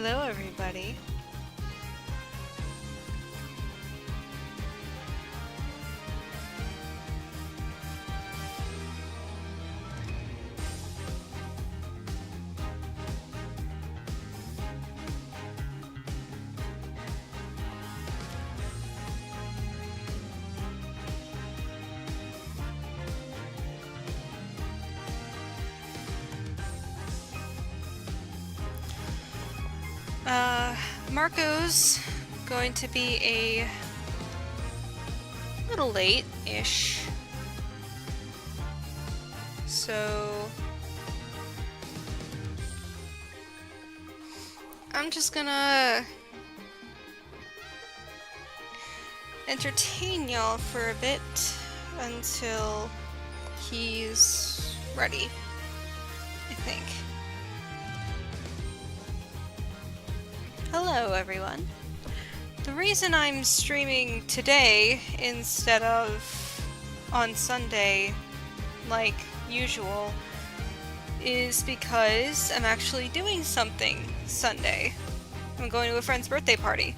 Hello, everybody. Marco's going to be a little late-ish. So I'm just gonna entertain y'all for a bit until he's ready, I think. Hello, everyone. The reason I'm streaming today instead of on Sunday like usual is because I'm actually doing something Sunday. I'm going to a friend's birthday party.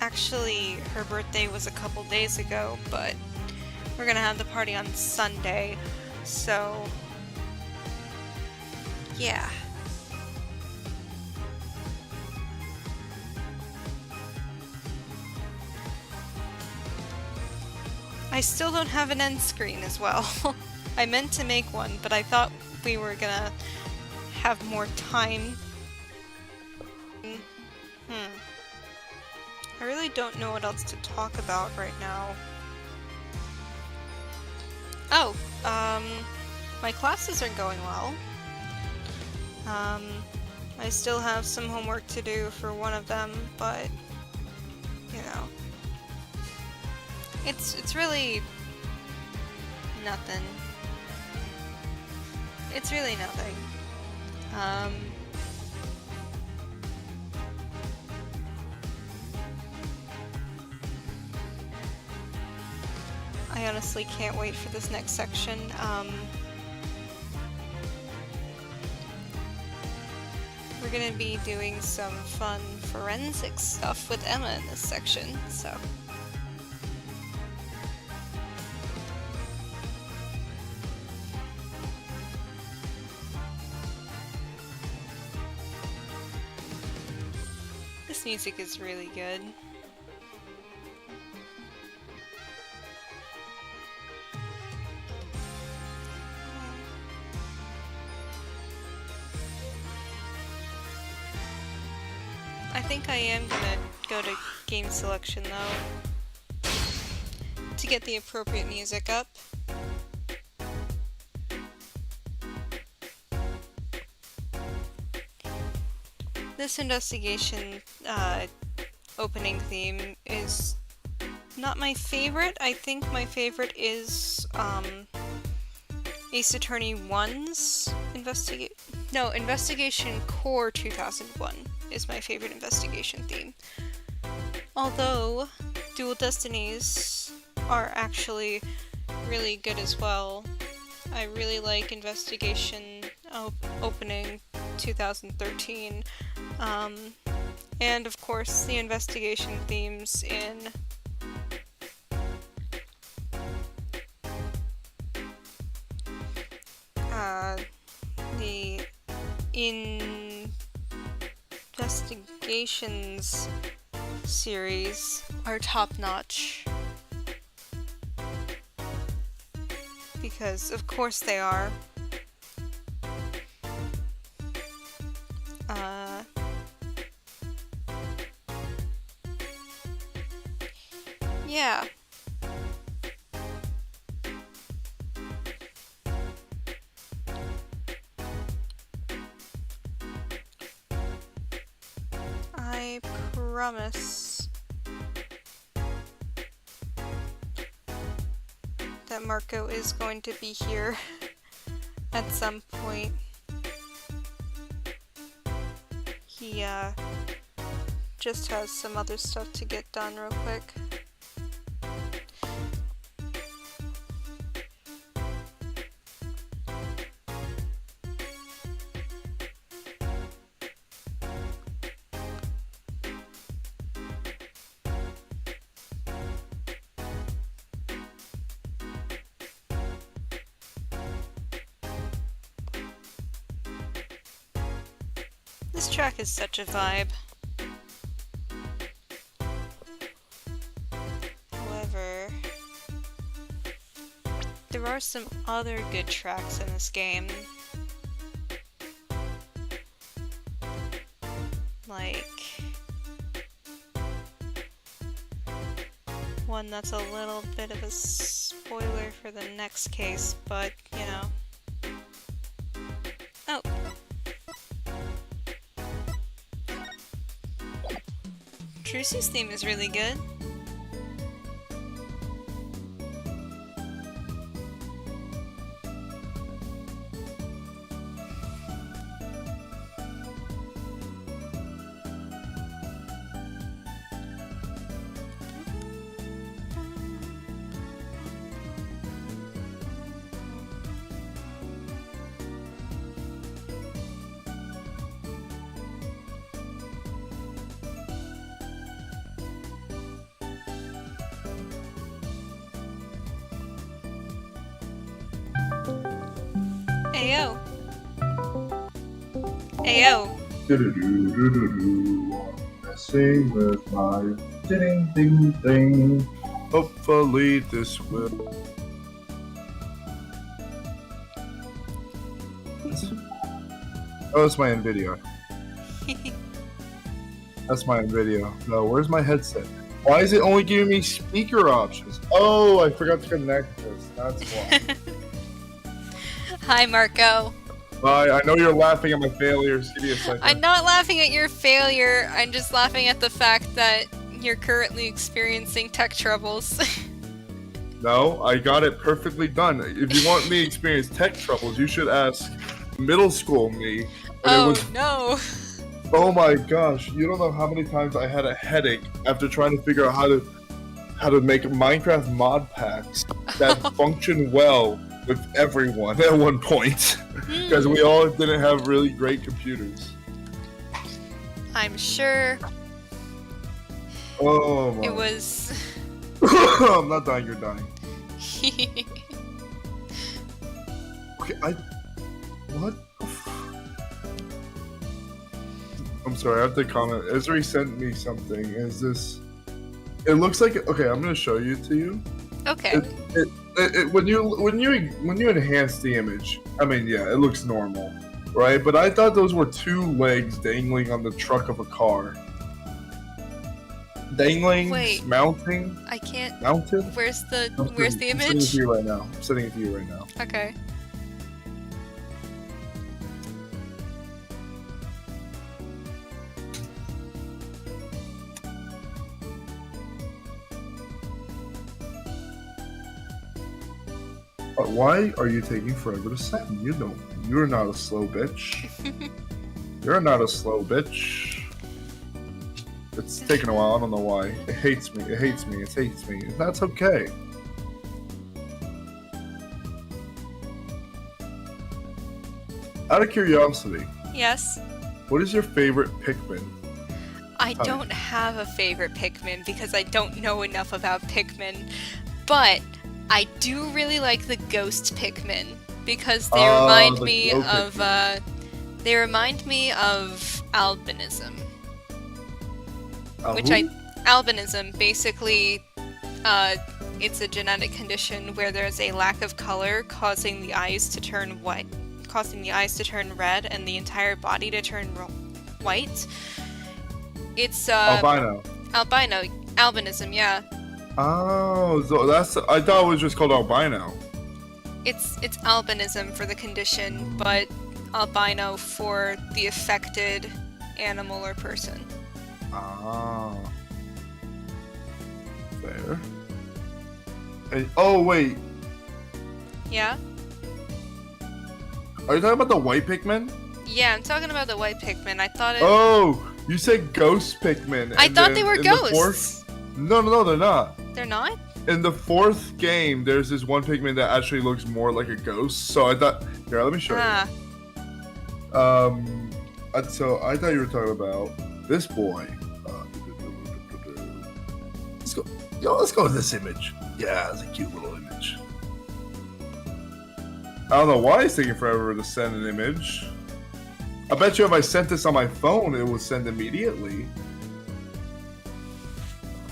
Actually, her birthday was a couple days ago, but we're gonna have the party on Sunday, so yeah. I still don't have an end screen as well. I meant to make one, but I thought we were gonna have more time. I really don't know what else to talk about right now. Oh, my classes are going well. I still have some homework to do for one of them, but, you know, it's really nothing. It's really nothing. I honestly can't wait for this next section. We're gonna be doing some fun forensic stuff with Emma in this section, so. This music is really good. I think I am gonna go to game selection though, to get the appropriate music up. This investigation opening theme is not my favorite. I think my favorite is Ace Attorney 1's Investigation Core 2001 is my favorite investigation theme. Although Dual Destinies are actually really good as well. I really like Investigation Opening 2013. And of course the investigation themes in the Investigations series are top-notch. Because of course they are. Yeah. I promise that Marco is going to be here at some point. He just has some other stuff to get done real quick. This track is such a vibe. However, there are some other good tracks in this game. Like one that's a little bit of a spoiler for the next case, but you know. Oh. Trucy's theme is really good. Ayo. Ayo. Messing with my ding ding ding. Hopefully this will. Oh, it's my NVIDIA. That's my NVIDIA. No, where's my headset? Why is it only giving me speaker options? Oh, I forgot to connect this. That's why. Hi, Marco. Bye. I know you're laughing at my failures. Give me a second. I'm not laughing at your failure. I'm just laughing at the fact that you're currently experiencing tech troubles. No, I got it perfectly done. If you want me to experience tech troubles, you should ask middle school me. Oh, no. Oh my gosh, you don't know how many times I had a headache after trying to figure out how to make Minecraft mod packs that function well with everyone at one point. Because we all didn't have really great computers. I'm sure. Oh my. It was... I'm not dying, you're dying. Okay, what? I'm sorry, I have to comment. Esri sent me something. Is this... It looks like... Okay, I'm gonna show you to you. Okay. When you enhance the image, I mean, yeah, it looks normal, right? But I thought those were two legs dangling on the truck of a car. Dangling, Wait. mounting. I can't... Mounted. Where's the I'm image? sending it to you right now. I'm sending it to you right now. Okay. Why are you taking forever to send? You're not a slow bitch. You're not a slow bitch. It's taking a while, I don't know why. It hates me, it hates me, it hates me. That's okay. Out of curiosity. Yes? What is your favorite Pikmin? I don't have a favorite Pikmin because I don't know enough about Pikmin, but I do really like the ghost Pikmin because they remind me of albinism. Albinism, basically, it's a genetic condition where there's a lack of color causing the eyes to turn white, causing the eyes to turn red and the entire body to turn white. It's albinism, yeah. Oh, so I thought it was just called albino. It's albinism for the condition, but albino for the affected animal or person. Ah. Fair. And, oh, wait. Yeah? Are you talking about the white Pikmin? Yeah, I'm talking about the white Pikmin. I thought it... Oh! You said ghost Pikmin. I thought they were ghosts. No, they're not. They're not? In the fourth game, there's this one Pikmin that actually looks more like a ghost. So I thought... Here, let me show you. So I thought you were talking about this boy. Let's go. Let's go with this image. Yeah, it's a cute little image. I don't know why it's taking forever to send an image. I bet you if I sent this on my phone, it would send immediately.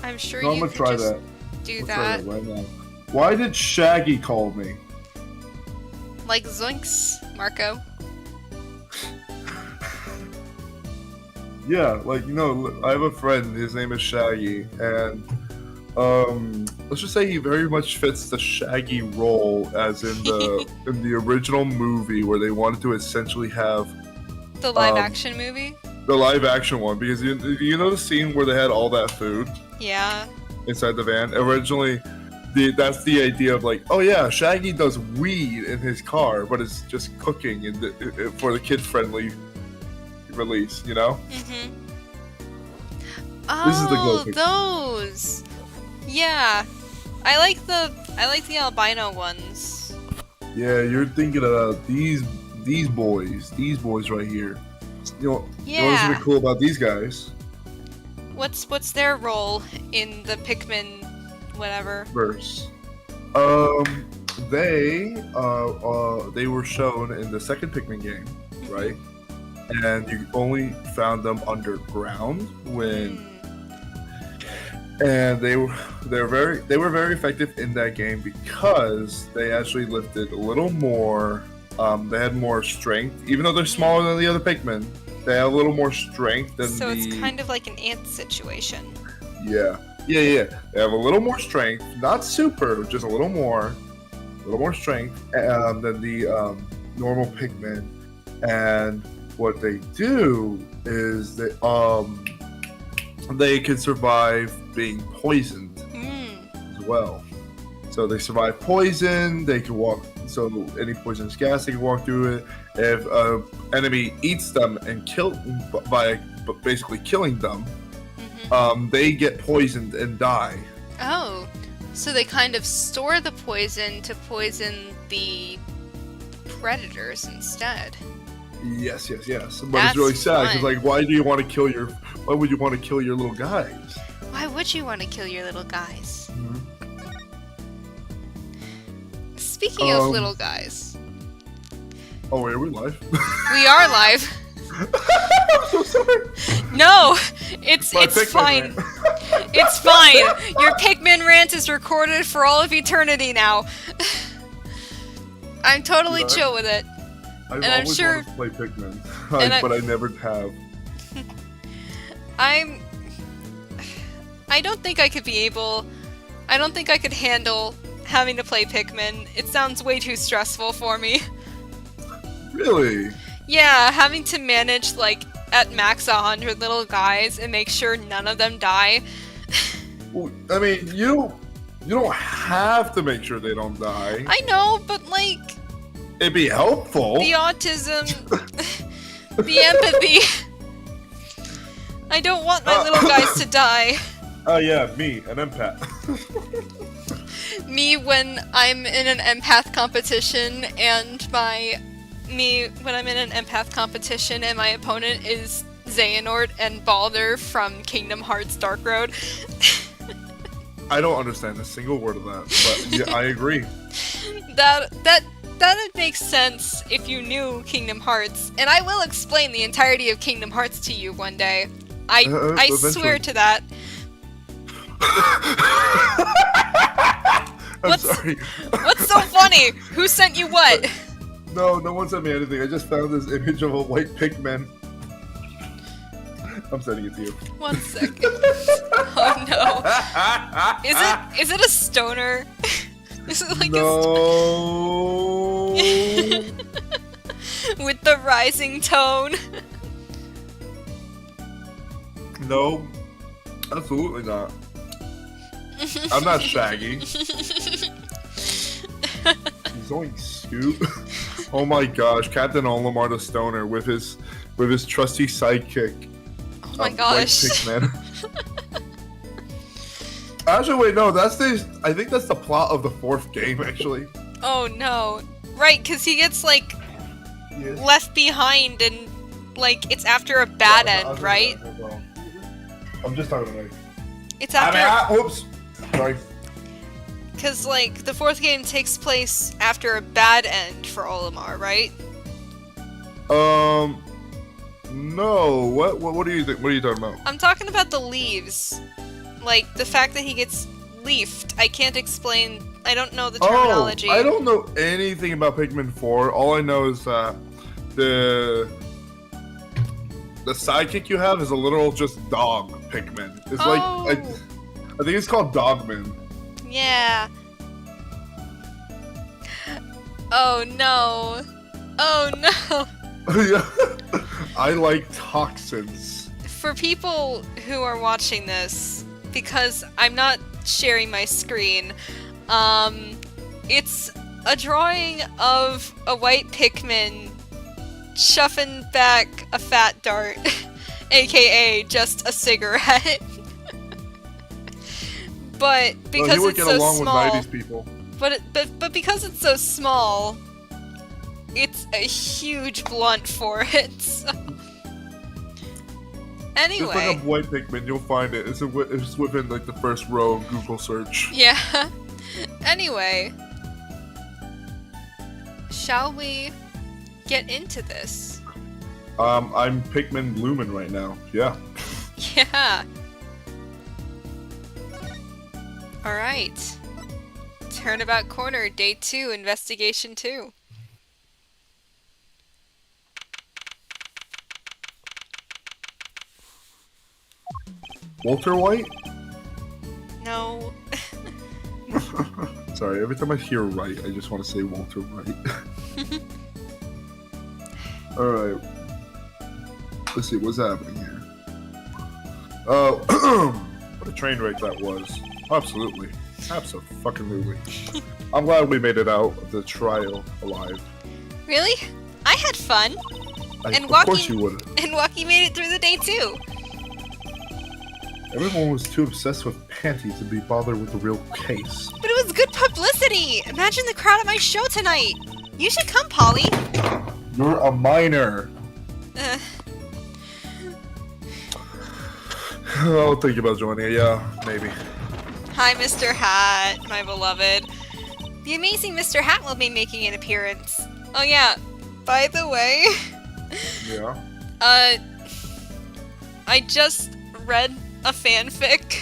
I'm sure No, I'm you gonna could try just that. do I'll that. try that right now. Why did Shaggy call me? Like Zoinks, Marco. Yeah, like, you know, I have a friend, his name is Shaggy, and let's just say he very much fits the Shaggy role as in the original movie where they wanted to essentially have The live action movie? the live action one, because you know the scene where they had all that food Yeah. inside the van? Originally, that's the idea of like, oh yeah, Shaggy does weed in his car, but it's just cooking for the kid-friendly release, you know? Mm-hmm. This is the glow Oh, picture. those! Yeah. I like the albino ones. Yeah, you're thinking of these boys right here. You know what's Yeah. really cool about these guys? What's their role in the Pikmin whatever? Verse. They were shown in the second Pikmin game, right? And you only found them underground when, and they were very effective in that game because they actually lifted a little more. They had more strength, even though they're smaller than the other Pikmin. They have a little more strength than So it's kind of like an ant situation. Yeah. They have a little more strength, not super, just a little more strength than the normal Pikmin. And what they do is they can survive being poisoned as well. So they survive poison. They can walk. So any poisonous gas, they can walk through it. If an enemy eats them and by basically killing them, they get poisoned and die. Oh, so they kind of store the poison to poison the predators instead. Yes. But That's it's really sad because, fun. like, why would you want to kill your little guys? Why would you want to kill your little guys? Speaking of little guys, Oh wait, are we live? we are live. I'm so sorry. No, it's Pikmin fine. rant. It's fine. Your Pikmin rant is recorded for all of eternity now. I'm totally Right. chill with it. I've I'm always sure- wanted to play Pikmin, and but I never have. I don't think I could I don't think I could handle having to play Pikmin. It sounds way too stressful for me. Really? Yeah, having to manage, like, at max 100 little guys and make sure none of them die. Well, I mean, you don't have to make sure they don't die. I know, but, like, It'd be helpful. the autism, the empathy. I don't want my little guys to die. Oh yeah, me, an empath. Me when I'm in an empath competition and my opponent is Xehanort and Balder from Kingdom Hearts Dark Road. I don't understand a single word of that, but yeah, I agree. That makes sense if you knew Kingdom Hearts, and I will explain the entirety of Kingdom Hearts to you one day. I Eventually. swear to that. I'm sorry. What's so funny? Who sent you what? No one sent me anything. I just found this image of a white Pikmin. I'm sending it to you. 1 second. Oh no. Is it a stoner? Is it like No. with the rising tone? No, absolutely not. I'm not Shaggy. Zoink, Scoop. Oh my gosh, Captain Olimar the Stoner with his trusty sidekick. Oh my White gosh. Pikmin. Actually, wait, no, I think that's the plot of the fourth game, actually. Oh no. Right, because he gets, like, Yes. left behind and, like, it's after a bad end, right? I'm just talking about It's after... whoops. Sorry. Because, like, the fourth game takes place after a bad end for Olimar, right? No, what do you think? What are you talking about? I'm talking about the leaves. Like, the fact that he gets leafed. I can't explain. I don't know the terminology. Oh, I don't know anything about Pikmin 4. All I know is that the sidekick you have is a literal just dog Pikmin. It's like I think it's called Dogman. Yeah. Oh no. Oh no. Yeah. I like toxins. For people who are watching this, because I'm not sharing my screen, it's a drawing of a white Pikmin shuffling back a fat dart, aka just a cigarette. But because he would it's get so along small, with 90s people. but because it's so small, it's a huge blunt for it. So. Anyway. Just look up white Pikmin, you'll find it. It's within like the first row of Google search. Yeah. Anyway. Shall we get into this? I'm Pikmin Bloomin' right now. Yeah. Yeah. Alright. Turnabout Corner, Day 2, Investigation 2. Walter White? No. Sorry, every time I hear Wright, I just want to say Walter Wright. Alright. Let's see, what's happening here? What a train wreck that was. Absolutely. Absolutely. I'm glad we made it out of the trial alive. Really? I had fun. And of course you would. And Wocky made it through the day too. Everyone was too obsessed with Panty to be bothered with the real case. But it was good publicity! Imagine the crowd at my show tonight! You should come, Polly! You're a minor! I'll think about joining. Yeah, maybe. Hi, Mr. Hat, my beloved. The amazing Mr. Hat will be making an appearance. Oh yeah, by the way... Yeah? I just read a fanfic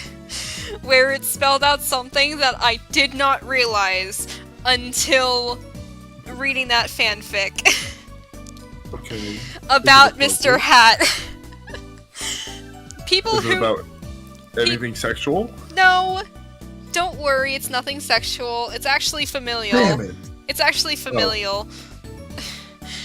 where it spelled out something that I did not realize until reading that fanfic. Okay. About Mr. Hat. People Is it who... about anything sexual? No! Don't worry, it's nothing sexual. It's actually familial. Damn it! It's actually familial.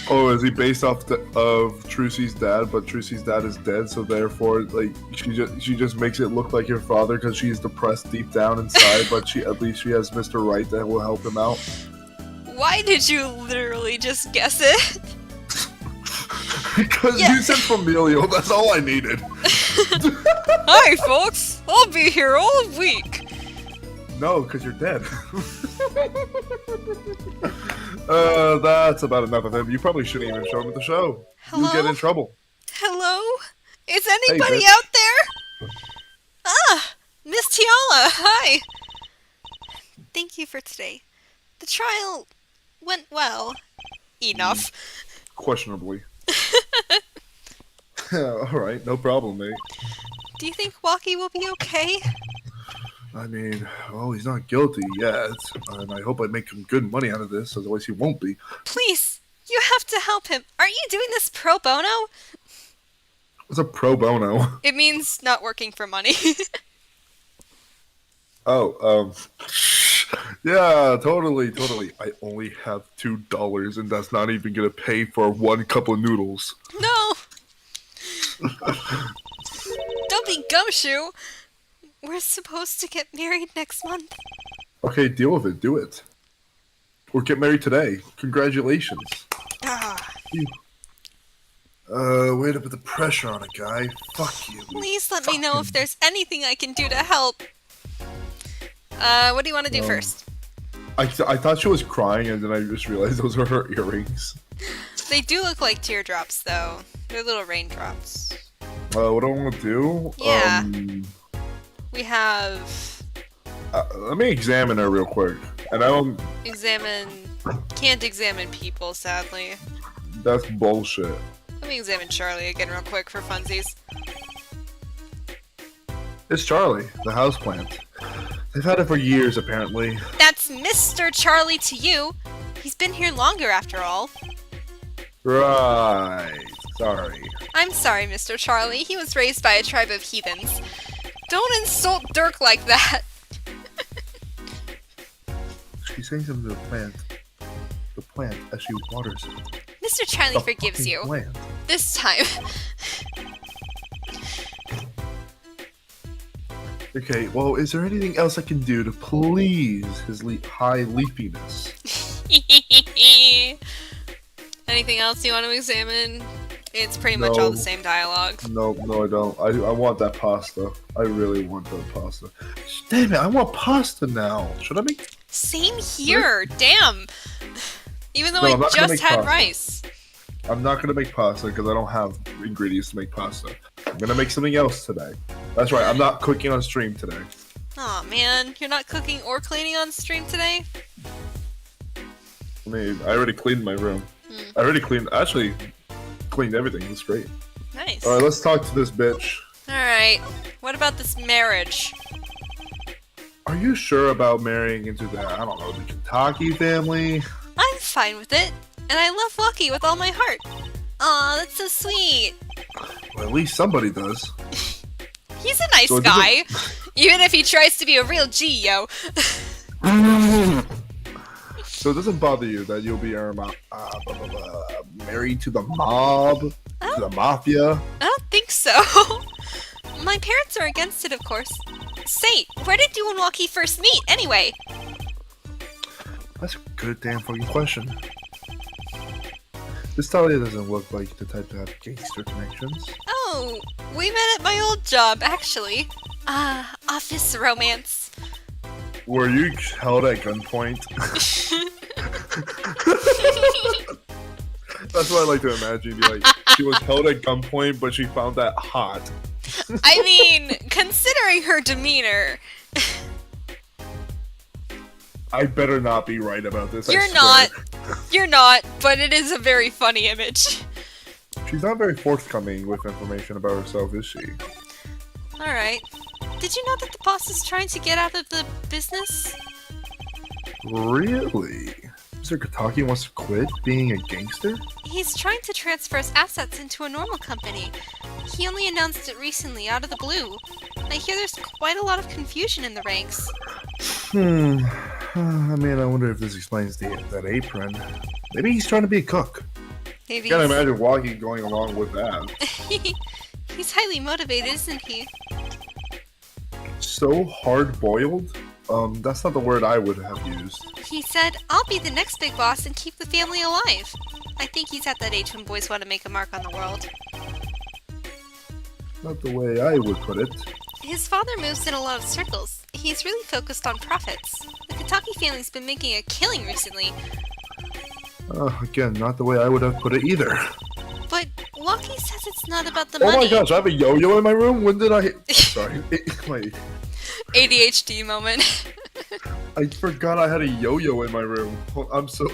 Oh, is he based off of Trucy's dad? But Trucy's dad is dead, so therefore, like, she just makes it look like her father because she's depressed deep down inside. But at least she has Mr. Wright that will help him out. Why did you literally just guess it? Because you said familial. That's all I needed. Hi, folks. I'll be here all week. No, because you're dead. That's about enough of him. You probably shouldn't even show him at the show. Hello? You'll get in trouble. Hello? Is anybody bitch. out there? Ah, Miss Tiala, hi. Thank you for today. The trial went well. Enough. Questionably. Alright, no problem, mate. Do you think Wocky will be okay? I mean, well, he's not guilty yet, and I hope I make him good money out of this, otherwise he won't be. Please, you have to help him. Aren't you doing this pro bono? What's a pro bono? It means not working for money. Oh, yeah, totally. I only have $2, and that's not even gonna pay for one cup of noodles. No! Don't be gumshoe! We're supposed to get married next month. Okay, deal with it. Do it. Or get married today. Congratulations. Ah. Way to put the pressure on a guy. Fuck you. Please let me know if there's anything I can do to help. What do you want to do first? I thought she was crying, and then I just realized those were her earrings. They do look like teardrops, though. They're little raindrops. What do I want to do? Yeah. We have... let me examine her real quick. And I don't... Can't examine people, sadly. That's bullshit. Let me examine Charlie again real quick for funsies. It's Charlie, the houseplant. They've had it for years, apparently. That's Mr. Charlie to you. He's been here longer, after all. Right. Sorry. I'm sorry, Mr. Charlie. He was raised by a tribe of heathens. Don't insult Dirk like that. She's saying something to the plant. The plant as she waters it. Mr. Charlie forgives you. Plant. This time. Okay, well, is there anything else I can do to please his high leafiness? Anything else you want to examine? It's pretty much all the same dialogue. No, I don't. I want that pasta. I really want that pasta. Damn it, I want pasta now. Should I make... Same here, damn. Even though I just had rice. I'm not gonna make pasta because I don't have ingredients to make pasta. I'm gonna make something else today. That's right, I'm not cooking on stream today. Aw, man. You're not cooking or cleaning on stream today? I mean, I already cleaned my room. I already cleaned everything. It's great. Nice. Alright, let's talk to this bitch. Alright. What about this marriage? Are you sure about marrying into the, I don't know, the Kitaki family? I'm fine with it. And I love Wocky with all my heart. Aw, that's so sweet. Well, at least somebody does. He's a nice guy. Even if he tries to be a real G, yo. So it doesn't bother you that you'll be married to the mob? To the mafia? I don't think so. My parents are against it, of course. Say, where did you and Wocky first meet, anyway? That's a good damn fucking question. This Talia doesn't look like the type to have gangster connections. Oh, we met at my old job, actually. Office romance. Were you held at gunpoint? That's what I like to imagine. Like, she was held at gunpoint, but she found that hot. I mean, considering her demeanor... I better not be right about this. You're not, but it is a very funny image. She's not very forthcoming with information about herself, is she? Alright. Did you know that the boss is trying to get out of the business? Really? Mr. Kitaki wants to quit being a gangster? He's trying to transfer his assets into a normal company. He only announced it recently, out of the blue. I hear there's quite a lot of confusion in the ranks. I mean, I wonder if this explains that apron. Maybe he's trying to be a cook. Maybe. Can't imagine Wocky going along with that. He's highly motivated, isn't he? So hard-boiled? That's not the word I would have used. He said, I'll be the next big boss and keep the family alive. I think he's at that age when boys want to make a mark on the world. Not the way I would put it. His father moves in a lot of circles. He's really focused on profits. The Kitaki family's been making a killing recently. Again, not the way I would have put it either. But Wocky says it's not about the money. Oh my gosh, I have a yo-yo in my room? When did I... Sorry. Wait. ADHD moment. I forgot I had a yo-yo in my room. I'm so...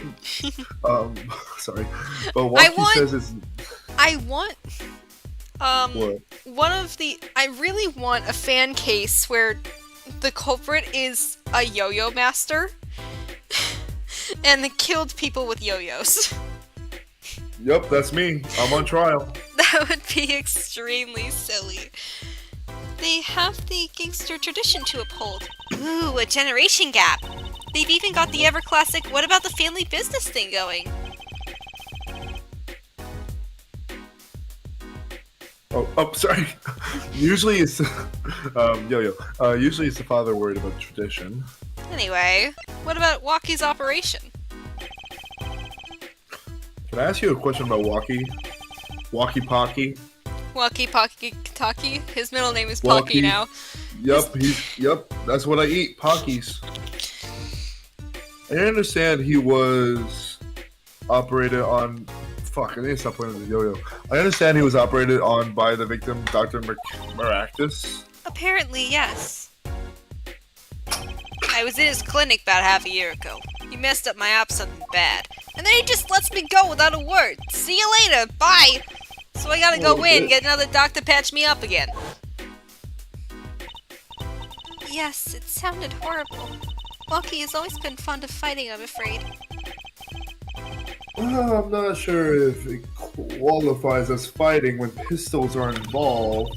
sorry. But Wocky says it's... What? I really want a fan case where the culprit is a yo-yo master and they killed people with yo-yos. Yep, that's me. I'm on trial. That would be extremely silly. They have the gangster tradition to uphold. Ooh, a generation gap. They've even got the ever-classic what about the family business thing going. Oh, sorry. Usually it's yo-yo. Usually it's the father worried about tradition. Anyway, what about Wocky's operation? Can I ask you a question about Wocky? Wocky Pocky? Wocky Pocky Kitaki? His middle name is Pocky now. Yep, that's what I eat, Pockies. I understand he was operated on... Fuck, I need to stop playing with the yo-yo. I understand he was operated on by the victim, Dr. Meraktis. Apparently, yes. I was in his clinic about half a year ago. He messed up my app something bad. And then he just lets me go without a word. See you later, bye! So I gotta go in, get another doc to patch me up again. Yes, it sounded horrible. Wocky has always been fond of fighting, I'm afraid. I'm not sure if it qualifies as fighting when pistols are involved.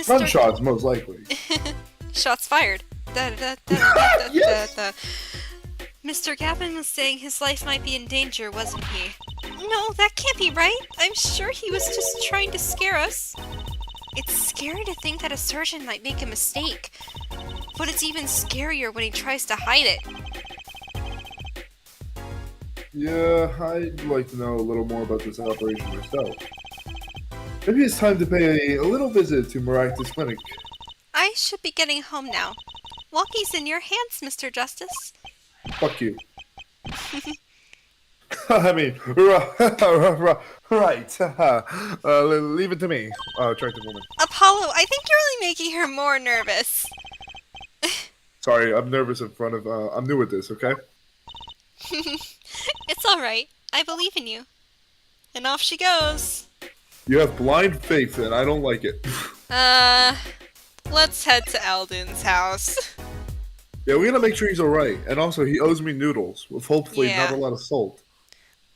Gunshots, most likely. Shots fired. Yes! Mr. Gavin was saying his life might be in danger, wasn't he? No, that can't be right. I'm sure he was just trying to scare us. It's scary to think that a surgeon might make a mistake. But it's even scarier when he tries to hide it. Yeah, I'd like to know a little more about this operation myself. Maybe it's time to pay a little visit to Meraktis Clinic. I should be getting home now. Wocky's in your hands, Mr. Justice. Fuck you. I mean, right. Leave it to me, attractive woman. Apollo, I think you're only making her more nervous. Sorry, I'm nervous in front of, I'm new at this, okay? It's alright. I believe in you. And off she goes. You have blind faith, and I don't like it. Let's head to Eldoon's house. Yeah, we gotta make sure he's alright. And also, he owes me noodles, with hopefully not a lot of salt.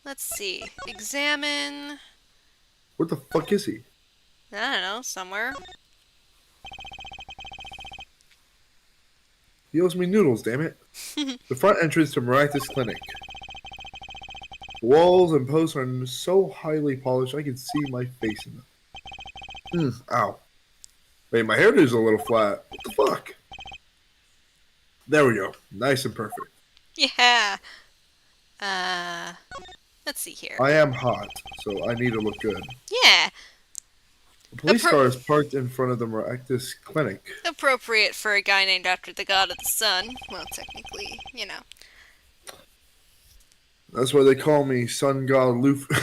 Let's see. Examine... What the fuck is he? I don't know, somewhere. He owes me noodles, damn it. The front entrance to Meraktis Clinic. Walls and posts are so highly polished I can see my face in them. Ow. Wait, my hairdo's a little flat. What the fuck? There we go. Nice and perfect. Yeah. Let's see here. I am hot, so I need to look good. Yeah. The police car is parked in front of the Meraktis Clinic. Appropriate for a guy named after the god of the sun. Well, technically, you know. That's why they call me Sun God Luffy.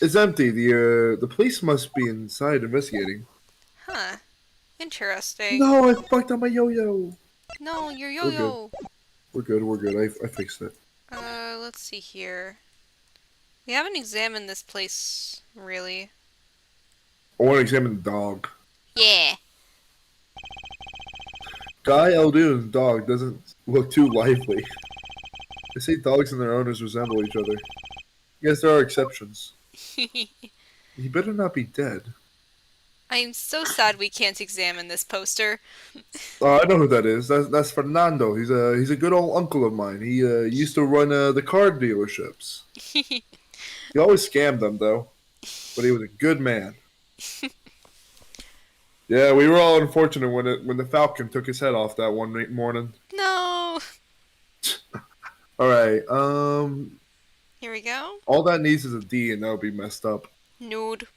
It's empty. The police must be inside investigating. Huh. Interesting. No, I fucked up my yo-yo. No, your yo-yo. We're good. I fixed it. Let's see here. We haven't examined this place, really. I want to examine the dog. Yeah. Guy Eldoon's dog doesn't look too lively. They say dogs and their owners resemble each other. I guess there are exceptions. He better not be dead. I am so sad we can't examine this poster. I know who that is. That's Fernando. He's a good old uncle of mine. He used to run the car dealerships. He always scammed them though, but he was a good man. Yeah, we were all unfortunate when the Falcon took his head off that one morning. No. All right. Here we go. All that needs is a D, and that'll be messed up. Nude.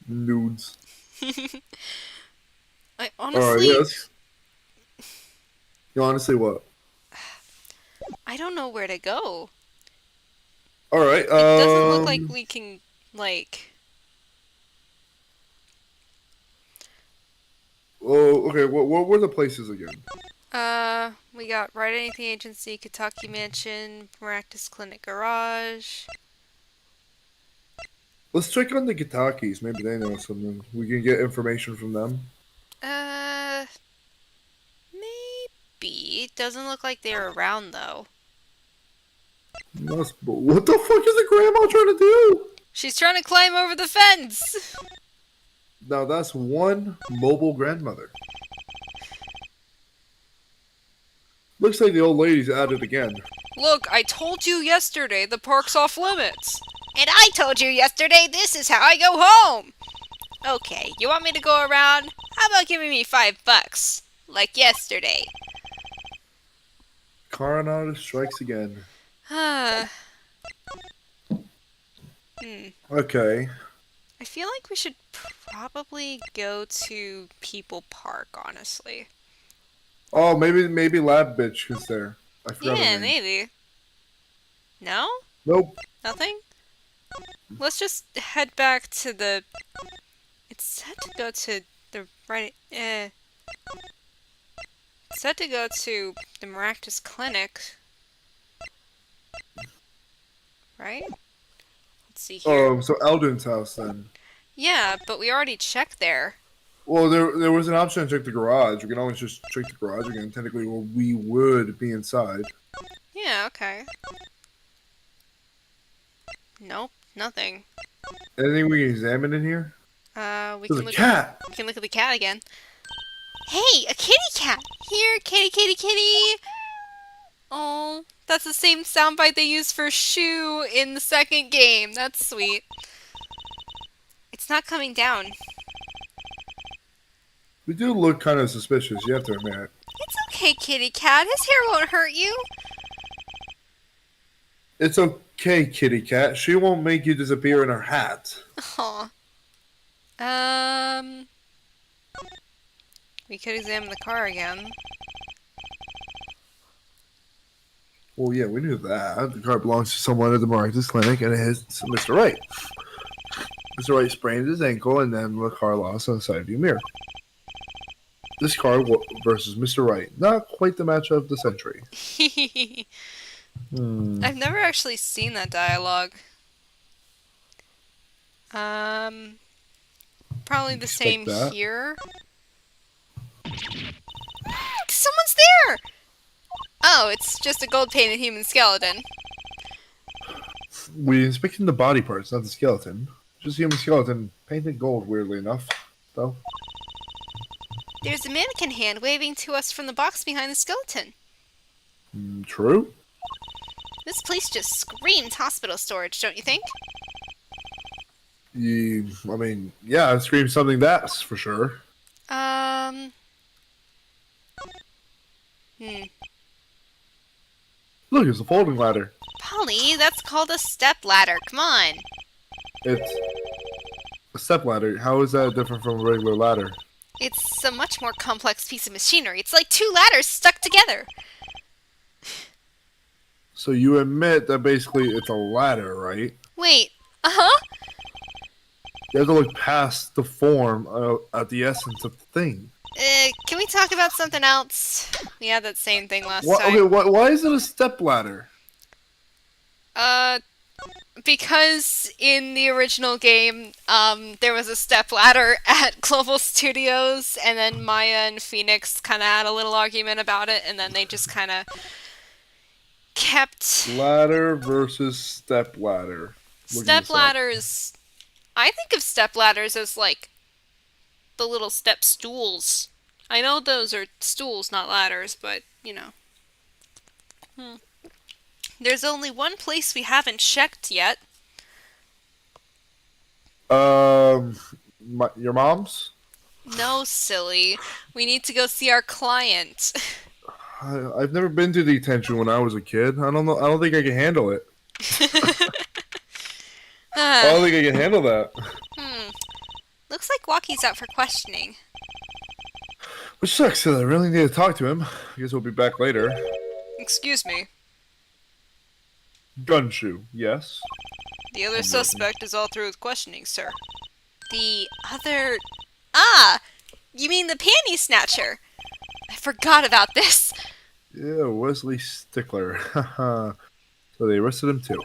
Nudes. I honestly... Alright, yes. You honestly what? I don't know where to go. Alright, It doesn't look like we can, like... Oh, okay, what were the places again? We got Wright Anything Agency, Kitaki Mansion, Meraktis Clinic Garage. Let's check on the Kitakis. Maybe they know something. We can get information from them. Maybe. Doesn't look like they're around, though. What the fuck is the grandma trying to do? She's trying to climb over the fence! Now that's one mobile grandmother. Looks like the old lady's at it again. Look, I told you yesterday the park's off limits. And I told you yesterday this is how I go home. Okay, you want me to go around? How about giving me $5? Like yesterday. Coronado strikes again. Okay. I feel like we should probably go to People Park, honestly. Oh, maybe Lab Bitch is there. I forgot her name. Maybe. No? Nope. Nothing? Let's just head back to the... It's said to go to the right... It's said to go to the Meraktis Clinic. Right? Let's see here. So Eldoon's house then. Yeah, but we already checked there. Well, there was an option to check the garage. We can always just check the garage again. Technically, well, we would be inside. Yeah, okay. Nope, nothing. Anything we can examine in here? We There's can a look. cat. We can look at the cat again. Hey, a kitty cat! Here, kitty, kitty, kitty! Oh, that's the same soundbite they used for Shoo in the second game. That's sweet. It's not coming down. We do look kind of suspicious, you have to admit. It's okay, kitty cat. His hair won't hurt you. It's okay, kitty cat. She won't make you disappear in her hat. Aw. We could examine the car again. Well, yeah, we knew that. The car belongs to someone at the Meraktis Clinic, and it is Mr. Wright. Mr. Wright sprained his ankle, and then the car lost on the side view mirror. This car versus Mr. Wright. Not quite the match of the century. I've never actually seen that dialogue. Probably the same here. Someone's there! Oh, it's just a gold-painted human skeleton. We inspected the body parts, not the skeleton. Just a human skeleton, painted gold, weirdly enough, though. There's a mannequin hand waving to us from the box behind the skeleton. True? This place just screams hospital storage, don't you think? I mean, yeah, it screams something that's for sure. Look, it's a folding ladder. Polly, that's called a step ladder. Come on. It's a step ladder. How is that different from a regular ladder? It's a much more complex piece of machinery. It's like two ladders stuck together. So you admit that basically it's a ladder, right? Wait, uh-huh? You have to look past the form at the essence of the thing. Can we talk about something else? We had that same thing last time. Okay, why is it a step ladder? Because in the original game, there was a step ladder at Global Studios, and then Maya and Phoenix kind of had a little argument about it, and then they just kind of kept... Ladder versus step ladder. Step ladders... I think of step ladders as, like, the little step stools. I know those are stools, not ladders, but, you know. There's only one place we haven't checked yet. Your mom's? No, silly. We need to go see our client. I've never been to detention when I was a kid. I don't know. I don't think I can handle it. I don't think I can handle that. Looks like Wocky's out for questioning. Which sucks, so I really need to talk to him. I guess we'll be back later. Excuse me. Gunshoe, yes? The other suspect is all through with questioning, sir. The other... Ah! You mean the panty snatcher? I forgot about this. Yeah, Wesley Stickler. So they arrested him too.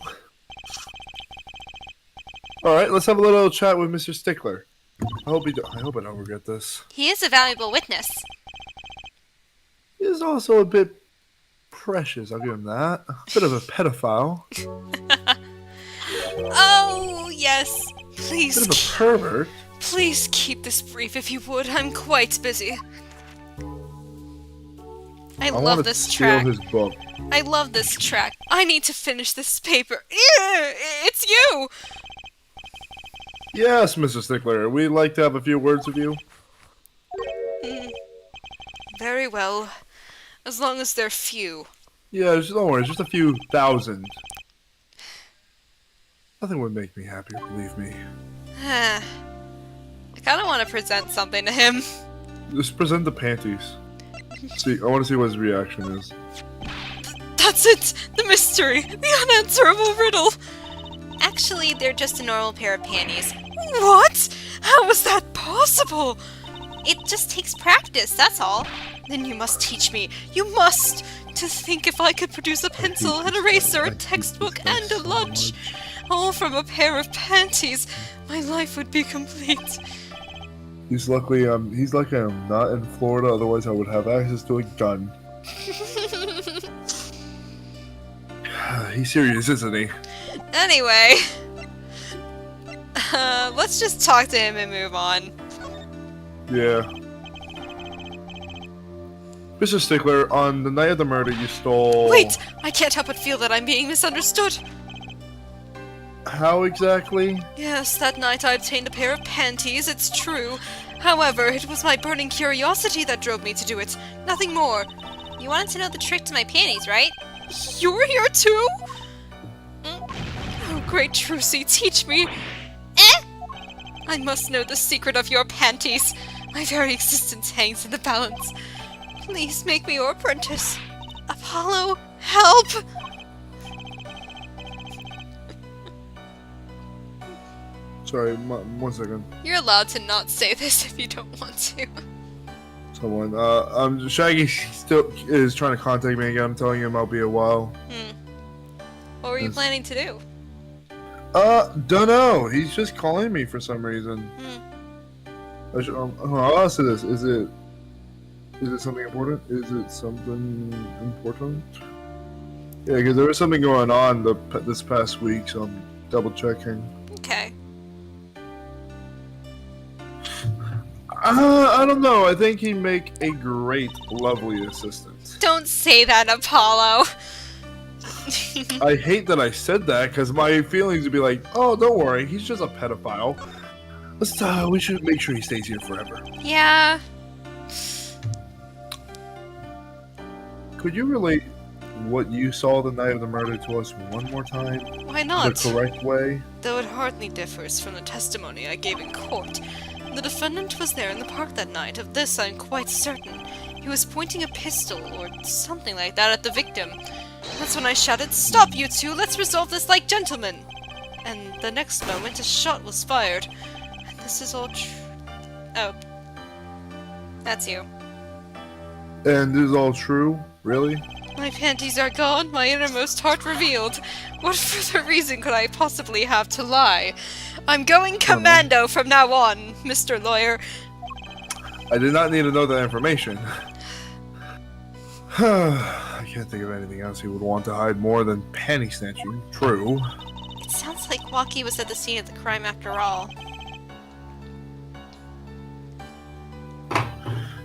Alright, let's have a little chat with Mr. Stickler. I hope I don't regret this. He is a valuable witness. He is also a bit precious, I'll give him that. A bit of a pedophile. Oh, yes. Please. A bit of a pervert. Please keep this brief if you would. I'm quite busy. I love this track. His book. I love this track. I need to finish this paper. It's you! Yes, Mr. Stickler. We'd like to have a few words with you. Very well. As long as they're few. Yeah, just don't worry. Just a few thousand. Nothing would make me happier, believe me. I kind of want to present something to him. Just present the panties. See, I want to see what his reaction is. That's it! The mystery! The unanswerable riddle! Actually, they're just a normal pair of panties. What? How was that possible? It just takes practice, that's all. Then you must teach me. You must! To think if I could produce a pencil, an eraser, a textbook, and a lunch. All from a pair of panties. My life would be complete. He's lucky I'm not in Florida, otherwise I would have access to a gun. He's serious, isn't he? Anyway, let's just talk to him and move on. Yeah. Mr. Stickler, on the night of the murder, you stole... Wait! I can't help but feel that I'm being misunderstood. How exactly? Yes, that night I obtained a pair of panties, it's true. However, it was my burning curiosity that drove me to do it. Nothing more. You wanted to know the trick to my panties, right? You're here too? Oh, great Trucy, teach me. I must know the secret of your panties. My very existence hangs in the balance. Please make me your apprentice. Apollo, help! Sorry, 1 second. You're allowed to not say this if you don't want to. Someone, Shaggy still is trying to contact me again. I'm telling him I'll be a while. What were you planning to do? Dunno. He's just calling me for some reason. I'll ask you this. Is it something important? Is it something important? Yeah, because there was something going on this past week, so I'm double checking. Okay. I don't know. I think he'd make a great, lovely assistant. Don't say that, Apollo. I hate that I said that, because my feelings would be like, oh, don't worry, he's just a pedophile. We should make sure he stays here forever. Yeah. Could you relate what you saw the night of the murder to us one more time? Why not? The correct way? Though it hardly differs from the testimony I gave in court. The defendant was there in the park that night. Of this I'm quite certain. He was pointing a pistol or something like that at the victim. That's when I shouted, "Stop, you two! Let's resolve this like gentlemen!" And the next moment a shot was fired. And this is all true. Oh. That's you. And this is all true? Really? My panties are gone, my innermost heart revealed. What further reason could I possibly have to lie? I'm going commando from now on, Mr. Lawyer. I did not need to know that information. I can't think of anything else he would want to hide more than panty snatching. True. It sounds like Wocky was at the scene of the crime after all.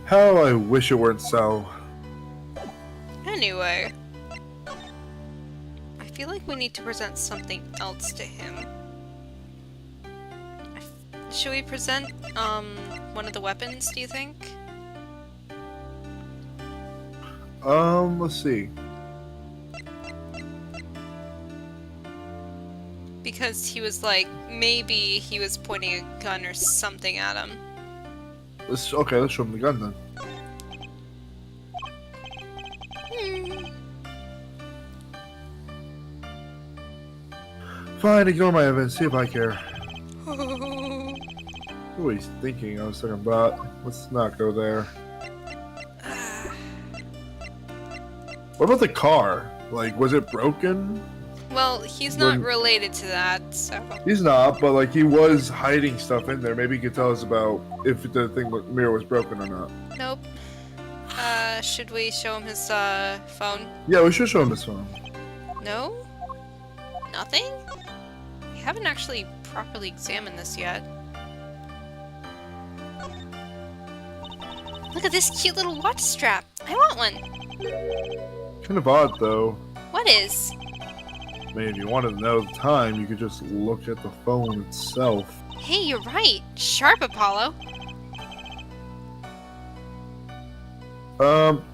How I wish it weren't so. Anyway. I feel like we need to present something else to him. Should we present, one of the weapons, do you think? Let's see. Because he was like, maybe he was pointing a gun or something at him. Let's show him the gun then. Fine, ignore my evidence, see if I care. What he's thinking, I was talking about. Let's not go there. What about the car? Like, was it broken? Well, he's not related to that, so... He's not, but like, he was hiding stuff in there. Maybe he could tell us about if the mirror was broken or not. Nope. Should we show him his, phone? Yeah, we should show him his phone. No? Nothing? We haven't actually properly examined this yet. Look at this cute little watch strap. I want one. Kind of odd, though. What is? I mean, if you wanted to know the time, you could just look at the phone itself. Hey, you're right. Sharp, Apollo.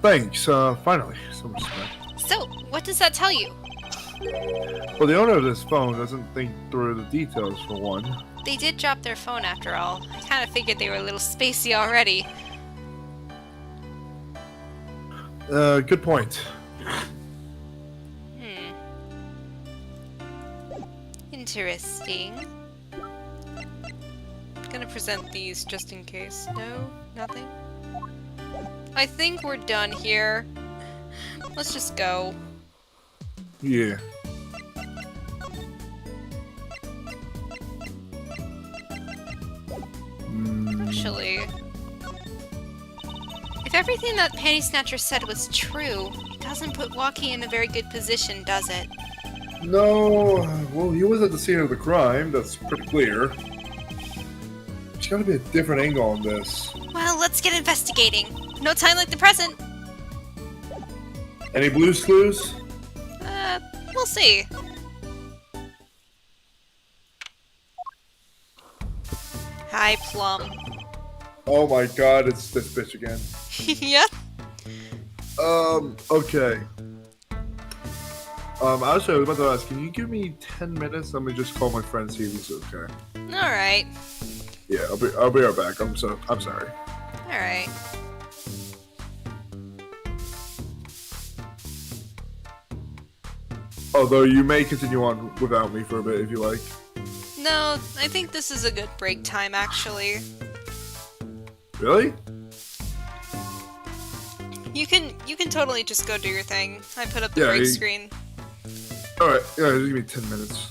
Thanks. Finally, some respect. So, what does that tell you? Well, the owner of this phone doesn't think through the details, for one. They did drop their phone after all. I kind of figured they were a little spacey already. Good point. Interesting. Gonna present these just in case. No? Nothing? I think we're done here. Let's just go. Yeah. actually. If everything that Panty Snatcher said was true, it doesn't put Wocky in a very good position, does it? No, well, he was at the scene of the crime. That's pretty clear. There's gotta be a different angle on this. Well, let's get investigating. No time like the present. Any blues clues? We'll see. Hi, Plum. Oh my god, it's this bitch again. Yeah? Okay. Actually, I was about to ask, can you give me 10 minutes? Let me just call my friend, see if he's okay. Alright. Yeah, I'll be right back. I'm sorry. Alright. Although you may continue on without me for a bit if you like. No, I think this is a good break time, actually. Really? You can totally just go do your thing. I put up the break screen. Alright, yeah, just give me 10 minutes.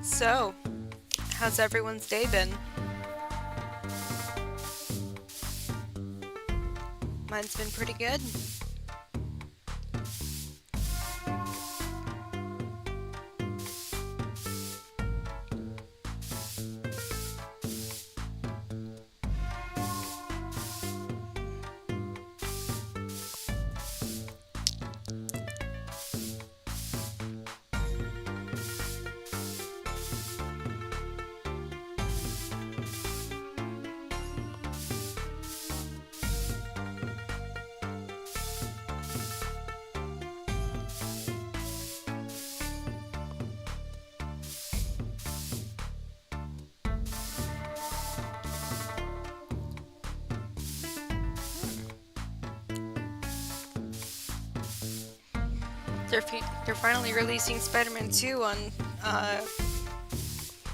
So, how's everyone's day been? Mine's been pretty good. They're finally releasing Spider-Man 2 on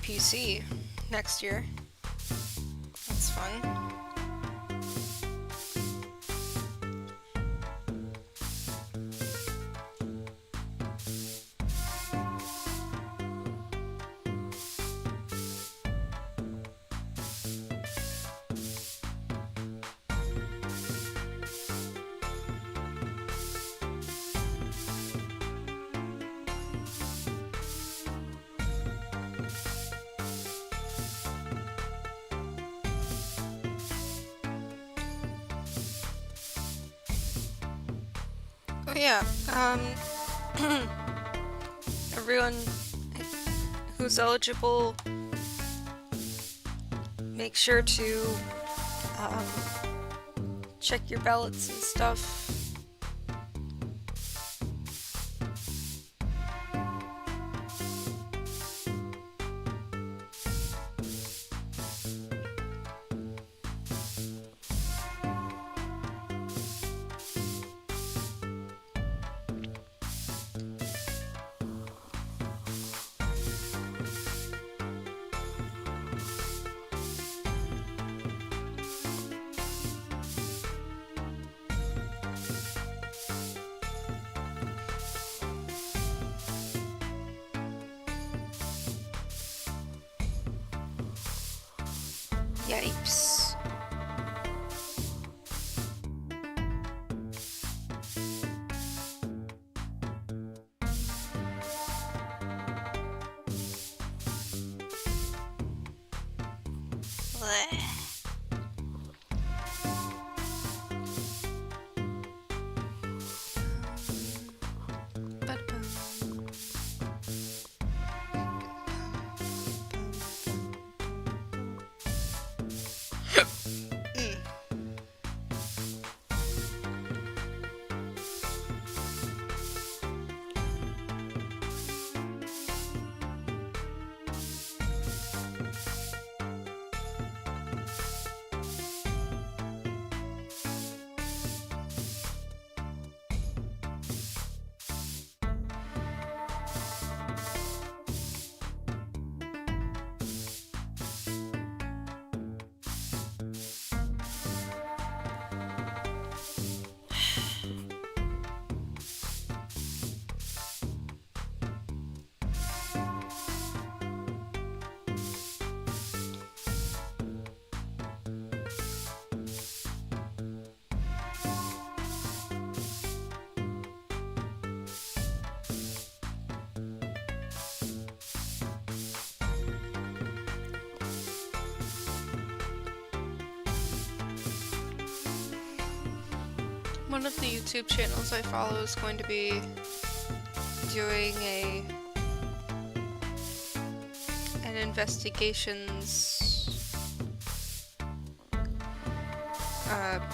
PC next year. That's fun. Oh yeah, everyone who's eligible, make sure to check your ballots and stuff. Yipes. Blech. One of the YouTube channels I follow is going to be doing an investigations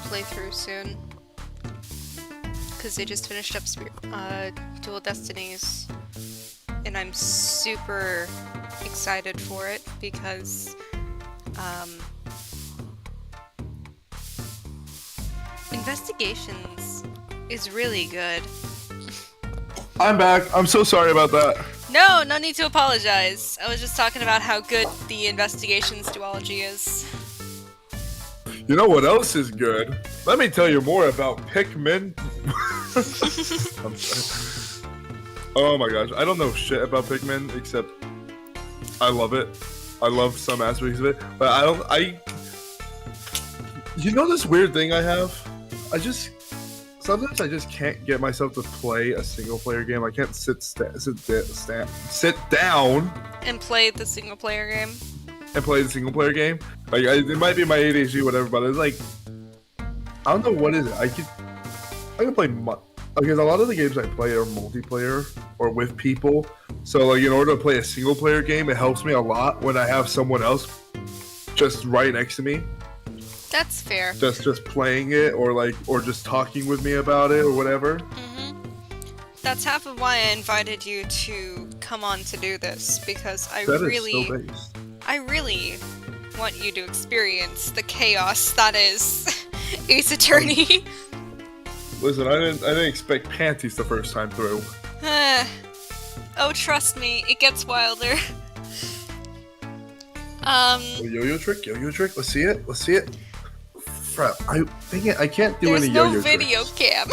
playthrough soon, because they just finished up Dual Destinies, and I'm super excited for it because Investigations is really good. I'm back. I'm so sorry about that. No need to apologize. I was just talking about how good the Investigations duology is. You know what else is good? Let me tell you more about Pikmin. I'm sorry. Oh my gosh, I don't know shit about Pikmin except I love it. I love some aspects of it, but you know this weird thing I have? Sometimes I just can't get myself to play a single player game. I can't sit down And play the single player game. And play the single player game. Like it might be my ADHD, whatever, but it's like I don't know what is it. I can play because a lot of the games I play are multiplayer or with people. So like in order to play a single player game, it helps me a lot when I have someone else just right next to me. That's fair. Just playing it or just talking with me about it or whatever. Mm-hmm. That's half of why I invited you to come on to do this, because I really want you to experience the chaos that is Ace Attorney. Listen, I didn't expect panties the first time through. Oh, trust me, it gets wilder. Yo-yo trick, let's see it, Crap, I can't do any yo-yo There's no video tricks. cam.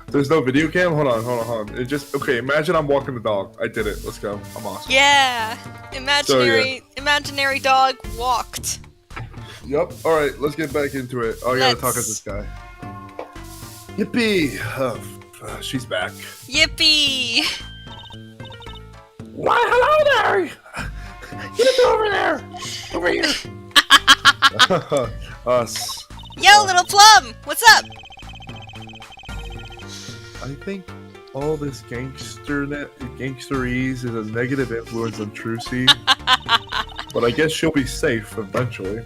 There's no video cam? Hold on. It just, okay, imagine I'm walking the dog. I did it, let's go, I'm awesome. Yeah! Imaginary dog walked. Yep, alright, let's get back into it. Oh, I gotta talk to this guy. Yippee! She's back. Yippee! Why, hello there! Get over there! Over here! Us. Yo, little Plum! What's up? I think all this gangsterese is a negative influence on Trucy. But I guess she'll be safe eventually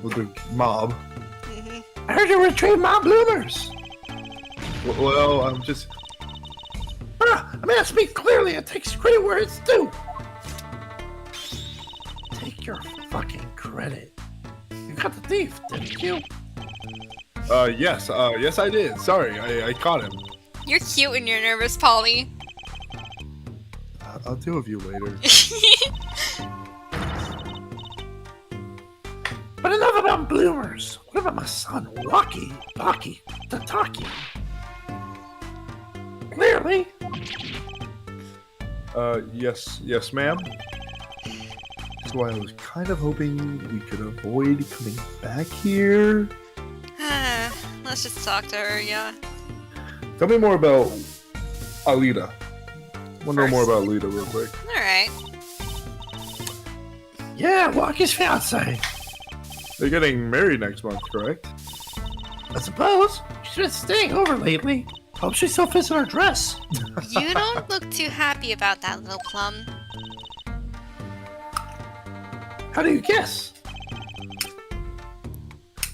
with the mob. I heard you retrieve mob bloomers! Well, I'm just... I mean, I speak clearly. It takes credit where it's due. Take your fucking credit. You got the thief, didn't you? Yes I did. Sorry, I caught him. You're cute when you're nervous, Polly. I'll deal with you later. But enough about bloomers. What about my son, Wocky, Kitaki? Clearly. Yes, ma'am. So I was kind of hoping we could avoid coming back here. Let's just talk to her, yeah. Tell me more about Alita. I want to know more about Alita real quick. Alright. Yeah, Wocky's fiance. They're getting married next month, correct? I suppose. She's been staying over lately. Hope she still fits in her dress. You don't look too happy about that, little Plum. How do you guess?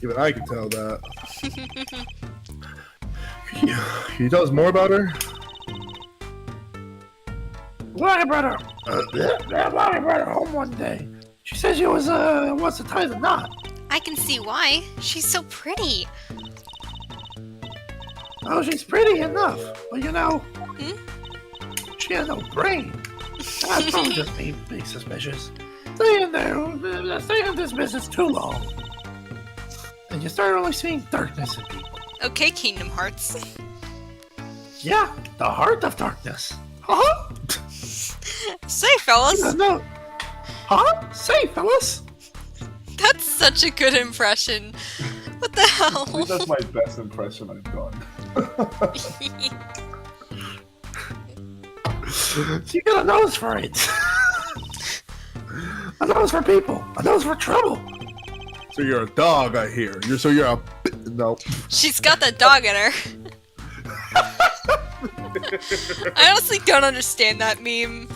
Even I can tell that. Can you tell us more about her? Wocky brought her home one day. She says she wants to tie the knot. I can see why. She's so pretty. Oh, she's pretty enough. But you know, she has no brain. That's probably just me being suspicious. Stay in this business too long. And you start only seeing darkness in people. Okay, Kingdom Hearts. Yeah, the heart of darkness. Huh? Say, fellas. No. Huh? Say, fellas. That's such a good impression. What the I hell? think that's my best impression I've done. You got a nose for it. A nose for people. A nose for trouble. So you're a dog, I hear. No. She's got that dog in her. I honestly don't understand that meme.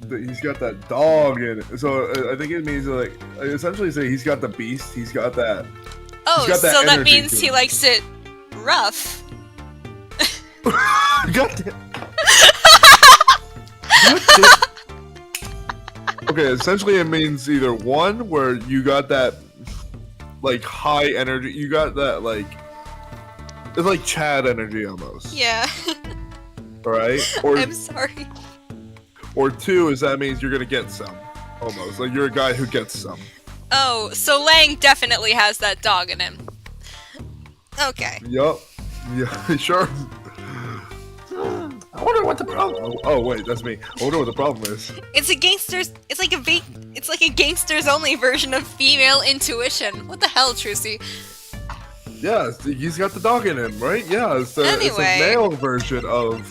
He's got that dog in it. So I think it means like essentially say he's got the beast. He's got that. Oh, got that so that energy means to he him. likes it rough. Goddamn. Okay, essentially it means either one where you got that like high energy. You got that like it's like Chad energy almost. Yeah. Right? Or I'm sorry. Or two is that means you're gonna get some. Almost. Like you're a guy who gets some. Oh, so Lang definitely has that dog in him. Okay. Yup. Yeah, sure. I wonder what the problem. Oh wait, that's me. I wonder what the problem is. It's like a gangsters only version of female intuition. What the hell, Trucy? Yeah, he's got the dog in him, right? Yeah, it's a Anyway. male version of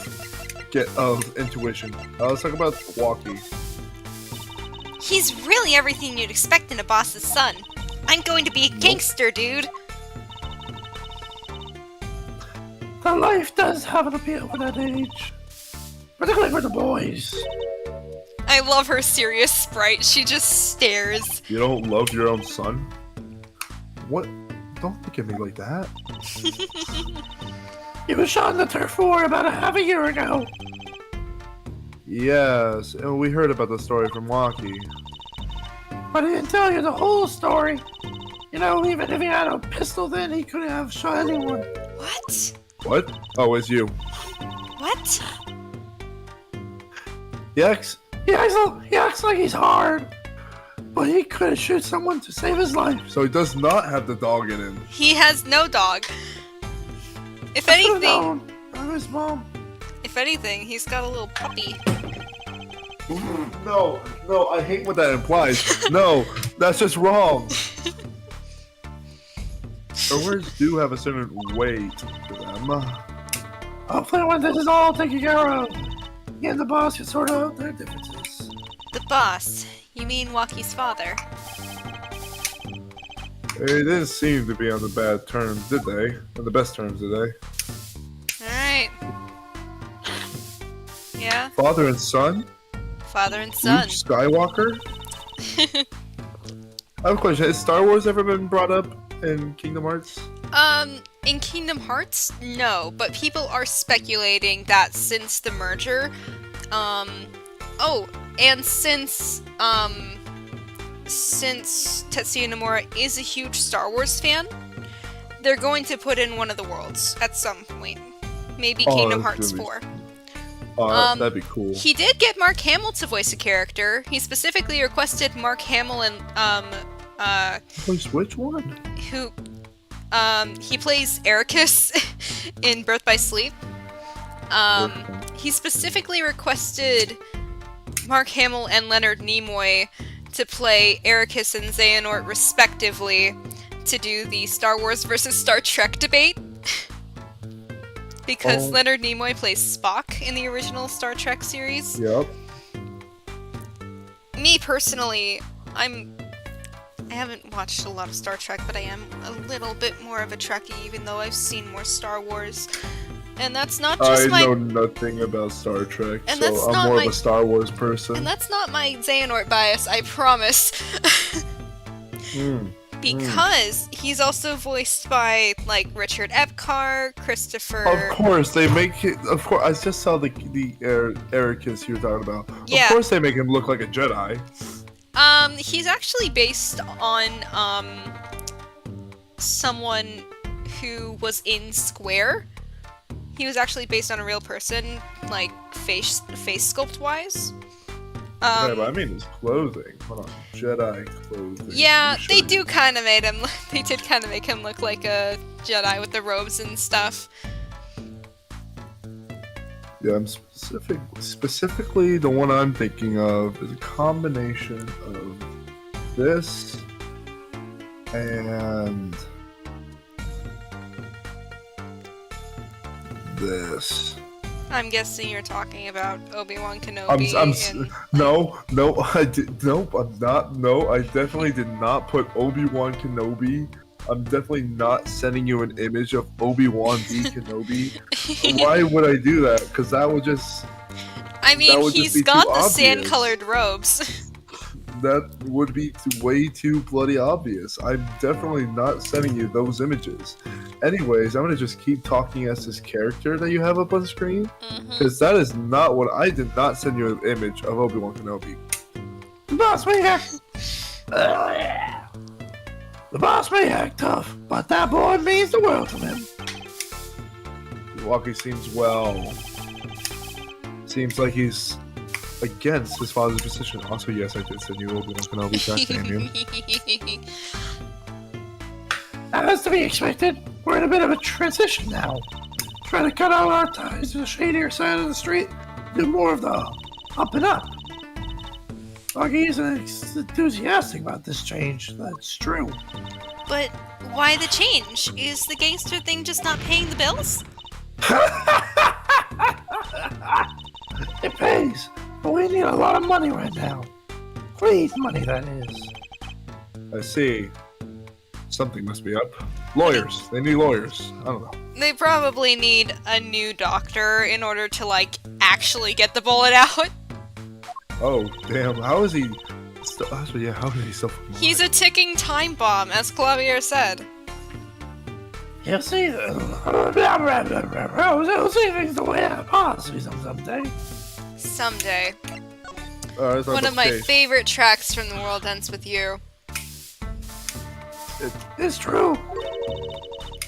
intuition. Let's talk about Wocky. He's really everything you'd expect in a boss's son. I'm going to be a gangster, dude. The life does have an appeal for that age. Particularly for the boys. I love her serious sprite. She just stares. You don't love your own son? What? Don't look at me like that. He was shot in the turf war about half a year ago. Yes, and we heard about the story from Wocky. But he didn't tell you the whole story. You know, even if he had a pistol then, he couldn't have shot anyone. What? What? Oh, it's you. What? He acts like he's hard, but he could shoot someone to save his life. So he does not have the dog in him. He has no dog. If I should've anything, known. I'm his mom. if anything, he's got a little puppy. No, I hate what that implies. No, that's just wrong. Our words do have a certain weight to them. Hopefully when this is all taken care of, he and the boss can sort out their differences. The boss. You mean Wocky's father? They didn't seem to be on the bad terms, did they? On the best terms, did they? Alright. Yeah, Father and son? father and Luke son. Skywalker? I have a question. Has Star Wars ever been brought up in Kingdom Hearts? In Kingdom Hearts, no, but people are speculating that since the merger, and since Tetsuya Nomura is a huge Star Wars fan, they're going to put in one of the worlds at some point. Maybe Oh, Kingdom that's Hearts gonna be- 4. That'd be cool. He did get Mark Hamill to voice a character. He specifically requested Mark Hamill and, Wait, which one? who, he plays Ericus in Birth by Sleep. He specifically requested Mark Hamill and Leonard Nimoy to play Ericus and Xehanort respectively to do the Star Wars versus Star Trek debate. Because Oh. Leonard Nimoy plays Spock in the original Star Trek series. Yep. Me personally, I haven't watched a lot of Star Trek, but I am a little bit more of a Trekkie, even though I've seen more Star Wars. And that's not I just know nothing about Star Trek, And that's so I'm not more my- of a Star Wars person. And that's not my Xehanort bias, I promise. Hmm. Because he's also voiced by, like, Richard Epcar, Christopher... Of course, they make it. Of course, I just saw the Ericus you were talking about. Yeah. Of course, they make him look like a Jedi. He's actually based on, someone who was in Square. He was actually based on a real person, like, face sculpt-wise. Yeah, but I mean his clothing. Hold on, Jedi clothing. Yeah, Let me they show do you. kind of made him. They did kind of make him look like a Jedi with the robes and stuff. Yeah, I'm specifically the one I'm thinking of is a combination of this and this. I'm guessing you're talking about Obi-Wan Kenobi. and... No, nope, I'm not. No, I definitely did not put Obi-Wan Kenobi. I'm definitely not sending you an image of Obi-Wan v. Kenobi. Why would I do that? Because that would just. I that mean, would just he's be got too the obvious. sand-colored robes. That would be way too bloody obvious. I'm definitely not sending you those images. Anyways, I'm gonna just keep talking as this character that you have up on the screen. Because that is not what I did not send you an image of Obi-Wan Kenobi. The boss may act. The boss may act tough, but that boy means the world to him. Wocky seems like he's against his father's position. Also, yes, I did send you Obi-Wan Kenobi. God damn you. As to be expected, we're in a bit of a transition now. Trying to cut out our ties to the shadier side of the street, do more of the up and up. Wocky isn't enthusiastic about this change, that's true. But why the change? Is the gangster thing just not paying the bills? It pays, but we need a lot of money right now. Please, money that is. I see. Something must be up. Lawyers. They need lawyers. I don't know. They probably need a new doctor in order to, like, actually get the bullet out. Oh, damn. How is he... Actually, yeah, how is he still... He's a ticking time bomb, as Klavier said. He'll see. He'll see things the way our boss sees them someday. Someday. That's One of my favorite tracks from The World Ends With You. It's true.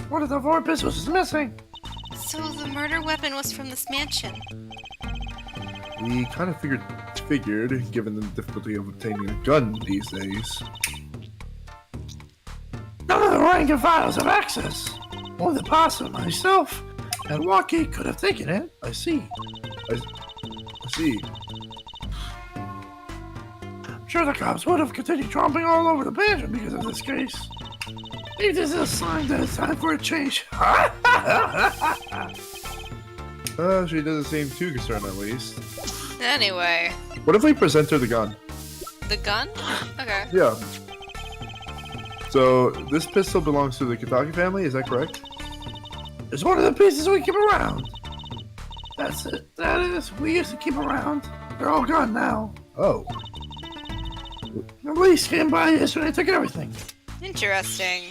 One of the four pistols is missing. So the murder weapon was from this mansion. We kind of figured, given the difficulty of obtaining a gun these days. None of the rank and files have access. Only the possum, myself, and Wocky could have taken it. I see. I see. I'm sure the cops would have continued tromping all over the mansion because of this case. Maybe this is a sign that it's time for a change. She doesn't seem too concerned, at least. Anyway. What if we present her the gun? The gun? Okay. Yeah. So, this pistol belongs to the Kitaki family, is that correct? It's one of the pieces we keep around. That's it. That is. We used to keep around. They're all gone now. Oh. The police came by yesterday and took everything. Interesting.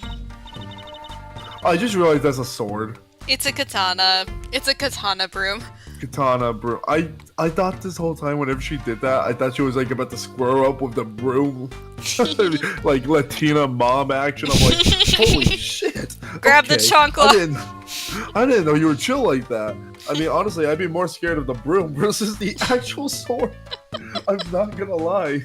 I just realized that's a sword. It's a katana. It's a katana broom. Katana broom. I thought this whole time whenever she did that, I thought she was like about to square up with the broom. Like Latina mom action. I'm like, holy shit. Grab the chancla. I didn't know you were chill like that. I mean, honestly, I'd be more scared of the broom versus the actual sword. I'm not gonna lie.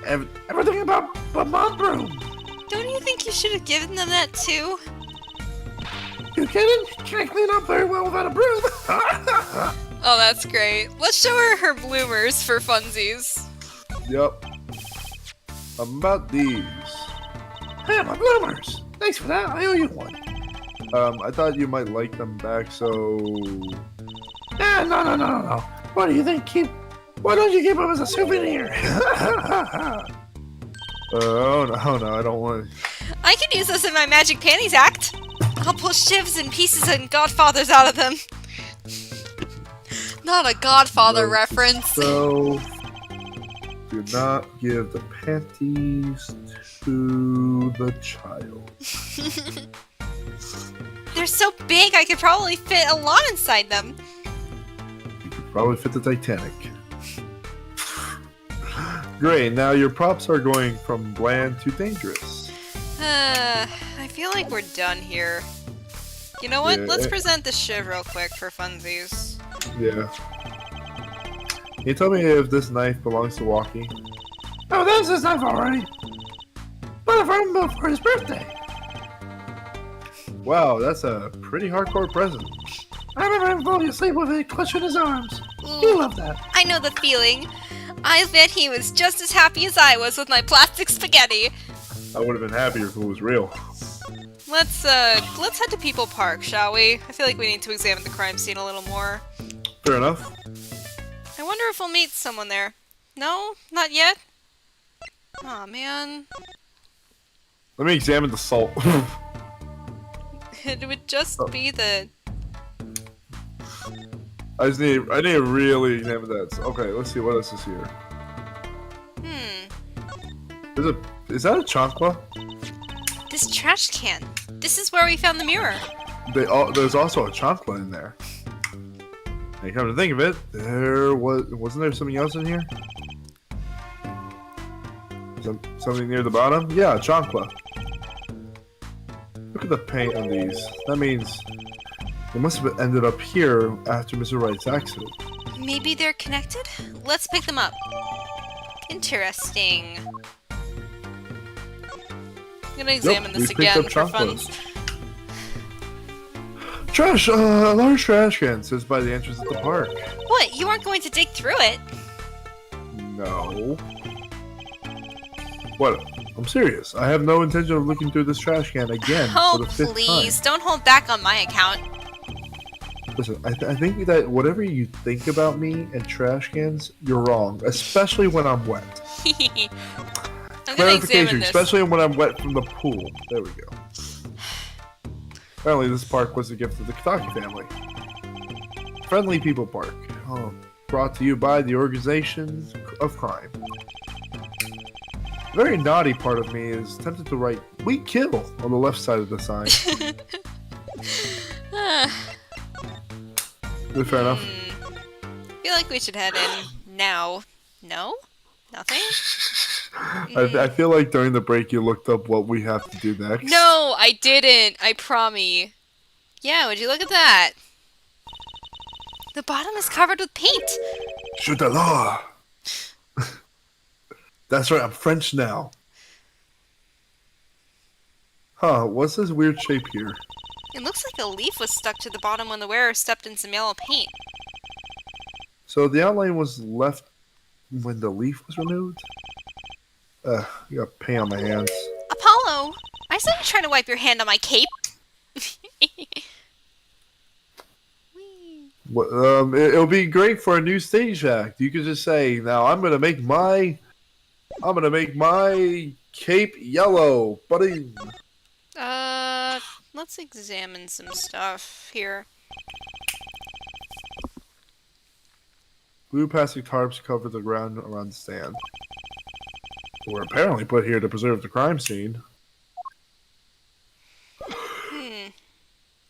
Everything about mom broom. Don't you think you should have given them that too? You kidding? Can't clean up very well without a broom. Oh, that's great. Let's show her her bloomers for funsies. Yep. About these. Hey, my bloomers. Thanks for that. I owe you one. I thought you might like them back, so... No. What do you think? Why don't you keep them as a souvenir? Oh no, I don't want to... I can use this in my magic panties act. I'll pull shivs and pieces and godfathers out of them. Not a Godfather reference. So... Do not give the panties to the child. They're so big I could probably fit a lot inside them. You could probably fit the Titanic. Great, now your props are going from bland to dangerous. I feel like we're done here. You know what? Yeah, Let's present the shiv real quick for funsies. Yeah. Can you tell me if this knife belongs to Wocky? Oh, that's his knife already. But from him for his birthday. Wow, that's a pretty hardcore present. I remember him falling asleep with it clutching his arms. You love that. I know the feeling. I bet he was just as happy as I was with my plastic spaghetti. I would have been happier if it was real. Let's head to People Park, shall we? I feel like we need to examine the crime scene a little more. Fair enough. I wonder if we'll meet someone there. No? Not yet? Aw, man. Let me examine the salt. It would just be the... I need to really examine that. Okay, let's see what else is here. Is that a chancla? This trash can. This is where we found the mirror. There's also a chancla in there. And come to think of it, wasn't there something else in here? Something near the bottom? Yeah, a chancla. Look at the paint on these. That means they must have ended up here after Mr. Wright's accident. Maybe they're connected? Let's pick them up. Interesting. I'm gonna examine this again for fun. Trash! A large trash can sits by the entrance of the park. What? You aren't going to dig through it? No. What? I'm serious. I have no intention of looking through this trash can again Oh, for the fifth please. time. Don't hold back on my account. Listen, I think that whatever you think about me and trash cans, you're wrong. Especially when I'm wet. I'm gonna examine this. Especially when I'm wet from the pool. There we go. Apparently this park was a gift of the Kitaki family. Friendly People Park. Oh, brought to you by the Organization of Crime. The very naughty part of me is tempted to write "We kill" on the left side of the sign. Fair enough. I feel like we should head in now. No? Nothing? I feel like during the break you looked up what we have to do next. No, I didn't. I promise. Yeah, would you look at that? The bottom is covered with paint. Chutala. That's right, I'm French now. Huh, what's this weird shape here? It looks like a leaf was stuck to the bottom when the wearer stepped in some yellow paint. So the outline was left when the leaf was removed? You got paint on my hands. Apollo! I saw you trying to wipe your hand on my cape. Well, it'll be great for a new stage act. You could just say, "Now I'm gonna make my cape yellow, buddy." Let's examine some stuff here. Blue plastic tarps cover the ground around the stand. Were apparently put here to preserve the crime scene.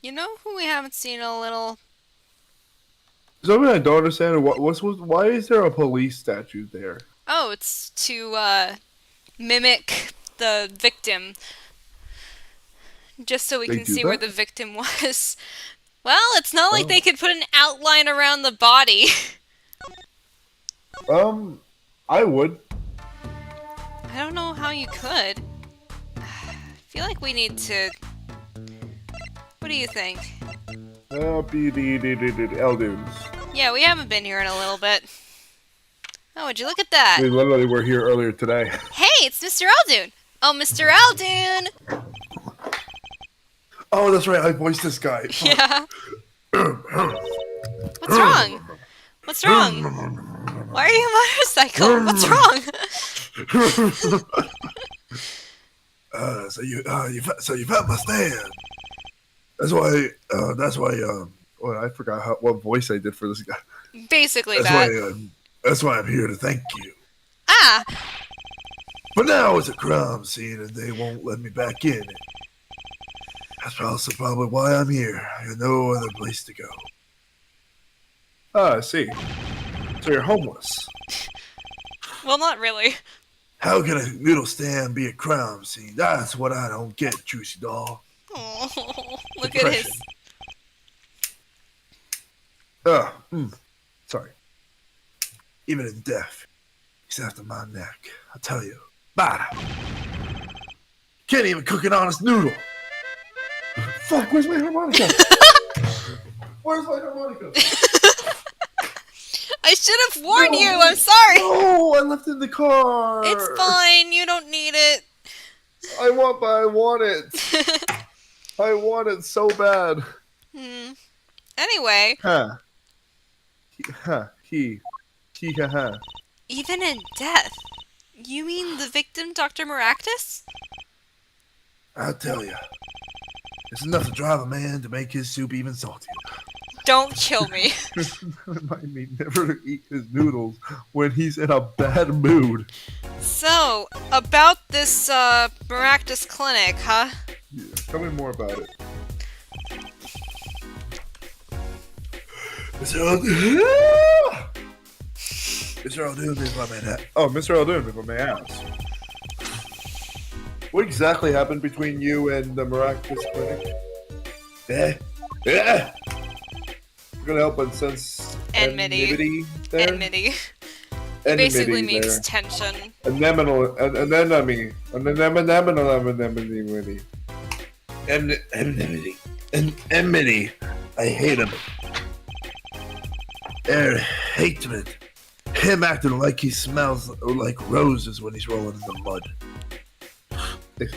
You know who we haven't seen in a little? Something I don't understand. Why is there a police statue there? Oh, it's to mimic the victim. Just so we They can do see where that? the victim was. Well, it's not like they could put an outline around the body. I would. I don't know how you could. I feel like we need to... What do you think? Eldoons. Yeah, we haven't been here in a little bit. Oh, would you look at that? We literally were here earlier today. Hey, it's Mr. Eldoon! Oh, Mr. Eldoon! Oh, that's right. I voiced this guy. Yeah. What's wrong? What's wrong? Why are you a motorcycle? What's wrong? So you found my stand. That's why. Well, I forgot what voice I did for this guy. Basically that. That's why I'm here to thank you. Ah! But now it's a crime scene and they won't let me back in. That's also probably why I'm here. I got no other place to go. Ah, I see. So you're homeless. Well, not really. How can a noodle stand be a crime scene? That's what I don't get, Trucy doll. Oh, look at his... Sorry. Even in death, he's after my neck. I tell you. Bada. Can't even cook an honest noodle. Fuck, where's my harmonica? Where's my harmonica? I should have warned you! I'm sorry! No, I left it in the car. It's fine, you don't need it. I want it. I want it so bad. Anyway. Ha. Even in death? You mean the victim, Dr. Meraktis? I'll tell you. It's enough to drive a man to make his soup even saltier. Don't kill me. Remind me never to eat his noodles when he's in a bad mood. So, about this, Meraktis Clinic, huh? Yeah, tell me more about it. Mr. Eldoon, if I may ask. Oh, Mr. Eldoon, if I may ask. What exactly happened between you and the Meraktis Clinic? Yeah. We're gonna help and sense Enmity. there. Enmity. Enmity Basically means there. tension. Enmity. I hate him. Hatred. Him acting like he smells like roses when he's rolling in the mud.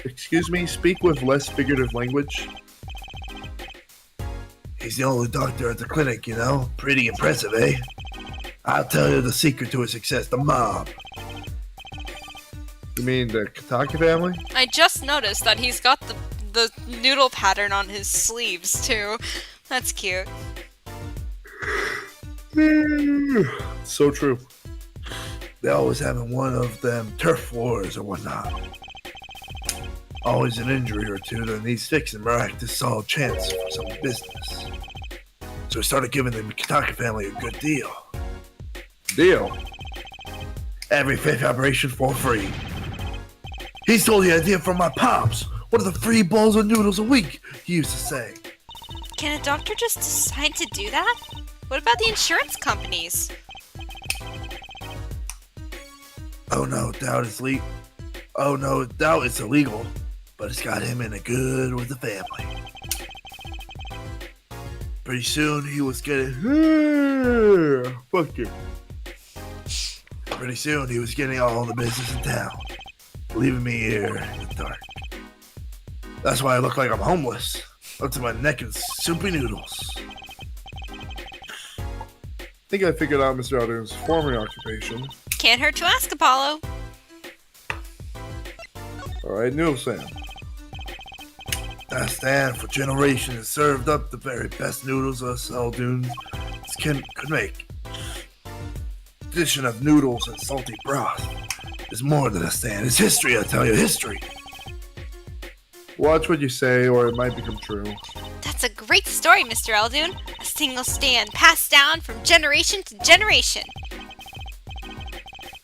Excuse me, speak with less figurative language. He's the only doctor at the clinic, you know? Pretty impressive, eh? I'll tell you the secret to his success, the mob. You mean the Kitaki family? I just noticed that he's got the noodle pattern on his sleeves, too. That's cute. So true. They always having one of them turf wars or whatnot. Always an injury or two that needs fixing. Meraktis saw a chance for some business. So he started giving the Kitaki family a good deal. Deal? every fifth operation for free. He stole the idea from my pops. What are the free bowls of noodles a week? He used to say. Can a doctor just decide to do that? What about the insurance companies? Oh no, doubt it's illegal, but it's got him in a good with the family. Pretty soon he was getting Fuck you. Pretty soon he was getting all the business in town, leaving me here in the dark. That's why I look like I'm homeless, up to my neck in soupy noodles. I think I figured out Mr. Eldoon's former occupation. Can't hurt to ask, Apollo. Alright, Noodle Sam. I stand for generations served up the very best noodles us Eldoons could make. Addition of noodles and salty broth is more than a stand. It's history, I tell you, history. Watch what you say, or it might become true. That's a great story, Mr. Eldoon. A single stand passed down from generation to generation.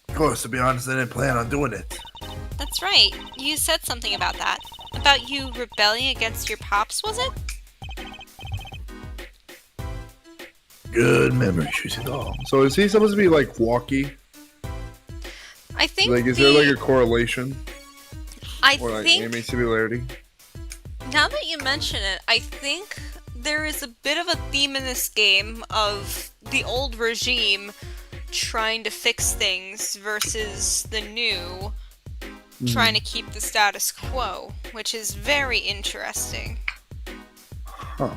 Of course, to be honest, I didn't plan on doing it. That's right. You said something about that. About you rebelling against your pops, was it? Good memory, Trucy. Oh, So is he supposed to be like Wocky? I think Like, is there like a correlation? I Or like think anime similarity? now that you mention it, I think there is a bit of a theme in this game of the old regime trying to fix things versus the new trying to keep the status quo, which is very interesting. Huh.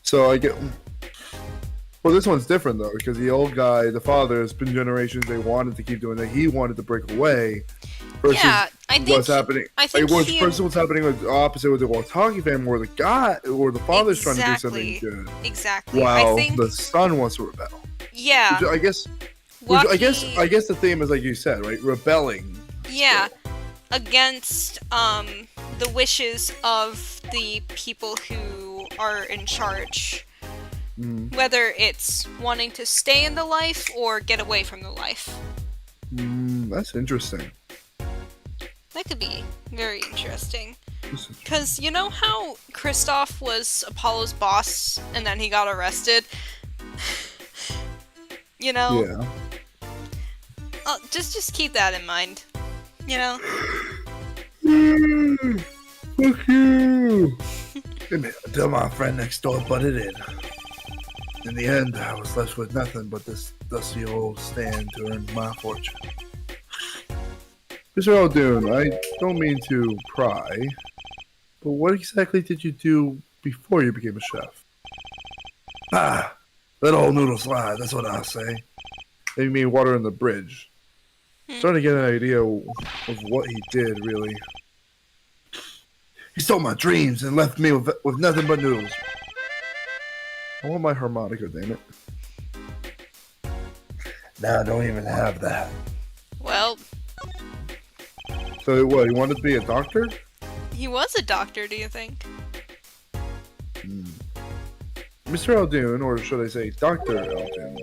So I get... Well, this one's different, though, because the old guy, the father, has been generations, they wanted to keep doing that. He wanted to break away. Versus Yeah, I think what's happening. I think like, he- what's happening with the opposite with the Wataki family, where the guy, or the father's trying to do Exactly. something good. Exactly. I While think the son wants to rebel. yeah. Which I guess Wocky- I guess the theme is like you said, right? Rebelling. Yeah, against the wishes of the people who are in charge. Whether it's wanting to stay in the life or get away from the life. That's interesting. That could be very interesting. Because you know how Kristoff was Apollo's boss and then he got arrested? You know? Yeah. Just keep that in mind. You know? Fuck you. Until my friend next door butted in. In the end, I was left with nothing but this dusty old stand to earn my fortune. Mr. Eldoon, I don't mean to pry, but what exactly did you do before you became a chef? Let old noodle slide, that's what I'll say. Maybe me water in the bridge. Starting to get an idea of what he did, really. He stole my dreams and left me with nothing but noodles. I want my harmonica, damn it. Now I don't even have that. Well, So what, you wanted to be a doctor? he was a doctor, do you think? Mr. Eldoon, or should I say Dr. Eldoon?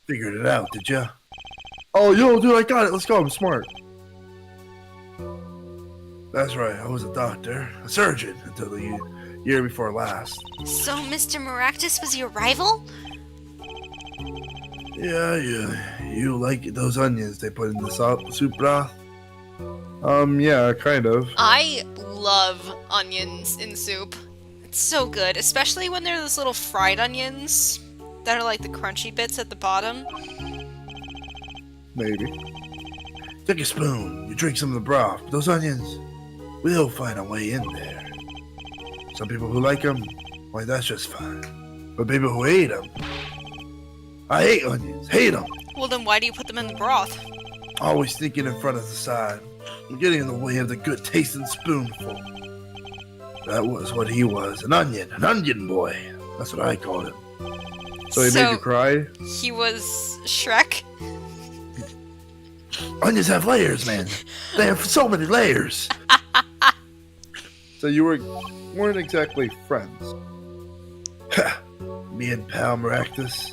Figured it out, did ya? Oh, yo, dude, I got it. Let's go. I'm smart. That's right, I was a doctor. A surgeon until the year before last. So Mr. Meraktis was your rival? Yeah, you like those onions they put in the soup broth? Yeah, kind of. I love onions in soup. It's so good, especially when they're those little fried onions that are like the crunchy bits at the bottom. Maybe. Take a spoon, you drink some of the broth, but those onions, we'll find a way in there. Some people who like them, why that's just fine. But people who hate them, I hate onions, hate them. Well, then why do you put them in the broth? Always thinking in front of the side. I'm getting in the way of the good tasting spoonful. That was what he was, an onion boy. That's what I called him. So he made you cry? He was Shrek? Onions have layers, man. They have so many layers. So you weren't exactly friends. Me and pal Meraktis.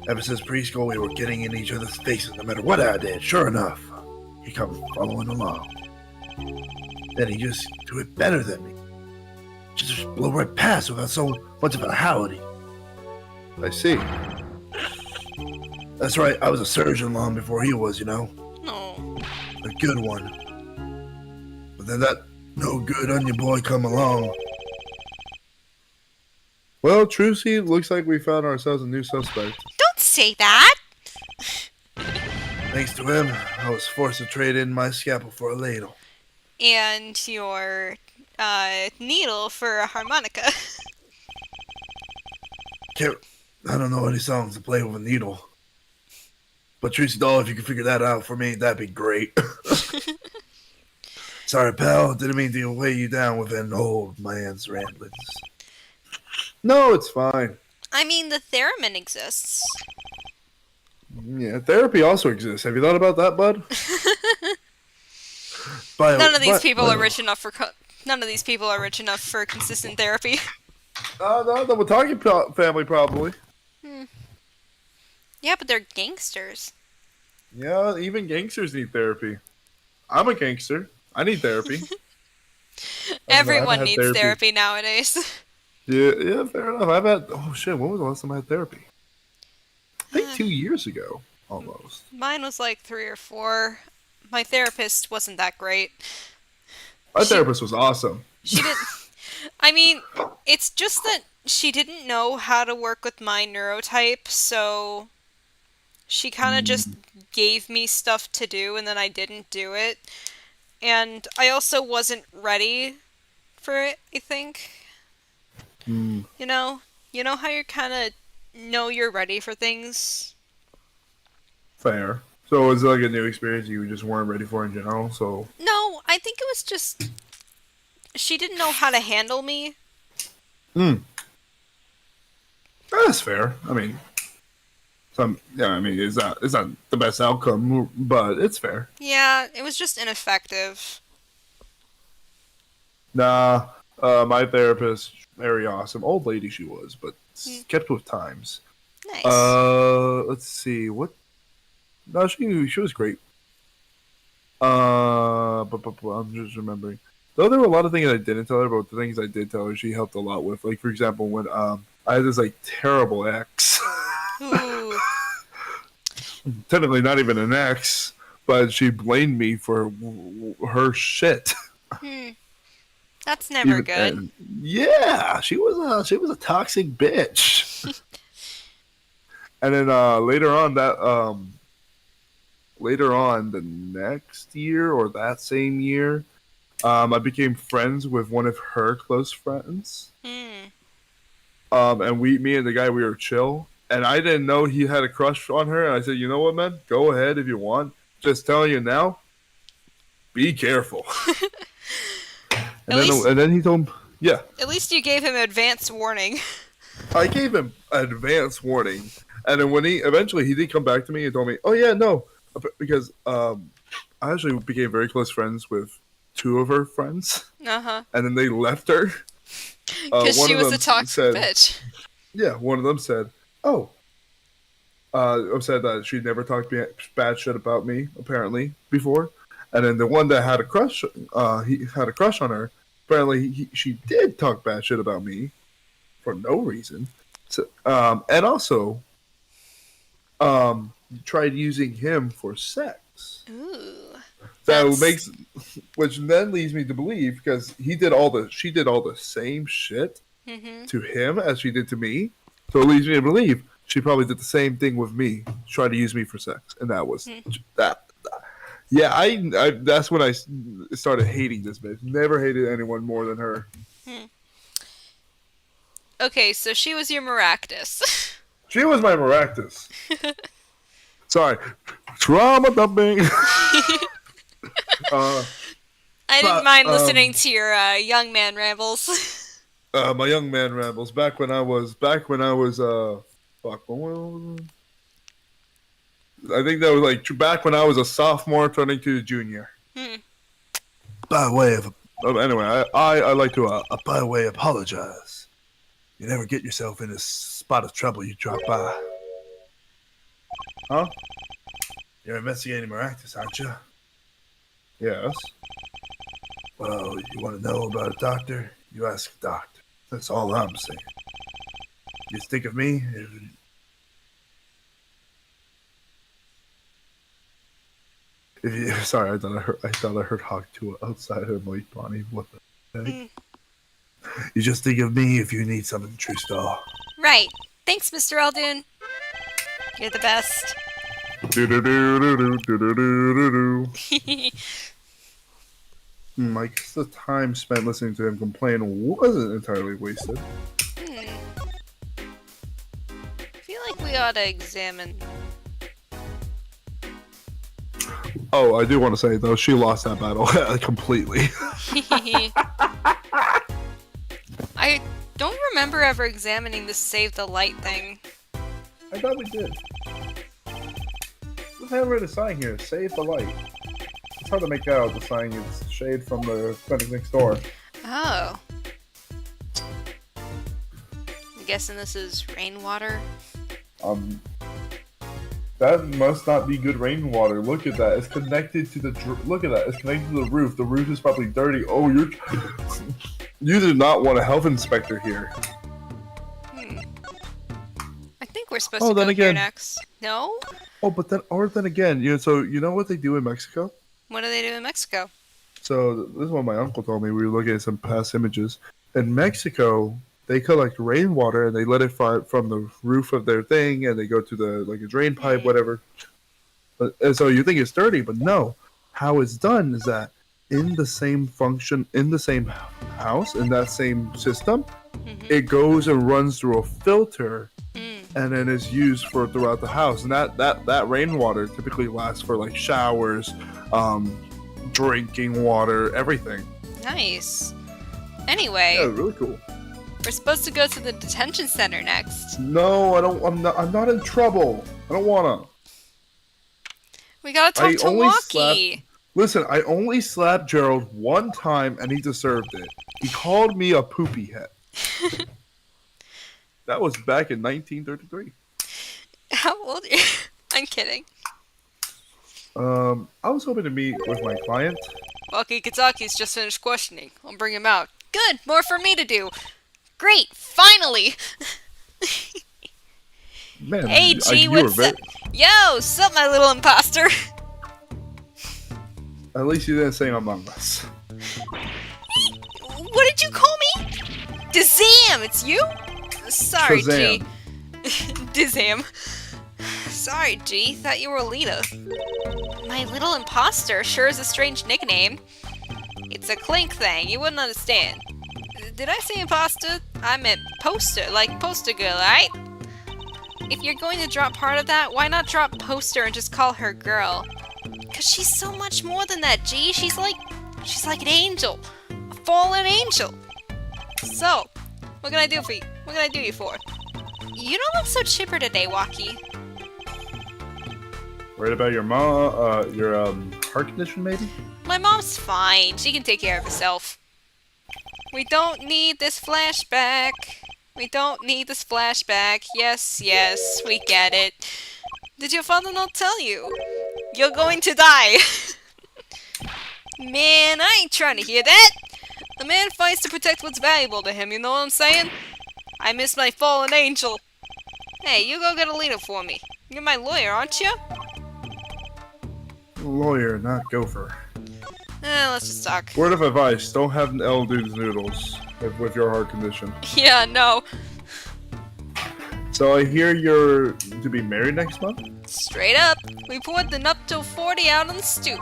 Ever since preschool, we were getting in each other's faces no matter what I did. Sure enough, he come following along. Then he just do it better than me. Just blow right past without so much of a howdy. I see. That's right, I was a surgeon long before he was, you know. No. A good one. But then that no good onion boy come along. Well, Trucy, looks like we found ourselves a new suspect. Don't say that! Thanks to him, I was forced to trade in my scalpel for a ladle. And your needle for a harmonica. I don't know any songs to play with a needle. But Trucy doll, if you could figure that out for me, that'd be great. Sorry, pal. Didn't mean to weigh you down with an old man's ramblings. No, it's fine. I mean, the theremin exists. Yeah, therapy also exists. Have you thought about that, bud? None of these people are rich enough for consistent therapy. No, the Watagi family probably. Yeah, but they're gangsters. Yeah, even gangsters need therapy. I'm a gangster. I need therapy. Everyone needs therapy nowadays. Yeah, fair enough. Oh shit, when was the last time I had therapy? I think 2 years ago, almost. Mine was like 3 or 4. My therapist wasn't that great. My therapist was awesome. She didn't... I mean, it's just that she didn't know how to work with my neurotype, so she kind of just gave me stuff to do, and then I didn't do it. And I also wasn't ready for it, I think. You know how you kind of know you're ready for things? Fair. So was it like a new experience you just weren't ready for in general? So No, I think it was just she didn't know how to handle me. That's fair. I mean, it's not the best outcome, but it's fair. Yeah, it was just ineffective. Nah, my therapist, very awesome. Old lady she was, but kept with times. Nice. Let's see. What? No, she was great. But I'm just remembering. Though there were a lot of things I didn't tell her, but the things I did tell her, she helped a lot with. Like, for example, when I had this, like, terrible ex. Ooh. Technically not even an ex, but she blamed me for her shit. That's never good. And, yeah, she was a toxic bitch. And then later on the next year or that same year, I became friends with one of her close friends. And me and the guy, we were chill. And I didn't know he had a crush on her. And I said, you know what, man? Go ahead if you want. Just telling you now, be careful. And then he told him, yeah. At least you gave him advance warning. I gave him advance warning. And then when he did come back to me and told me, oh yeah, no. Because I actually became very close friends with 2 of her friends. And then they left her. Because she was a toxic bitch. Yeah, one of them said, said that she'd never talked bad shit about me, apparently, before. And then the one that had a crush, he had a crush on her. Apparently, she did talk bad shit about me for no reason. So, and also, tried using him for sex. Ooh. Which then leads me to believe, because she did all the same shit to him as she did to me. So it leads me to believe she probably did the same thing with me, tried to use me for sex, and that was that. Yeah, I that's when I started hating this bitch. Never hated anyone more than her. Okay, so she was your Meraktis. She was my Meraktis. Sorry, trauma dumping. I didn't mind listening to your young man rambles. My young man rambles. Back when I was I think that was like back when I was a sophomore turning to a junior. By way of anyway, I like to by way apologize. You never get yourself in a spot of trouble you drop by. Huh? You're investigating Meraktis, aren't you? Yes. Well, you want to know about a doctor? You ask a doctor. That's all I'm saying. You think of me? If you, sorry, I thought I heard Hawk 2 outside. I'm like, Bonnie, what the heck? You just think of me if you need something, Trucy. Right. Thanks, Mr. Eldoon. You're the best. I guess the time spent listening to him complain wasn't entirely wasted. I feel like we ought to examine. Oh, I do want to say though, she lost that battle completely. I don't remember ever examining the save the light thing. I thought we did. This handwritten sign here, save the light. It's hard to make out. The sign is shade from the clinic next door. Oh. I'm guessing this is rainwater. That must not be good rainwater. Look at that. It's connected to the. Look at that. It's connected to the roof. The roof is probably dirty. Oh, you do not want a health inspector here. I think we're supposed to go here next. No? Oh, but then again, so you know what they do in Mexico? What do they do in Mexico? So this is what my uncle told me. We were looking at some past images. In Mexico, they collect rainwater and they let it from the roof of their thing, and they go to the a drain pipe, whatever. And so you think it's dirty, but no. How it's done is that in the same function, in the same house, in that same system, it goes and runs through a filter, and then is used for throughout the house. And that rainwater typically lasts for like showers, drinking water, everything. Nice. Anyway. Yeah, really cool. We're supposed to go to the detention center next. No, I don't. I'm not in trouble. I don't wanna. We gotta talk to Wocky. Listen, I only slapped Gerald one time, and he deserved it. He called me a poopy head. That was back in 1933. How old are you? I'm kidding. I was hoping to meet with my client. Wocky Kitaki's just finished questioning. I'll bring him out. Good, more for me to do. Great, finally! Man, hey G, what's up? Yo, sup my little imposter? At least you didn't say Among Us. What did you call me? Dizam, it's you? Sorry, Shazam. G. Dizam. Sorry, G. Thought you were Alita. My little imposter sure is a strange nickname. It's a clink thing, you wouldn't understand. Did I say imposter? I meant poster, like poster girl, right? If you're going to drop part of that, why not drop poster and just call her girl? Cause she's so much more than that, G. She's like an angel. A fallen angel. So, what can I do for you? What can I do you for? You don't look so chipper today, Wocky. Worried about your heart condition, maybe? My mom's fine. She can take care of herself. We don't need this flashback. We don't need this flashback. Yes, yes, we get it. Did your father not tell you? You're going to die. Man, I ain't trying to hear that. A man fights to protect what's valuable to him, you know what I'm saying? I miss my fallen angel. Hey, you go get Alita for me. You're my lawyer, aren't you? Lawyer, not gopher. Let's just talk. Word of advice, don't have Eldoon's noodles with your heart condition. Yeah, no. So I hear you're to be married next month? Straight up. We poured the nuptial 40 out on the stoop.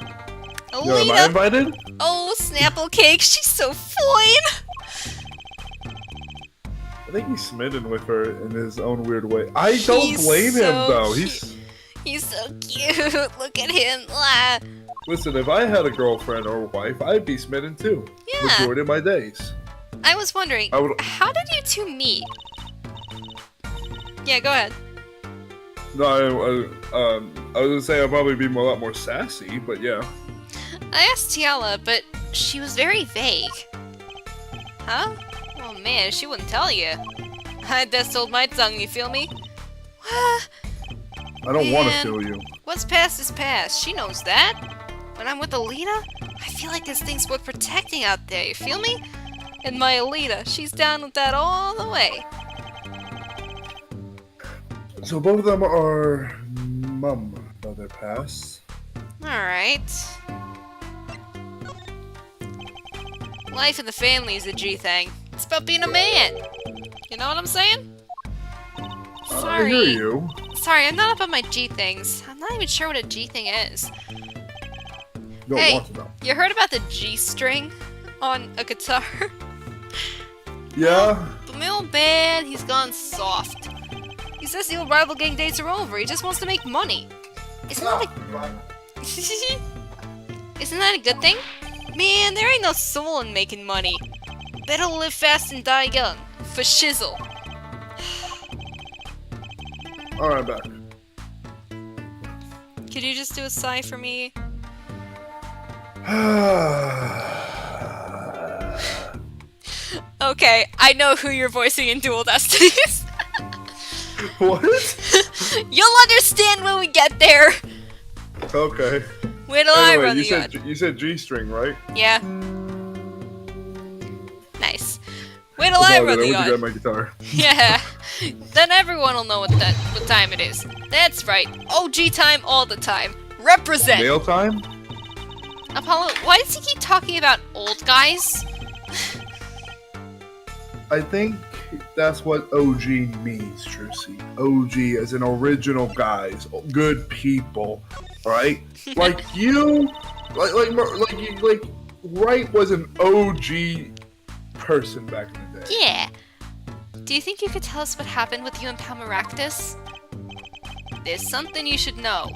Alita! Yo, am I invited? Oh, Snapple Cake, she's so fine! I think he's smitten with her in his own weird way. I don't blame him, though. He's so cute. Look at him. Ah. Listen, if I had a girlfriend or wife, I'd be smitten too. Yeah. Majority of my days. I was wondering, how did you two meet? Yeah, go ahead. No, I was gonna say I'd probably be a lot more sassy, but yeah. I asked Tiala, but she was very vague. Huh? Oh man, she wouldn't tell you. I just told my tongue, you feel me? I don't want to Man. kill you. What's past is past. She knows that. When I'm with Alita, I feel like this thing's worth protecting out there, you feel me? And my Alita, she's down with that all the way. So both of them are mum by their past. Alright. Life in the family is a G thing. It's about being a man. You know what I'm saying? I hear you. Sorry, I'm not up on my G things. I'm not even sure what a G thing is. Don't Hey. want to know. You heard about the G string on a guitar? Yeah? But my old man, he's gone soft. He says the old rival gang days are over. He just wants to make money. Isn't that a... Isn't that a good thing? Man, there ain't no soul in making money. Better live fast and die young. For shizzle. Alright, back. Could you just do a sigh for me? Okay, I know who you're voicing in Dual Destinies. What? You'll understand when we get there. Okay. Wait till I Anyway, run you the said yard. you said G-string, right? Yeah. Nice. Wait till I No, run I the went to grab yard. my guitar. Yeah. Then everyone will know what time it is. That's right. OG time all the time. Represent. Mail time? Apollo, why does he keep talking about old guys? I think that's what OG means, Trucy. OG as in original guys, good people, right? Like you, like Wright was an OG person back in the day. Yeah. Do you think you could tell us what happened with you and Pal Meraktis? There's something you should know.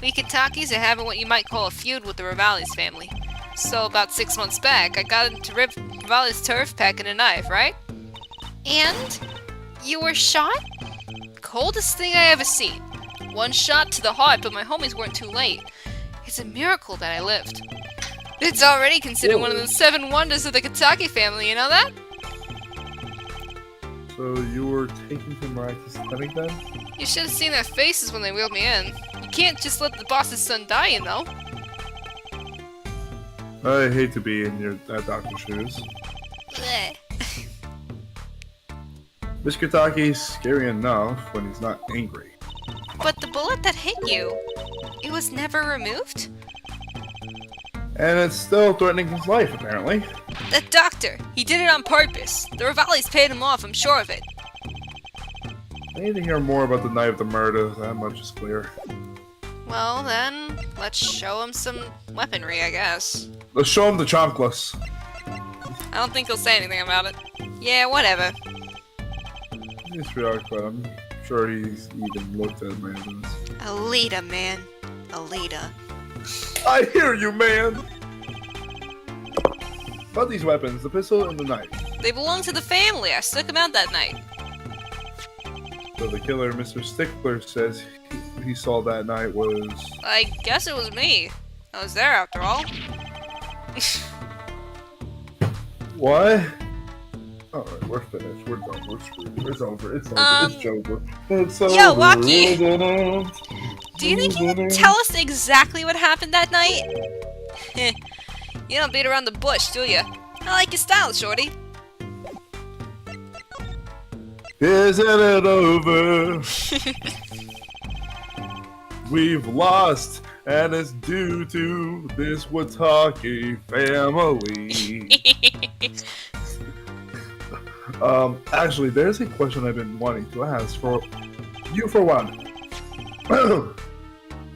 We Kitakis are having what you might call a feud with the Rivali's family. So about 6 months back, I got into Rivali's turf packing a knife, right? And you were shot? Coldest thing I ever seen. One shot to the heart, but my homies weren't too late. It's a miracle that I lived. It's already considered one of the 7 wonders of the Kitaki family, you know that? So you were taken from Meraktis Clinic then? You should have seen their faces when they wheeled me in. You can't just let the boss's son die, you know? I hate to be in that doctor's shoes. Bleh. Miss Kitaki's scary enough when he's not angry. But the bullet that hit you, it was never removed? And it's still threatening his life, apparently. That doctor, he did it on purpose. The Rivali's paid him off, I'm sure of it. I need to hear more about the night of the murder, that much is clear. Well then, let's show him some weaponry, I guess. Let's show him the chonkless. I don't think he'll say anything about it. Yeah, whatever. He's preoccupied. I'm sure he's even looked at my evidence. Alita, man. Alita. I hear you, man! About these weapons, the pistol and the knife. They belong to the family. I stuck them out that night. So the killer, Mr. Stickler, says he saw that night was... I guess it was me. I was there after all. What? Alright, we're finished. We're done. We're screwed. It's over. It's over. It's over. It's over. Yo, Wocky! Do you think you can tell us exactly what happened that night? You don't beat around the bush, do you? I like your style, shorty. Isn't it over? We've lost, and it's due to this Wataki family. Actually, there's a question I've been wanting to ask for you for one.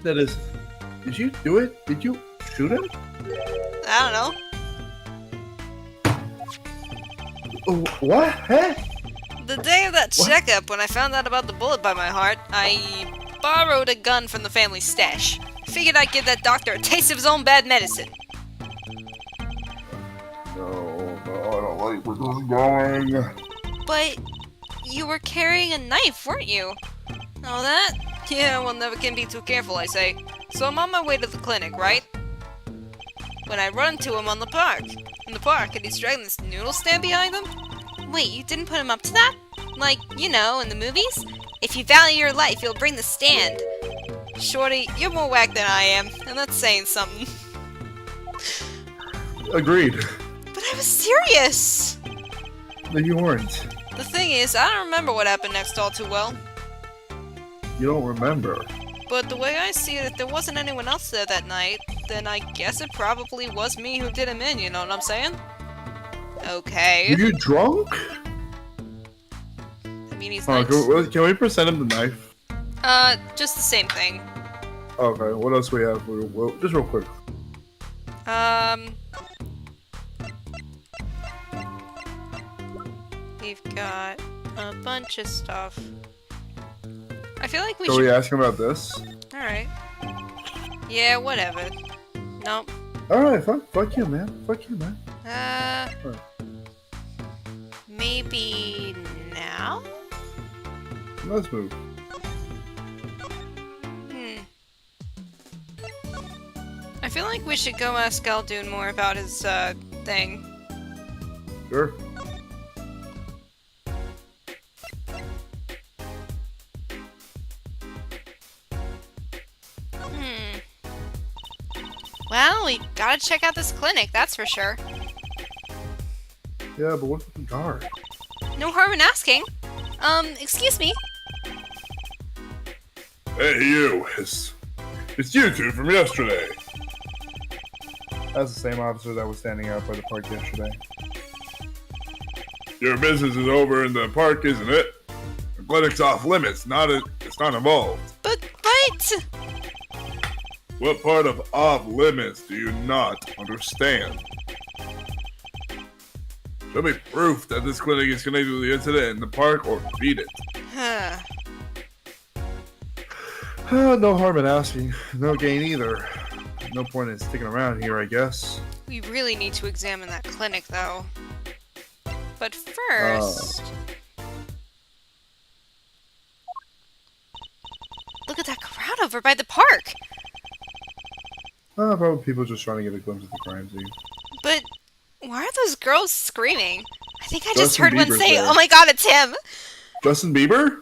That is, did you do it? Did you shoot him? I don't know. Oh, what? Huh? The day of that What? checkup, when I found out about the bullet by my heart, I borrowed a gun from the family stash. Figured I'd give that doctor a taste of his own bad medicine. No, I don't like where this is going. But you were carrying a knife, weren't you? Know that? Yeah, one never can be too careful, I say. So I'm on my way to the clinic, right? When I run into him in the park, and he's dragging this noodle stand behind him? Wait, you didn't put him up to that? Like, you know, in the movies? If you value your life, you'll bring the stand. Shorty, you're more whack than I am, and that's saying something. Agreed. But I was serious! No, you weren't. The thing is, I don't remember what happened next door too well. You don't remember. But the way I see it, if there wasn't anyone else there that night, then I guess it probably was me who did him in, you know what I'm saying? Okay. Are you drunk? I mean, he's Oh, nice. can we present him the knife? Just the same thing. Okay, what else we have? Just real quick. We've got a bunch of stuff. I feel like we Shall should... we ask him about this? Alright. Yeah, whatever. Nope. Alright, fuck you, man. Fuck you, man. Alright. Maybe now? Let's move. I feel like we should go ask Eldoon more about his, thing. Sure. Well, we gotta check out this clinic, that's for sure. Yeah, but what's with the guard? No harm in asking. Excuse me? Hey, you. It's you two from yesterday. That's the same officer that was standing out by the park yesterday. Your business is over in the park, isn't it? The clinic's off limits. It's not involved. But... What part of off limits do you not understand? Show me proof that this clinic is connected to the incident in the park, or beat it. Huh. No harm in asking. No gain either. No point in sticking around here, I guess. We really need to examine that clinic, though. But first... Look at that crowd over by the park! Probably people just trying to get a glimpse of the crime scene. But why are those girls screaming? I think I just Justin heard one Bieber's say, there. "Oh my god, it's him!" Justin Bieber?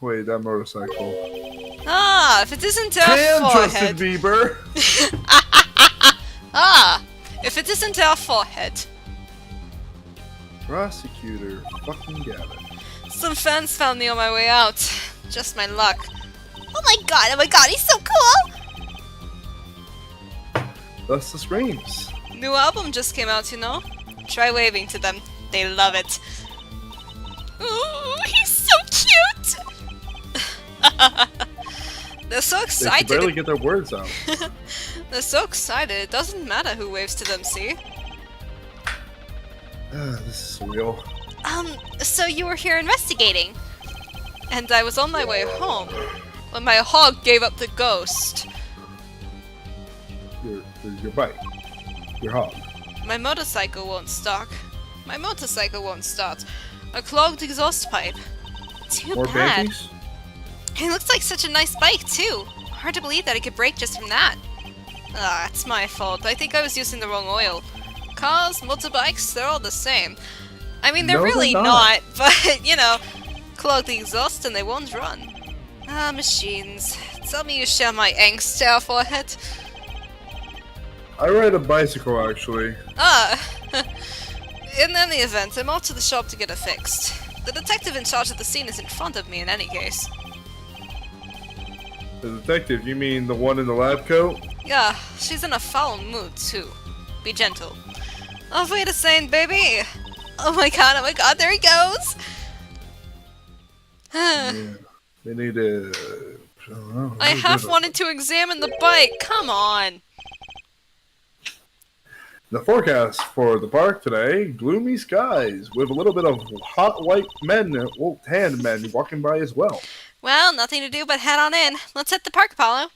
Wait, that motorcycle. Ah, if it isn't our Damn, Justin forehead. Bieber! Ah, if it isn't our forehead. Prosecutor fucking Gavin. Some fans found me on my way out. Just my luck. Oh my god, he's so cool! Thus the screams. New album just came out, you know? Try waving to them. They love it. Ooh, he's so cute! They're so They excited. can barely get their words out. They're so excited. It doesn't matter who waves to them, see? This is surreal. So you were here investigating? And I was on my way home when my hog gave up the ghost. Your bike. Your hog. My motorcycle won't start. A clogged exhaust pipe. Too More bad. panties? It looks like such a nice bike, too. Hard to believe that it could break just from that. Ah, it's my fault. I think I was using the wrong oil. Cars, motorbikes, they're all the same. I mean, they're No, they're really not. not, but, you know, clog the exhaust and they won't run. Ah, machines. Tell me you share my angst, our forehead. I ride a bicycle, actually. Ah. In any event, I'm off to the shop to get it fixed. The detective in charge of the scene is in front of me in any case. The detective, you mean the one in the lab coat? Yeah, she's in a foul mood, too. Be gentle. Oh, wait a second, baby! Oh my god, there he goes! Yeah. They need to... I don't know. I half wanted to examine the bike, come on! The forecast for the park today, gloomy skies, with a little bit of hot white men, well, tanned men walking by as well. Well, nothing to do but head on in. Let's hit the park, Apollo.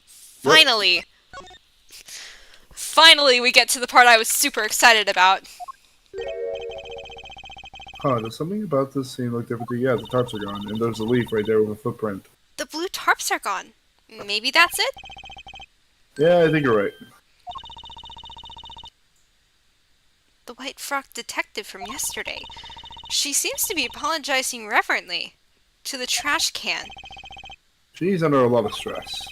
Finally! Finally, we get to the part I was super excited about. Huh, does something about this scene look different to you? Yeah, the tarps are gone, and there's a leaf right there with a footprint. The blue tarps are gone. Maybe that's it? Yeah, I think you're right. The white frock detective from yesterday. She seems to be apologizing reverently. To the trash can. She's under a lot of stress.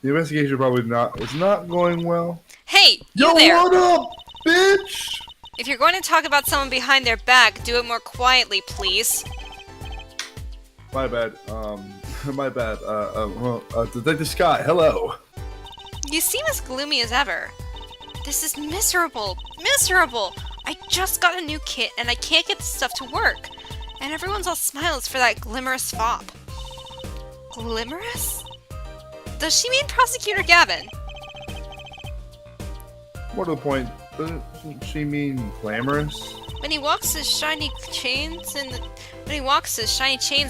The investigation was not going well. Hey, you Yo, there! what up, bitch? If you're going to talk about someone behind their back, do it more quietly, please. My bad. My bad. Detective Scott, hello. You seem as gloomy as ever. This is miserable. Miserable! I just got a new kit and I can't get the stuff to work. And everyone's all smiles for that glimmerous fop. Glimmerous? Does she mean Prosecutor Gavin? More to the point, doesn't she mean glamorous? When he walks his shiny chains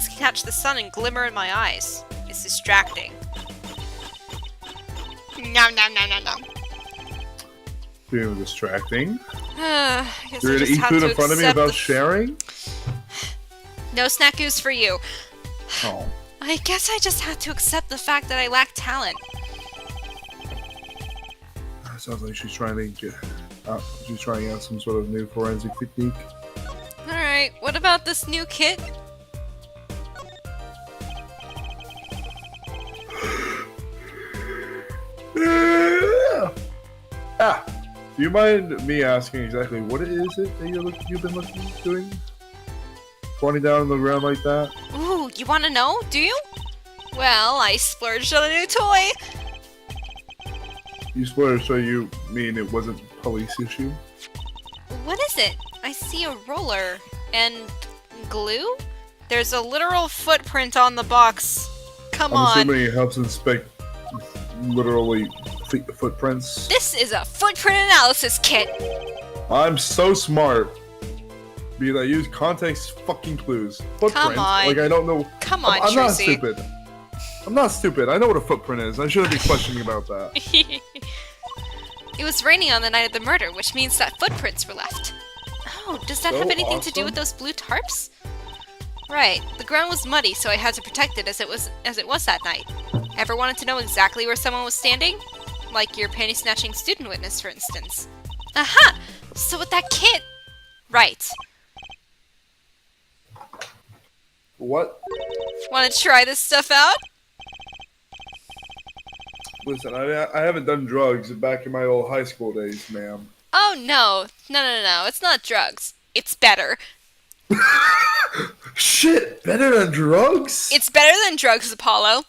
catch the sun and glimmer in my eyes. It's distracting. Nom nom nom nom nom. Being distracting. Guess You're I gonna just eat have food to in front of me accept without sharing? No snackoos for you. Oh. I guess I just had to accept the fact that I lack talent. Sounds like she's trying out some sort of new forensic technique. Alright, what about this new kit? Do you mind me asking exactly what it is that you've been doing? Falling down on the ground like that? Ooh, you wanna know? Do you? Well, I splurged on a new toy. You splurged, so you mean it wasn't police issue? What is it? I see a roller and glue? There's a literal footprint on the box. Come I'm on. assuming it helps inspect literally footprints. This is a footprint analysis kit. I'm so smart. Because I use context fucking clues. Footprints. Come on. Like I don't know. Come on, I'm not Trucy. stupid. I'm not stupid. I know what a footprint is. I shouldn't be questioning about that. It was raining on the night of the murder, which means that footprints were left. Oh, does that So have anything to do awesome. with those blue tarps? Right. The ground was muddy, so I had to protect it as it was that night. Ever wanted to know exactly where someone was standing? Like your panty-snatching student witness, for instance. Aha! So with that kit... Right. What? Want to try this stuff out? Listen, I haven't done drugs back in my old high school days, ma'am. Oh, no. No. It's not drugs. It's better. Shit, better than drugs? It's better than drugs, Apollo.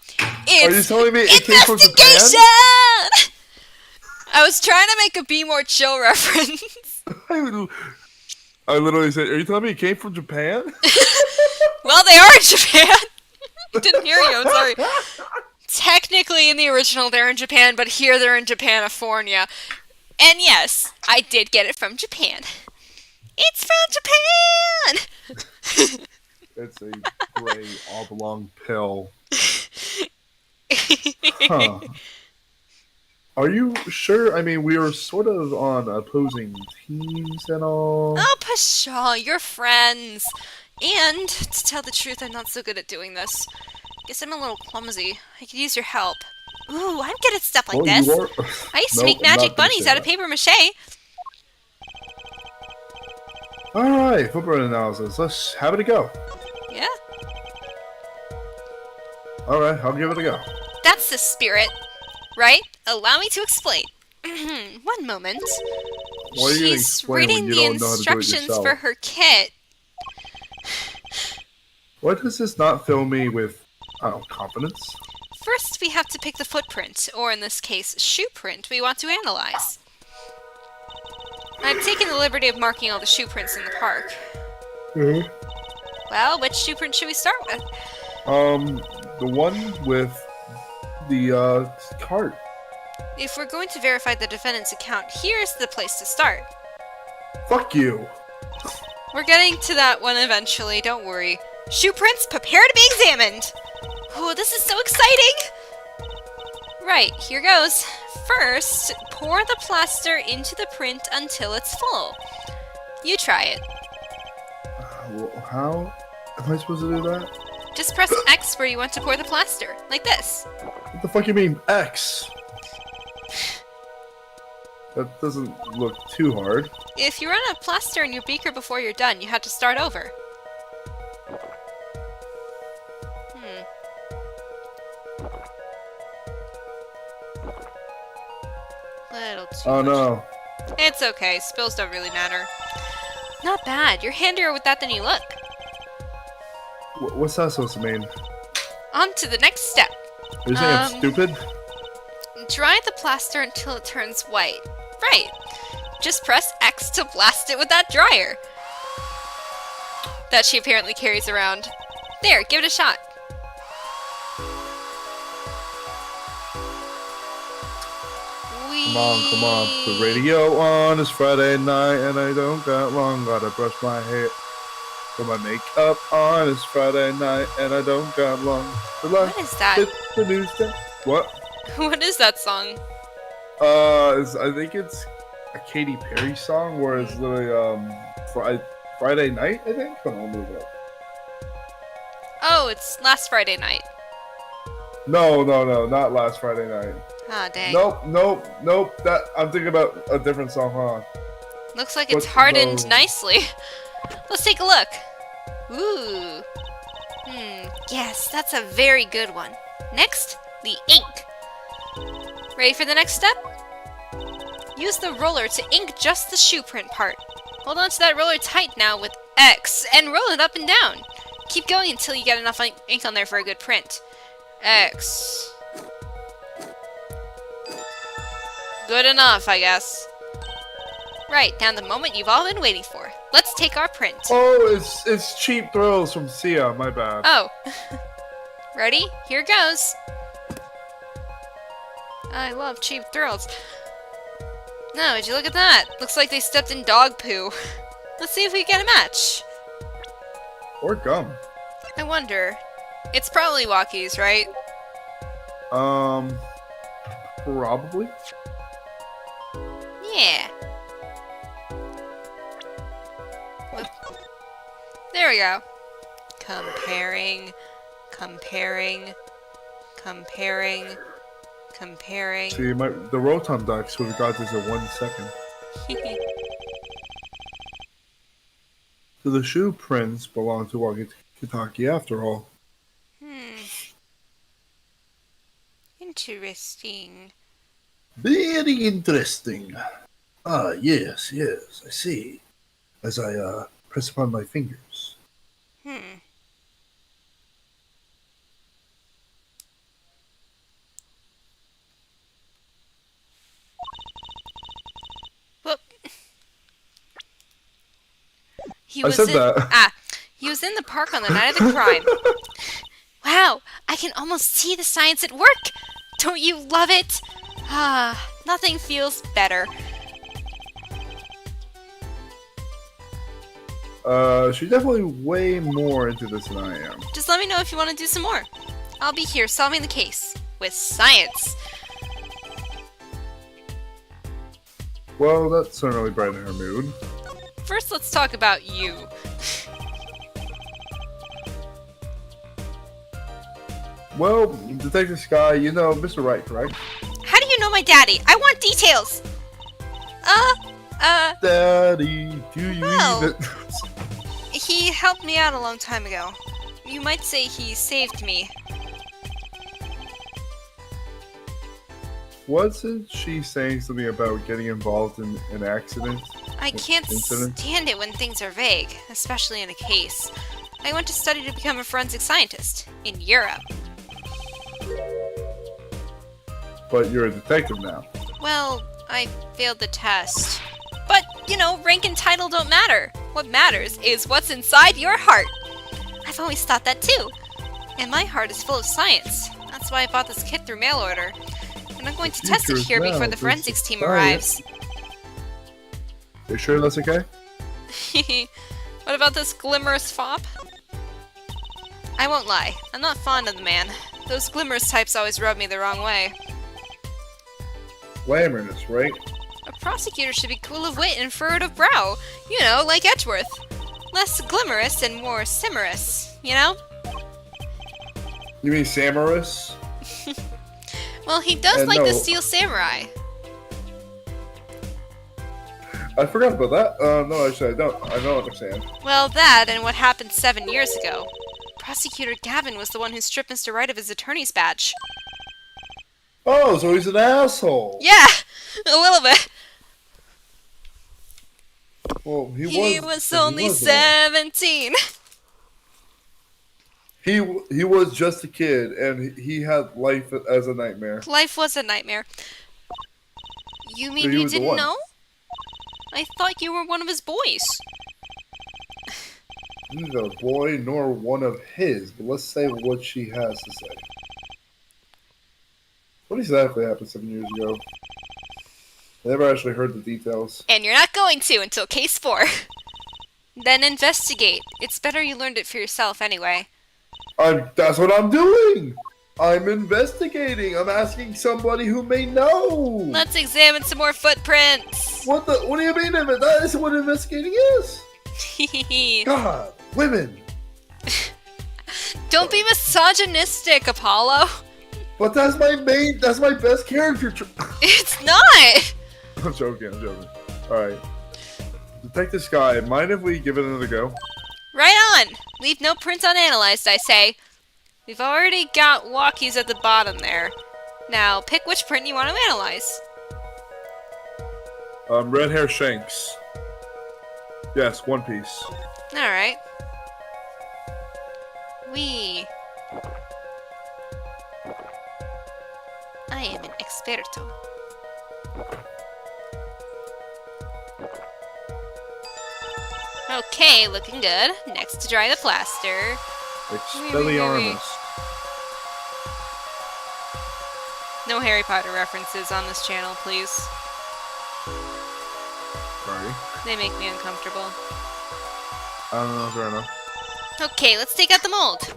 It's Are you telling me it came from Japan? investigation! I was trying to make a Be More Chill reference. I literally said, are you telling me it came from Japan? Well, they are in Japan. Didn't hear you, I'm sorry. Technically, in the original, they're in Japan, but here they're in Japanifornia. And yes, I did get it from Japan. It's from Japan! It's a gray oblong pill. Huh. Are you sure? I mean, we were sort of on opposing teams and all. Oh, pshaw, you're friends. And, to tell the truth, I'm not so good at doing this. Guess I'm a little clumsy. I could use your help. Ooh, I'm good at stuff like Well, this. you are. I used to Nope, make I'm magic not gonna bunnies say out of that. paper mache. Alright, footprint analysis. Let's have it a go. Yeah, Alright, I'll give it a go. that's the spirit. Right? Allow me to explain. One moment. What are you gonna She's explain when reading you the don't know how to do it instructions yourself? for her kit. Why does this not fill me with, confidence? First, we have to pick the footprint, or in this case, shoe print, we want to analyze. I've taken the liberty of marking all the shoe prints in the park. Mm-hmm. Well, which shoe print should we start with? The one with the, cart. If we're going to verify the defendant's account, here's the place to start. Fuck you. We're getting to that one eventually, don't worry. Shoe prints, prepare to be examined! Oh, this is so exciting! Right, here goes. First, pour the plaster into the print until it's full. You try it. How am I supposed to do that? Just press X where you want to pour the plaster, like this. What the fuck you mean, X? That doesn't look too hard. If you run out of plaster in your beaker before you're done, you have to start over. Little too Oh much. no. It's okay. Spills don't really matter. Not bad. You're handier with that than you look. What's that supposed to mean? On to the next step. Are you saying I'm stupid? Dry the plaster until it turns white. Right. Just press X to blast it with that dryer. That she apparently carries around. There, give it a shot. Come on. The radio on, it's Friday night and I don't got long. Gotta brush my hair. Put my makeup on, it's Friday night and I don't got long. What is that? The news day. What? What is that song? I think it's a Katy Perry song where it's literally Friday night, I think. Hold on, move it up. Oh, it's last Friday night. No, not last Friday night. Ah, dang. Nope. That I'm thinking about a different song, huh? Looks like it's What's hardened the- nicely. Let's take a look. Ooh. Yes, that's a very good one. Next, the ink. Ready for the next step? Use the roller to ink just the shoe print part. Hold on to that roller tight now with X and roll it up and down. Keep going until you get enough ink on there for a good print. X. Good enough, I guess. Right, now the moment you've all been waiting for. Let's take our print. Oh, it's Cheap Thrills from Sia. My bad. Oh. Ready? Here goes. I love Cheap Thrills. No, would you look at that? Looks like they stepped in dog poo. Let's see if we get a match. Or gum. I wonder. It's probably Wocky's, right? Probably. Yeah. Whoop. There we go. Comparing. See, the Rotom Ducks would have got this in 1 second. So the shoe prints belong to Kitaki after all. Interesting. Very interesting. Ah, yes, I see. As I press upon my fingers. Whoop. He I said that. He was in the park on the night of the crime. Wow, I can almost see the science at work. Don't you love it? Nothing feels better. She's definitely way more into this than I am. Just let me know if you want to do some more. I'll be here solving the case with science. Well, that certainly brightened her mood. First, let's talk about you. Well, Detective Sky, you know Mr. Wright, correct? How do you know my daddy? I want details. Daddy, do you Well. even... He helped me out a long time ago. You might say he saved me. Wasn't she saying something about getting involved in an accident? I can't Incident? stand it when things are vague, especially in a case. I went to study to become a forensic scientist in Europe. But you're a detective now. Well, I failed the test. But, you know, rank and title don't matter. What matters is what's inside your heart. I've always thought that too. And my heart is full of science. That's why I bought this kit through mail order. And I'm going to test it Future's here before now the forensics team science. arrives. You sure that's okay? What about this glimmerous fop? I won't lie, I'm not fond of the man. Those glimmerous types always rub me the wrong way. Glamorous, right? A prosecutor should be cool of wit and furrowed of brow. You know, like Edgeworth. Less glimmerous and more simmerous, you know? You mean Samarus? Well, he does like no. the Steel Samurai. I forgot about that. No, actually, I don't understand. Well, that and what happened 7 years ago. Prosecutor Gavin was the one who stripped Mr. Wright of his attorney's badge. Oh, so he's an asshole. Yeah! A little bit. Well, He was only the one. 17. He was just a kid, and he had life as a nightmare. Life was a nightmare. You mean So he you was the didn't one. know? I thought you were one of his boys. Neither a boy nor one of his, but let's say what she has to say. What exactly happened 7 years ago? I never actually heard the details. And you're not going to until case 4. Then investigate. It's better you learned it for yourself anyway. That's what I'm doing! I'm investigating! I'm asking somebody who may know! Let's examine some more footprints. What do you mean? That isn't what investigating is! God, women! Don't be misogynistic, Apollo. But that's my best character. It's not. I'm joking. Alright. Detective Sky, mind if we give it another go? Right on. Leave no prints unanalyzed, I say. We've already got Wockies at the bottom there. Now, pick which print you want to analyze. Red hair Shanks. Yes, One Piece. Alright. I am an experto. Okay, looking good. Next to dry the plaster. Expelliarmus. No Harry Potter references on this channel, please. Sorry. They make me uncomfortable. I don't know, fair enough. Okay, let's take out the mold.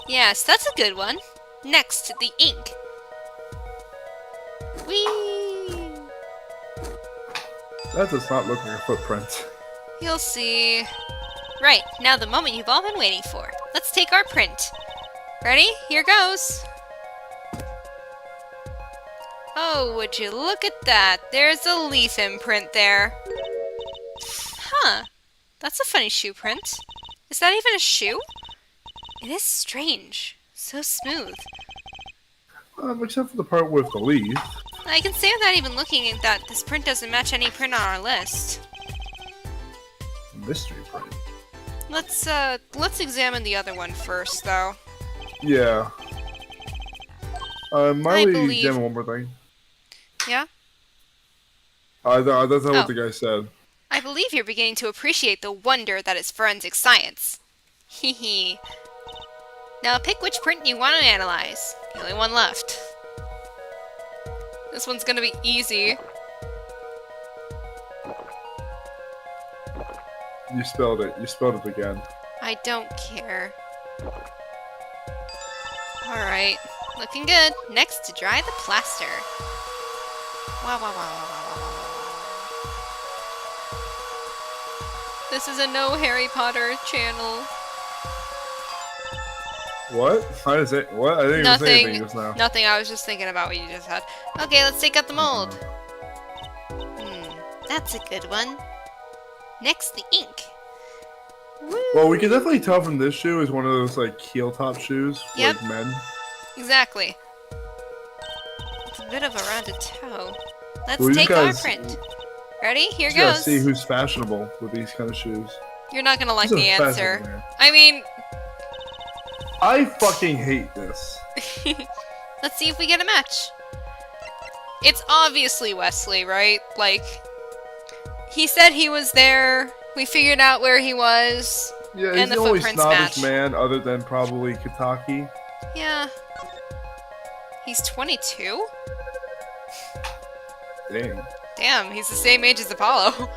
Yes, that's a good one. Next, the ink. Whee! That does not look like a footprint. You'll see. Right, now the moment you've all been waiting for. Let's take our print. Ready? Here goes. Oh, would you look at that? There's a leaf imprint there. Huh. That's a funny shoe print. Is that even a shoe? It is strange. So smooth. Except for the part with the leaf. I can say without even looking at that this print doesn't match any print on our list. Mystery print. Let's examine the other one first, though. Yeah. Miley, believe- examine one more thing. Yeah? That's not Oh. what the guy said. I believe you're beginning to appreciate the wonder that is forensic science. Hee hee. Now pick which print you want to analyze. The only one left. This one's gonna be easy. You spelled it. You spelled it again. I don't care. Alright. Looking good. Next to dry the plaster. Wow. This is a no Harry Potter channel. What? I didn't say what? I didn't even say anything just now. Nothing. I was just thinking about what you just said. Okay, let's take out the mold. That's a good one. Next, the ink. Woo. Well, we can definitely tell from this shoe is one of those like heel top shoes for Yep. like men. Exactly. It's a bit of a rounded toe. Let's Well, you take our guys- print. Ready? Here You gotta goes. see who's fashionable with these kind of shoes. You're not gonna like Who's the a answer. fashionable man? I mean, I fucking hate this. let's see if we get a match. It's obviously Wesley, right? Like, he said he was there. We figured out where he was. Yeah, And he's the the only footprints snobbish match. man other than probably Kitaki. Yeah. He's 22? Dang. Damn, he's the same age as Apollo.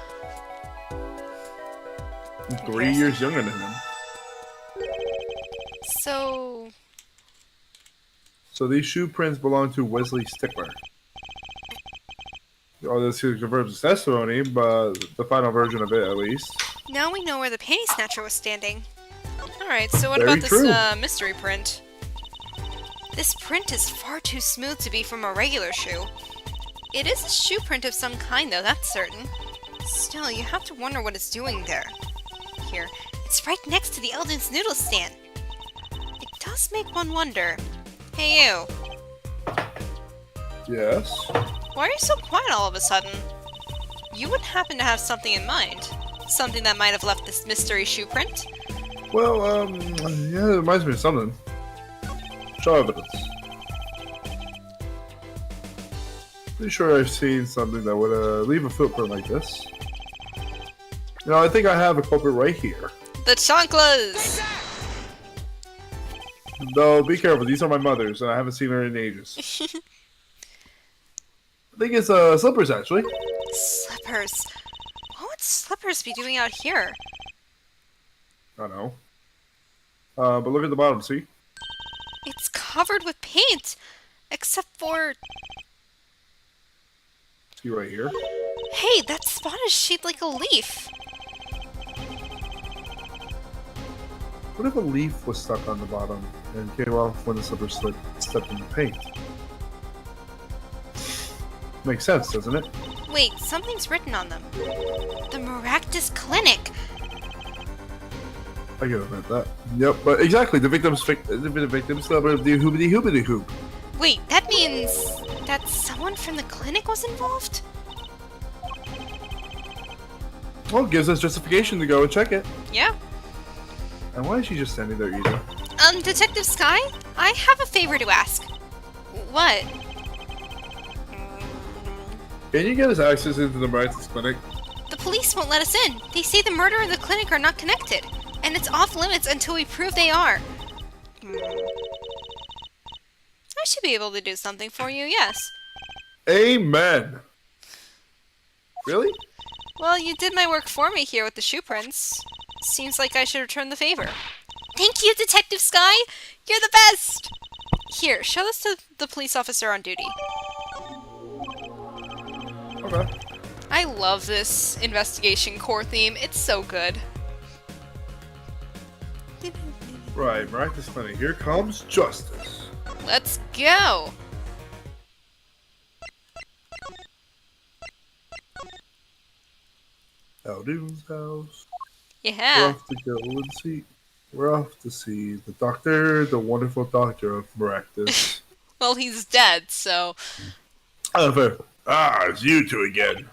I'm 3 years younger than him. So these shoe prints belong to Wesley Stickler. Oh, this confirms his testimony, but the final version of it, at least. Now we know where the panty snatcher was standing. Alright, so what Very about true. this mystery print? This print is far too smooth to be from a regular shoe. It is a shoe print of some kind, though, that's certain. Still, you have to wonder what it's doing there. Here, it's right next to the Eldoon's noodle stand. It does make one wonder. Hey, you. Yes? Why are you so quiet all of a sudden? You wouldn't happen to have something in mind? Something that might have left this mystery shoe print? Well, yeah, it reminds me of something. Show evidence. Pretty sure I've seen something that would leave a footprint like this. You know, I think I have a culprit right here. The chanclas! No, be careful. These are my mother's, and I haven't seen her in ages. I think it's slippers, actually. Slippers. What would slippers be doing out here? I don't know. But look at the bottom, see? It's covered with paint! Except for... See right here? Hey, that spot is shaped like a leaf! What if a leaf was stuck on the bottom and came off when the slipper stepped in the paint? Makes sense, doesn't it? Wait, something's written on them. The Meraktis Clinic! I can admit that. Yep, but exactly, the victims of the hoobity hoobity hoop. Wait, that means that someone from the clinic was involved? Well, it gives us justification to go and check it. Yeah. And why is she just standing there eating? Detective Sky? I have a favor to ask. What? Can you get us access into the Meraktis Clinic? The police won't let us in. They say the murder and the clinic are not connected. And it's off limits until we prove they are. I should be able to do something for you, yes. Amen. Really? Well, you did my work for me here with the shoe prints. Seems like I should return the favor. Thank you, Detective Sky! You're the best! Here, show this to the police officer on duty. Okay. I love this investigation core theme. It's so good. Right, Meraktis Clinic. Here comes justice. Let's go! Eldoon's house. We're Yeah. off to go and see. We're off to see the doctor, the wonderful doctor of Meraktis. Well, he's dead, so... It's you two again.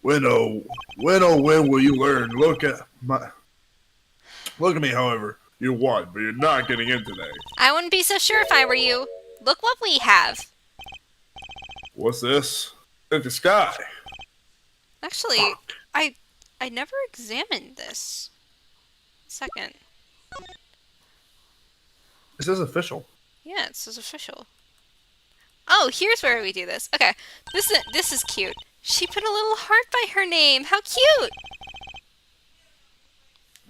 When will you learn? Look at me, however. You won, but you're not getting in today. I wouldn't be so sure if I were you. Look what we have. What's this? It's the sky. Actually, I never examined this. Second. This is official. Yeah, it says official. Oh, here's where we do this. Okay, this is cute. She put a little heart by her name. How cute!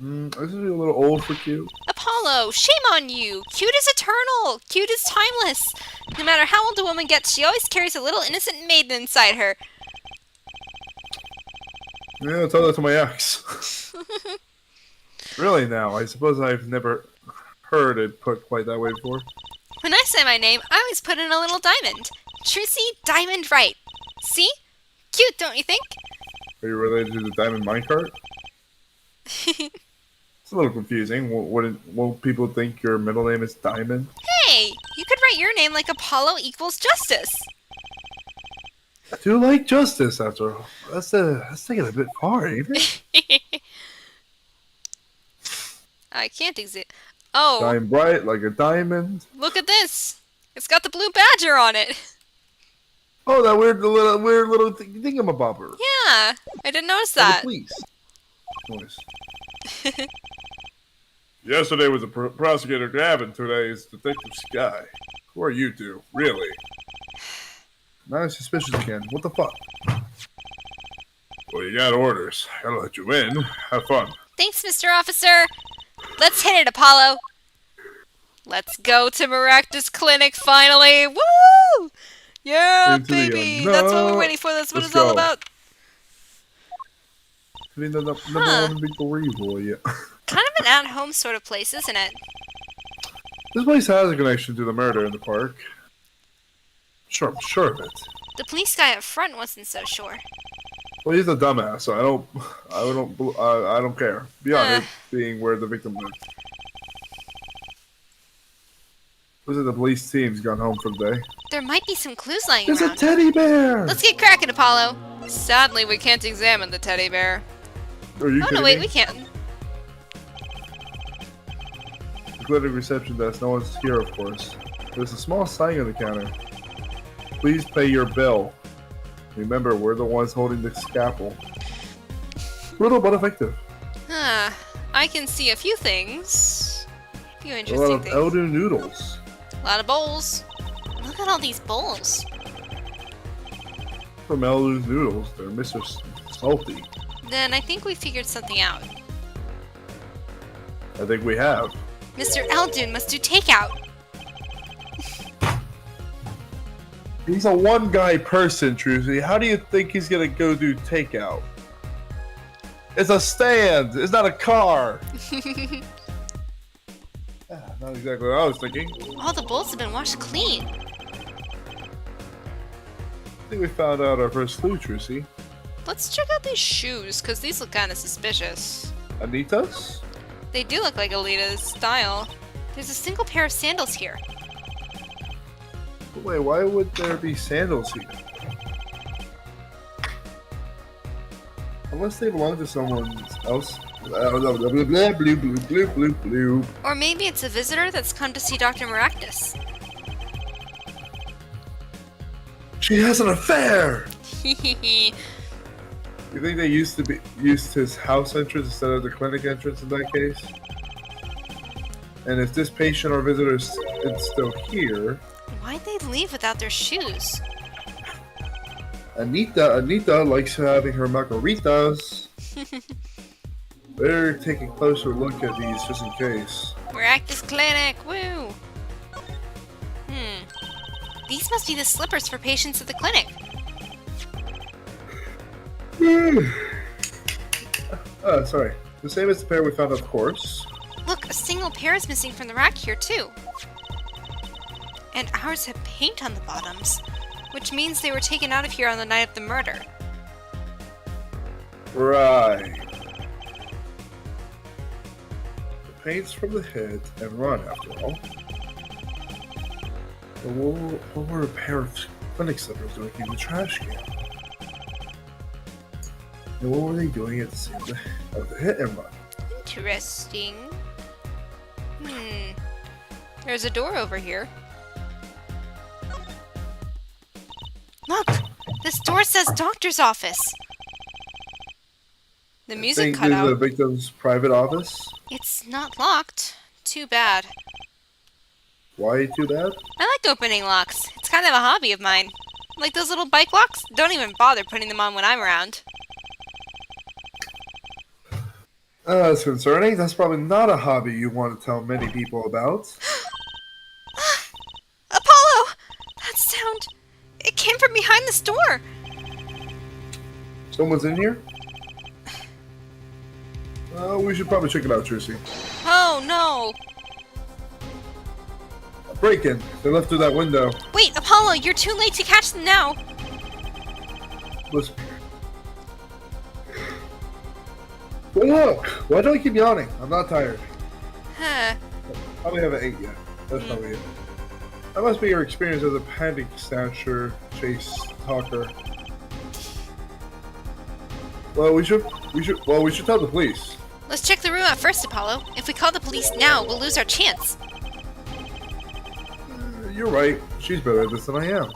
This is a little old for cute. Apollo, shame on you! Cute is eternal! Cute is timeless! No matter how old a woman gets, she always carries a little innocent maiden inside her. Yeah, I'll tell that to my ex. Really now, I suppose I've never heard it put quite that way before. When I say my name, I always put in a little diamond. Trucy Diamond Wright. See? Cute, don't you think? Are you related to the Diamond Minecart? It's a little confusing. Won't people think your middle name is Diamond? Hey, you could write your name like Apollo equals justice. I do like justice, after all. That's taking it a bit far, even. I can't exist. Oh, Shine bright like a diamond. look at this. It's got the blue badger on it. Oh, that weird little thingamabobber. Yeah, I didn't notice And the that. police. Noise. Yesterday was a prosecutor Gavin. Today is Detective Sky. Who are you two, really? Not as suspicious again. What the fuck? Well, you got orders. Gotta let you in. Have fun. Thanks, Mr. Officer. Let's hit it, Apollo. Let's go to Meraktis Clinic finally. Woo! Yeah, Into the baby. That's what we're waiting for. That's what Let's it's all go. about. I mean, the number Huh. one big boy, yeah. Kind of an at-home sort of place, isn't it? This place has a connection to the murder in the park. Sure, I'm sure of it. The police guy up front wasn't so sure. Well, he's a dumbass, so I don't care. Beyond it being where the victim lived. Looks like the police team's gone home for the day. There might be some clues lying There's a around. teddy bear! Let's get cracking, Apollo. Sadly, we can't examine the teddy bear. Are you Oh kidding no, wait, me? we can. The clinic reception desk, no one's here, of course. There's a small sign on the counter. Please pay your bill. Remember, we're the ones holding the scalpel. Brutal but effective. I can see a few things. A few A lot interesting of things. Eldoon noodles. A lot of bowls. Look at all these bowls. From Eldoon noodles, they're Mr. Salty. Then I think we figured something out. I think we have. Mr. Eldoon must do takeout. He's a one-guy person, Trucy. How do you think he's gonna go do takeout? It's a stand! It's not a car! Not exactly what I was thinking. All the bowls have been washed clean. I think we found out our first clue, Trucy. Let's check out these shoes, because these look kind of suspicious. Anita's? They do look like Alita's style. There's a single pair of sandals here. Wait, why would there be sandals here? Unless they belong to someone else. Or maybe it's a visitor that's come to see Dr. Meraktis. She has an affair! Hehehe. You think they used his house entrance instead of the clinic entrance in that case? And if this patient or visitor is still here, Why'd they leave without their shoes? Anita likes having her margaritas. Better take a closer look at these just in case. Meraktis Clinic, woo! These must be the slippers for patients at the clinic. Sorry. The same as the pair we found, of course. Look, a single pair is missing from the rack here, too. And ours have paint on the bottoms, which means they were taken out of here on the night of the murder. Right. The paint's from the head and run, after all. But what were a pair of clinic slippers doing in the trash can? And what were they doing at the scene of the hit and run? Interesting. There's a door over here. Look! This door says doctor's office! The music Think cut this is the out. victim's private office? It's not locked. Too bad. Why too bad? I like opening locks. It's kind of a hobby of mine. Like those little bike locks? Don't even bother putting them on when I'm around. That's concerning. That's probably not a hobby you want to tell many people about. Apollo! That sound... It came from behind this door! Someone's in here? We should probably check it out, Trucy. Oh, no! Break-in. They left through that window. Wait, Apollo, you're too late to catch them now! Listen. Well, look! Why do I keep yawning? I'm not tired. Huh. Probably haven't ate yet. That's probably it. That must be your experience as a panic snatcher, chase talker. Well, we should tell the police. Let's check the room out first, Apollo. If we call the police now, we'll lose our chance. You're right. She's better at this than I am.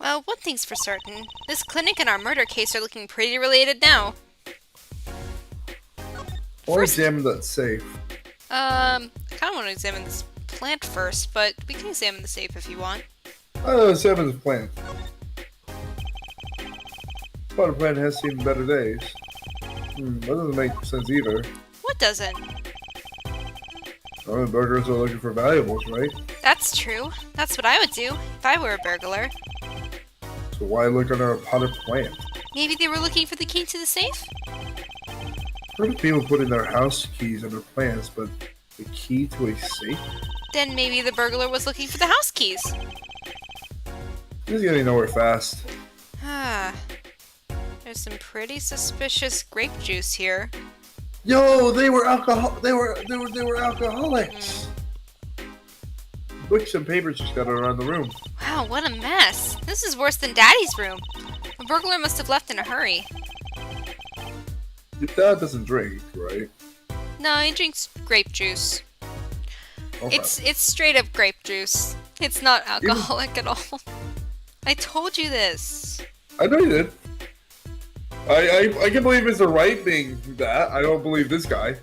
Well, one thing's for certain. This clinic and our murder case are looking pretty related now. Or examine that safe. I kind of want to examine this plant first, but we can examine the safe if you want. Seven's plant. But a plant has seen better days. That doesn't make sense either. What doesn't? Oh, the burglars are looking for valuables, right? That's true. That's what I would do if I were a burglar. So why look under a potted plant? Maybe they were looking for the key to the safe? Heard of people putting their house keys under plants, but the key to a safe? Then maybe the burglar was looking for the house keys. He's getting nowhere fast. Ah. There's some pretty suspicious grape juice here. Yo, they were alcoholics. Books and papers just got around the room. Wow, what a mess. This is worse than Daddy's room. The burglar must have left in a hurry. Your dad doesn't drink, right? No, he drinks grape juice. Okay. It's straight up grape juice. It's not alcoholic at all. I told you this. I know you did. I can believe it's the right being that. I don't believe this guy.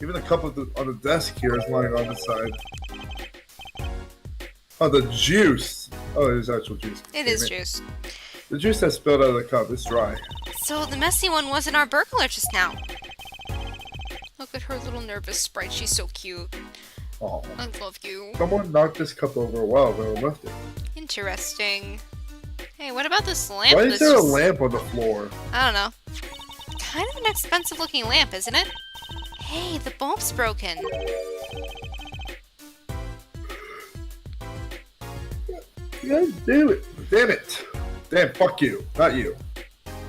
Even the cup on the desk here is lying on the side. Oh, the juice. Oh, it is actual juice. It is juice. The juice that spilled out of the cup is dry. So the messy one wasn't our burglar just now. Look at her little nervous sprite. She's so cute. Oh. I love you. Someone knocked this cup over a while ago and left it. Interesting. Hey, what about this lamp? Why is there a lamp on the floor? I don't know. Kind of an expensive looking lamp, isn't it? Hey, the bulb's broken. God damn it. Damn it. Damn, fuck you. Not you.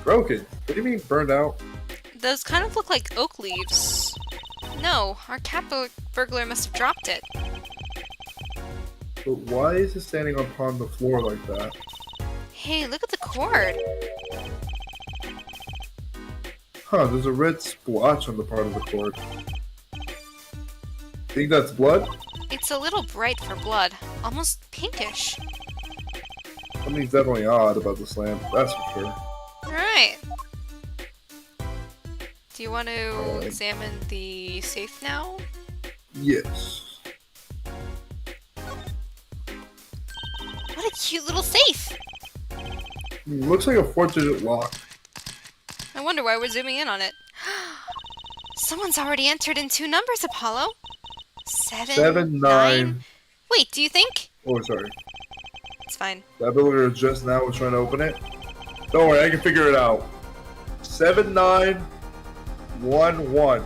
Broken. What do you mean burned out? Those kind of look like oak leaves. No, our cat burglar must have dropped it. But why is it standing upon the floor like that? Hey, look at the cord. Huh, there's a red splotch on the part of the cord. Think that's blood? It's a little bright for blood. Almost pinkish. Something's definitely odd about this lamp, that's for sure. Alright. Do you want to Alright. examine the safe now? Yes. What a cute little safe! Looks like a 4-digit lock. I wonder why we're zooming in on it. Someone's already entered in 2 numbers, Apollo. 7, 9. Wait, do you think? Oh, sorry. It's fine. That builder just now was trying to open it. Don't worry, I can figure it out. 7911.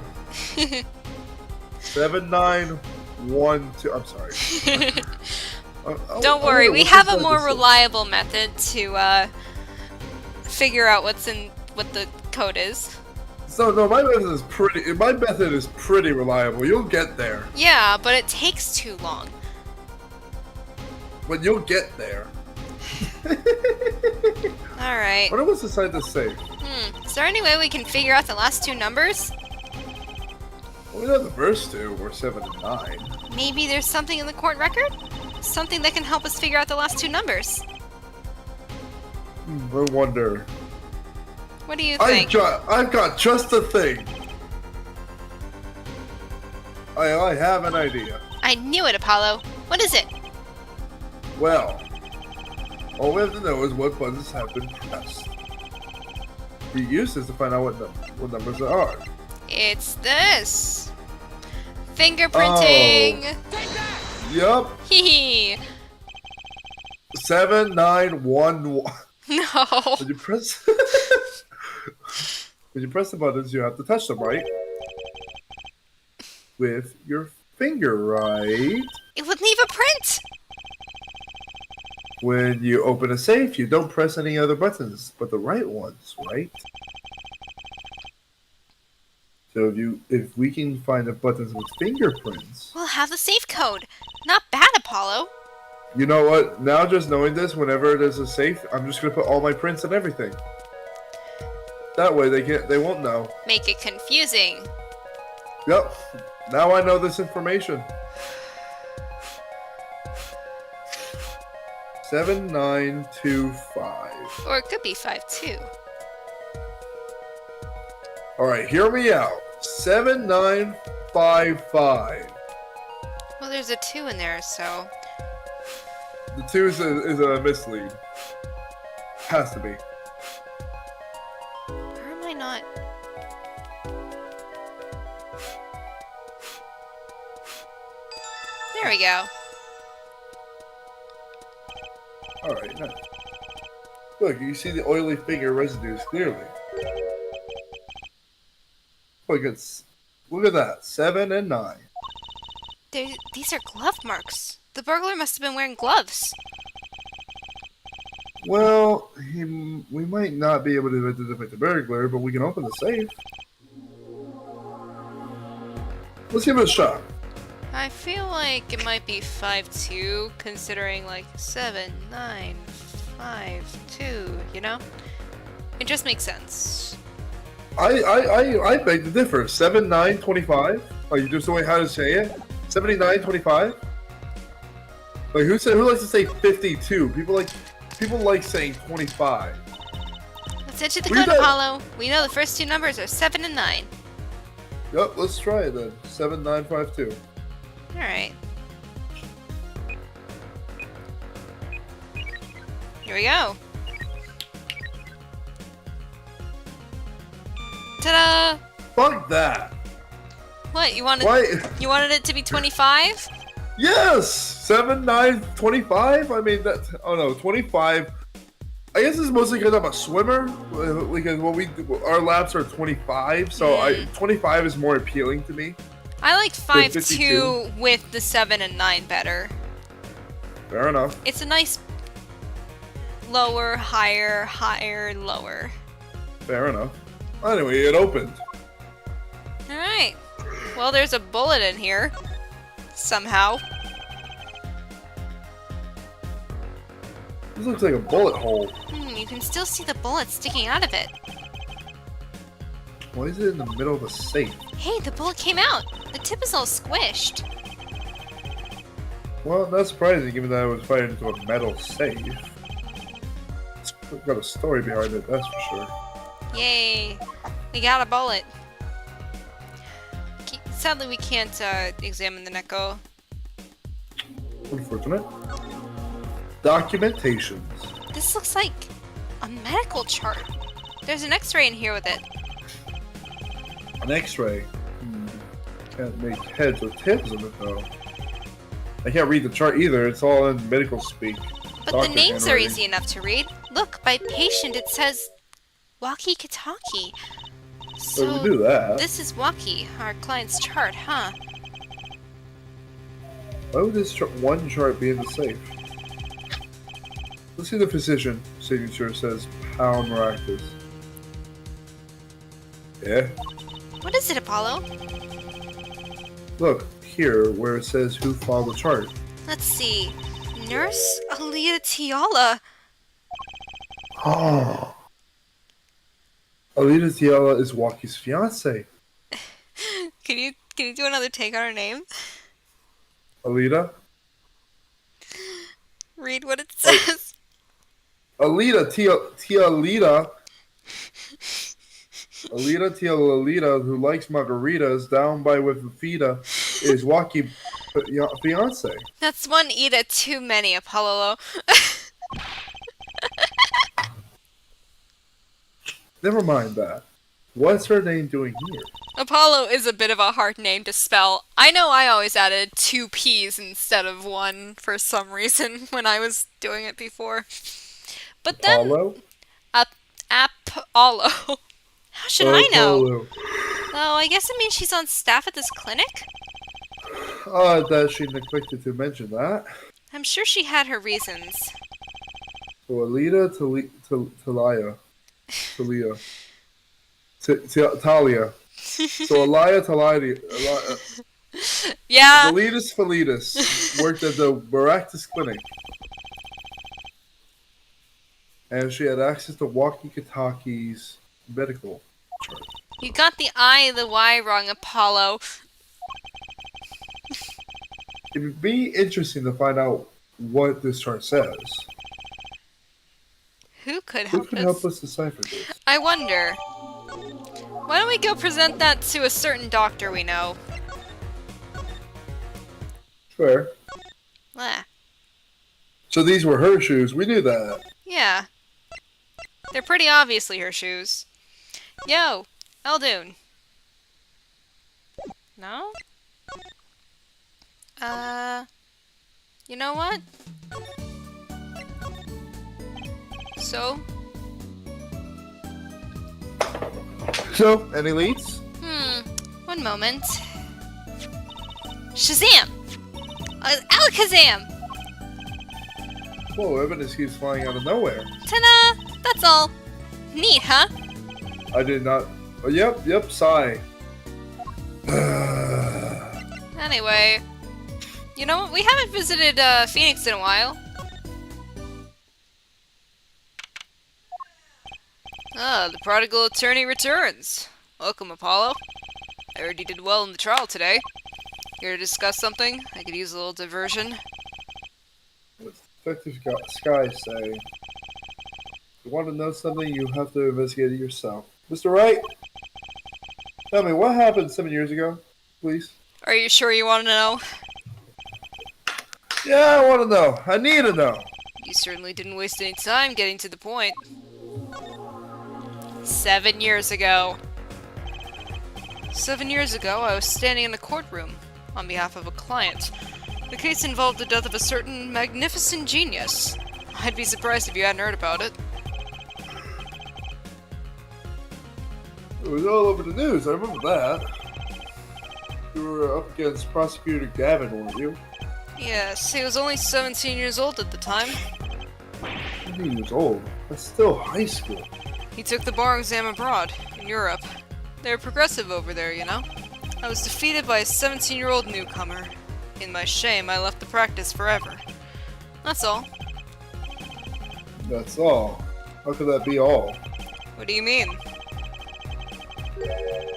7912. I'm sorry. Don't worry, we have a more reliable method to figure out what the code is. So no, my method is pretty reliable. You'll get there. Yeah, but it takes too long. But you'll get there. Alright. What was inside the safe? Is there any way we can figure out the last 2 numbers? Well, we know the first 2 were 7 and 9. Maybe there's something in the court record? Something that can help us figure out the last 2 numbers. I wonder. What do you think? I've got just the thing. I have an idea. I knew it, Apollo. What is it? Well, all we have to know is what buttons have been pressed. We use this to find out what numbers there are. It's this. Fingerprinting. Yup. Hee 7911. No. When you press when you press the buttons, you have to touch them, right? With your finger, right? It would leave a print. When you open a safe, you don't press any other buttons, but the right ones, right? So if we can find the buttons with fingerprints, We'll have the safe code. Not bad, Apollo. you know what? Now just knowing this, whenever there's a safe, I'm just gonna put all my prints and everything. That way they won't know. Make it confusing. Yep. Now I know this information. 7925. Or it could be 5 too. Alright, hear me out. 7955. Well, there's a 2 in there, so... The 2 is a mislead. Has to be. Where am I not? There we go. Alright, nice. Look, you see the oily finger residues clearly. Look at that. 7 and 9. These are glove marks. The burglar must have been wearing gloves. Well, we might not be able to identify the burglar, but we can open the safe. Let's give it a shot. I feel like it might be 5-2, considering like 7, 9, 5, 2, you know? It just makes sense. I beg to differ. 7, 9, 25? Like, just the way how to say it? 79, 25? Like, who likes to say 52? People like saying 25. Let's enter the What do you code, think? Apollo. We know the first two numbers are 7 and 9. Yep, let's try it then. 7952. Alright. Here we go. Ta-da! Fuck that. What, you wanted Why? you wanted it to be 25? Yes! 7, 9, 25? I mean, that. Oh no, 25. I guess it's mostly because I'm a swimmer. Because our laps are 25, so 25 is more appealing to me. I like 5-2 52. with the 7 and 9 better. Fair enough. It's a nice lower, higher, higher, lower. Fair enough. Anyway, it opened. Alright. Well, there's a bullet in here. Somehow. This looks like a bullet hole. You can still see the bullet sticking out of it. Why is it in the middle of a safe? Hey, the bullet came out! The tip is all squished. Well, not surprising given that I was fired into a metal safe. It's got a story behind it, that's for sure. Yay! We got a bullet. Sadly, we can't examine the Neko. Unfortunate. Documentations. This looks like a medical chart. There's an X-ray in here with it. An X-ray. Can't make heads or tails of it though. I can't read the chart either. It's all in medical speak. But Doctor the names are handwriting. easy enough to read. Look, by patient it says Wocky Kitaki. So we do that. This is Wocky, our client's chart, huh? Why would this one chart be in the safe? Let's see the physician signature says Pal Meraktis. Yeah. What is it, Apollo? Look, here where it says who filed the chart. Let's see. Nurse Alita Tiala. Oh. Alita Tiala is Wocky's fiance. Can you do another take on her name? Alita? Read what it says. Alita Tialita. Alita Tialita, who likes margaritas down by with Vita, is Wocky fiance. That's one Ida too many, Apollo. Never mind that. What's her name doing here? Apollo is a bit of a hard name to spell. I know I always added 2 P's instead of 1 for some reason when I was doing it before. But then... Apollo? Apollo. How should I know? Apollo. Oh, I guess it means she's on staff at this clinic? That she neglected to mention that. I'm sure she had her reasons. So Alita Talia. Talia. So Alaya Talia. Yeah. Velitas Felitas worked at the Meraktis Clinic. And she had access to Wocky Kitaki's medical chart. You got the I and the Y wrong, Apollo. It would be interesting to find out what this chart says. Who could Who help can us? help us decipher this? I wonder. Why don't we go present that to a certain doctor we know? Fair. Ah, So these were her shoes. We knew that. yeah. They're pretty obviously her shoes. Yo, Eldoon. No? You know what? So? So, any leads? One moment. Shazam! Alakazam! Whoa, evidence keeps flying out of nowhere. Ta-da! That's all. Neat, huh? I did not. Oh, yep, sigh. Anyway, You know, we haven't visited Phoenix in a while. Ah, the prodigal attorney returns. Welcome, Apollo. I heard you did well in the trial today. Here to discuss something? I could use a little diversion. Detective Sky say, if you want to know something, you have to investigate it yourself. Mr. Wright, tell me, what happened 7 years ago, please? Are you sure you want to know? Yeah, I want to know. I need to know. You certainly didn't waste any time getting to the point. 7 years ago. 7 years ago, I was standing in a courtroom on behalf of a client. The case involved the death of a certain magnificent genius. I'd be surprised if you hadn't heard about it. It was all over the news, I remember that. You were up against Prosecutor Gavin, weren't you? Yes, he was only 17 years old at the time. 17 years old? That's still high school. He took the bar exam abroad, in Europe. They're progressive over there, you know? I was defeated by a 17-year-old newcomer. In my shame, I left the practice forever. That's all. That's all? How could that be all? What do you mean?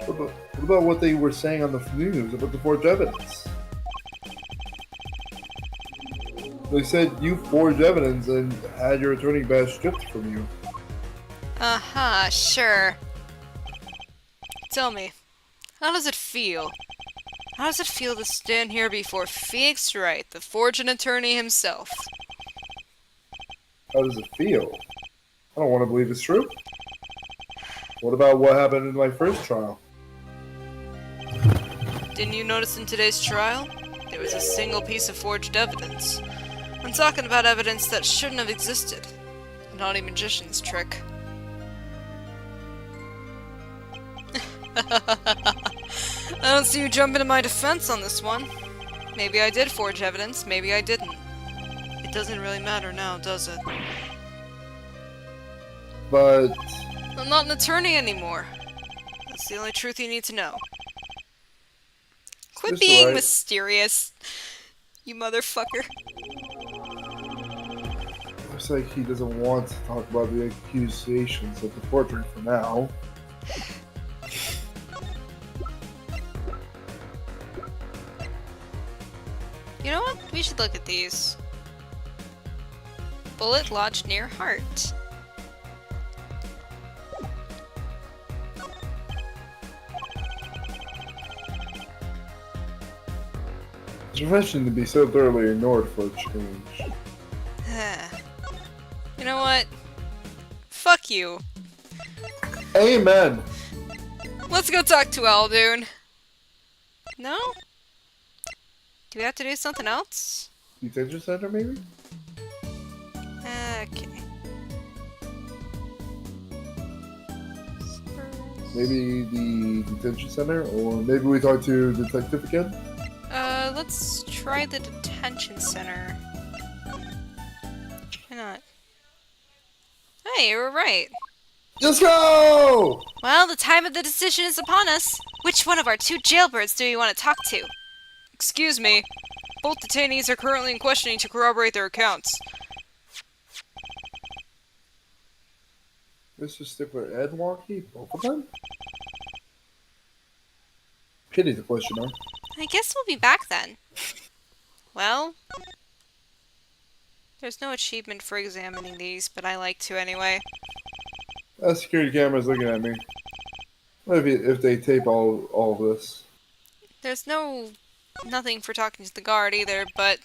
What about what they were saying on the news about the forged evidence? They said you forged evidence and had your attorney badge stripped from you. Uh-huh, sure. Tell me, how does it feel? How does it feel to stand here before Phoenix Wright, the fortune attorney himself? How does it feel? I don't want to believe it's true. What about what happened in my first trial? Didn't you notice in today's trial? There was a single piece of forged evidence. I'm talking about evidence that shouldn't have existed. A naughty magician's trick. I don't see you jumping to my defense on this one. Maybe I did forge evidence, maybe I didn't. It doesn't really matter now, does it? But I'm not an attorney anymore. That's the only truth you need to know. Quit Mr. being Wright. mysterious, you motherfucker. looks like he doesn't want to talk about the accusations of the forgery for now. You know what? We should look at these. Bullet lodged near heart. It's refreshing to be so thoroughly ignored for a change. You know what? Fuck you. Amen! Let's go talk to Eldoon. No? Do we have to do something else? Detention center, maybe? Okay. Maybe the detention center? Or maybe we talk to Detective again? Let's try the detention center. Why not? Hey, you were right. Let's go! Well, the time of the decision is upon us. Which one of our two jailbirds do you want to talk to? Excuse me. Both detainees are currently in questioning to corroborate their accounts. Mr. Stickler and Wocky? Both of them? Pity the questioner. I guess we'll be back then. Well, there's no achievement for examining these, but I like to anyway. That security camera's looking at me. What if they tape all of this? There's nothing for talking to the guard either, but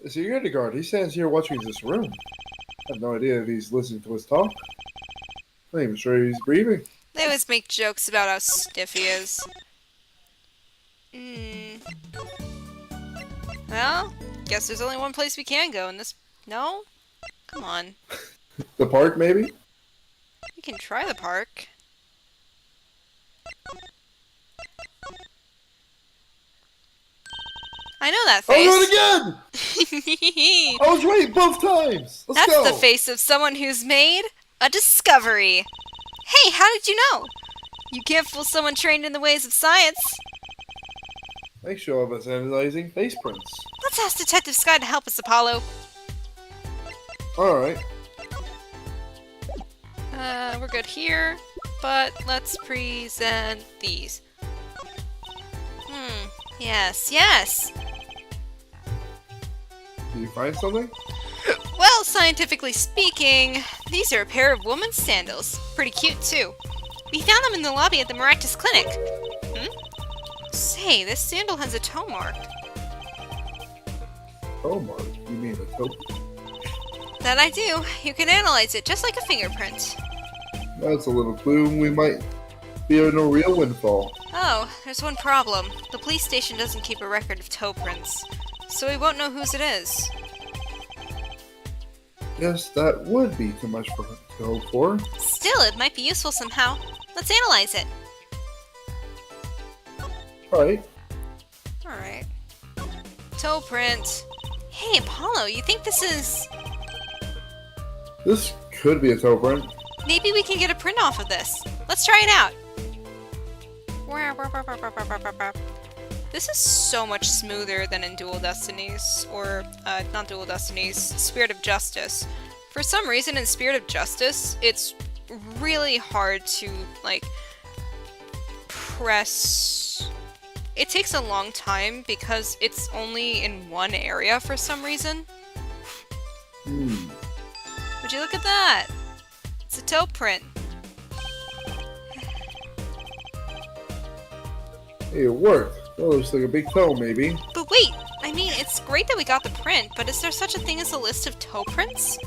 The security guard, he stands here watching this room. I have no idea if he's listening to us talk. I'm not even sure he's breathing. they always make jokes about how stiff he is. Well, guess there's only one place we can go in this. No? Come on. The park, maybe? We can try the park. I know that I'll face. do it again! I was right both times! Let's That's go! the face of someone who's made a discovery. Hey, how did you know? You can't fool someone trained in the ways of science. Nice show of us analyzing face prints. Let's ask Detective Sky to help us, Apollo. Alright. We're good here, but let's present these. Yes, yes! Did you find something? Well, scientifically speaking, these are a pair of women's sandals. Pretty cute, too. We found them in the lobby at the Meraktis Clinic. Say, this sandal has a toe mark. Oh, Mark. You mean a toe? That I do. You can analyze it just like a fingerprint. That's a little clue. We might be in a real windfall. Oh, there's one problem. The police station doesn't keep a record of toe prints, so we won't know whose it is. Guess that would be too much for her to go for. Still, it might be useful somehow. Let's analyze it. Alright. Alright. Toe print. Hey, Apollo, you think this is... This could be a toe print. Maybe we can get a print off of this. Let's try it out. This is so much smoother than in Dual Destinies, or, not Dual Destinies, Spirit of Justice. For some reason, in Spirit of Justice, it's really hard to, like, press... It takes a long time because it's only in one area for some reason. Would you look at that? It's a toe print. Hey, it worked. That looks like a big toe, maybe. But wait! I mean, it's great that we got the print, but is there such a thing as a list of toe prints?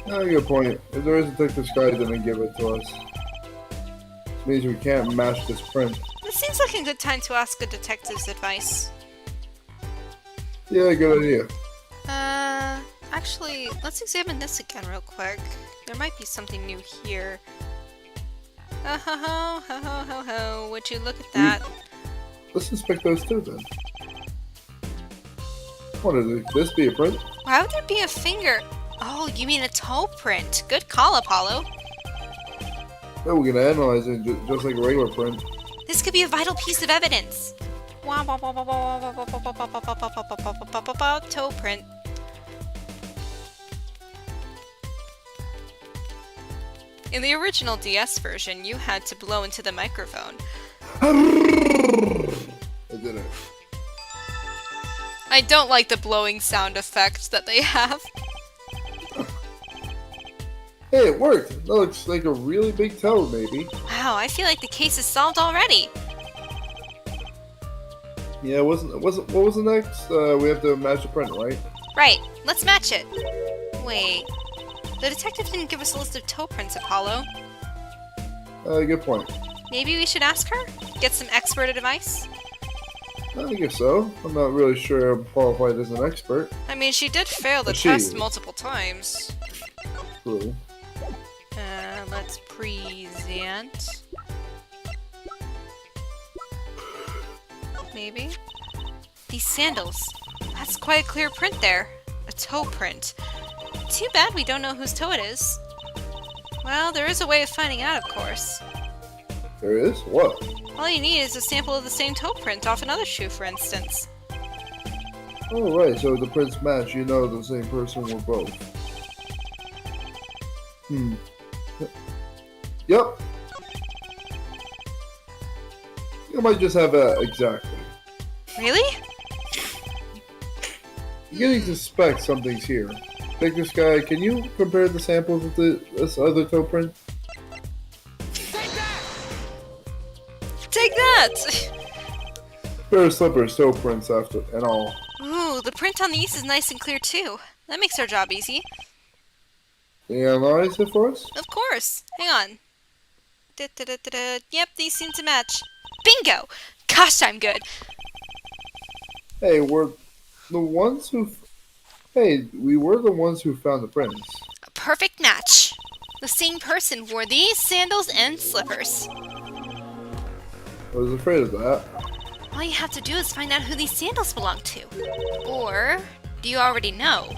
Good point. If there is a Detective Sky, then give it to us. This means we can't match this print. This seems like a good time to ask a detective's advice. Yeah, good idea. Actually, let's examine this again real quick. There might be something new here. Ho ho ho ho ho ho ho, would you look at that? Let's inspect those too, then. What is it? This be a print? Why would there be a finger? Oh, you mean a toe print. Good call, Apollo. No, we're gonna analyze it just like a regular print. This could be a vital piece of evidence. Toe print. In the original DS version, you had to blow into the microphone. I did it. I don't like the blowing sound effect that they have. Hey, it worked. That looks like a really big toe, maybe. Wow, I feel like the case is solved already. Yeah, what was the next? We have to match the print, right? Right, let's match it. Wait, the detective didn't give us a list of toe prints, Apollo. Good point. Maybe we should ask her? Get some expert advice? I guess so. I'm not really sure I'm qualified as an expert. I mean, she did fail the But she test is. multiple times. True. Let's present. Maybe? These sandals. That's quite a clear print there. A toe print. Too bad we don't know whose toe it is. Well, there is a way of finding out, of course. There is? What? All you need is a sample of the same toe print off another shoe, for instance. Oh, right. So if the prints match, you know the same person were both. Yep. You might just have exactly. Really? You're getting to suspect something's here. Take this guy. Can you compare the samples with this other toe print? Take that! Pair of slippers, toe prints after and all. Ooh, the print on these is nice and clear too. That makes our job easy. Can you analyze it for us? Of course. Hang on. Yep, these seem to match. Bingo! Gosh, I'm good. Hey, we were the ones who found the prints. A perfect match. The same person wore these sandals and slippers. I was afraid of that. All you have to do is find out who these sandals belong to. Or, do you already know?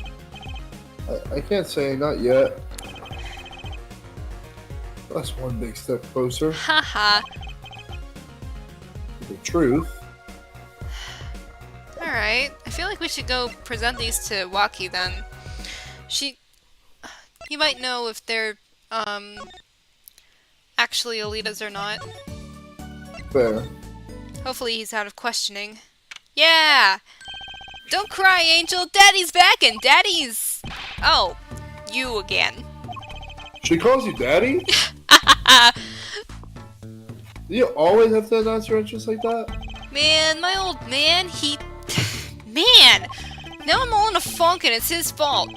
I can't say, not yet. That's one big step closer to Haha. the truth. Alright. I feel like we should go present these to Wocky then. He might know if they're, actually Alitas or not. Fair. Hopefully he's out of questioning. Yeah! Don't cry, Angel! Daddy's back and Daddy's... Oh, you again. She calls you daddy? Do you always have to announce your interests like that? Man, my old man, he... Man! Now I'm all in a funk and it's his fault.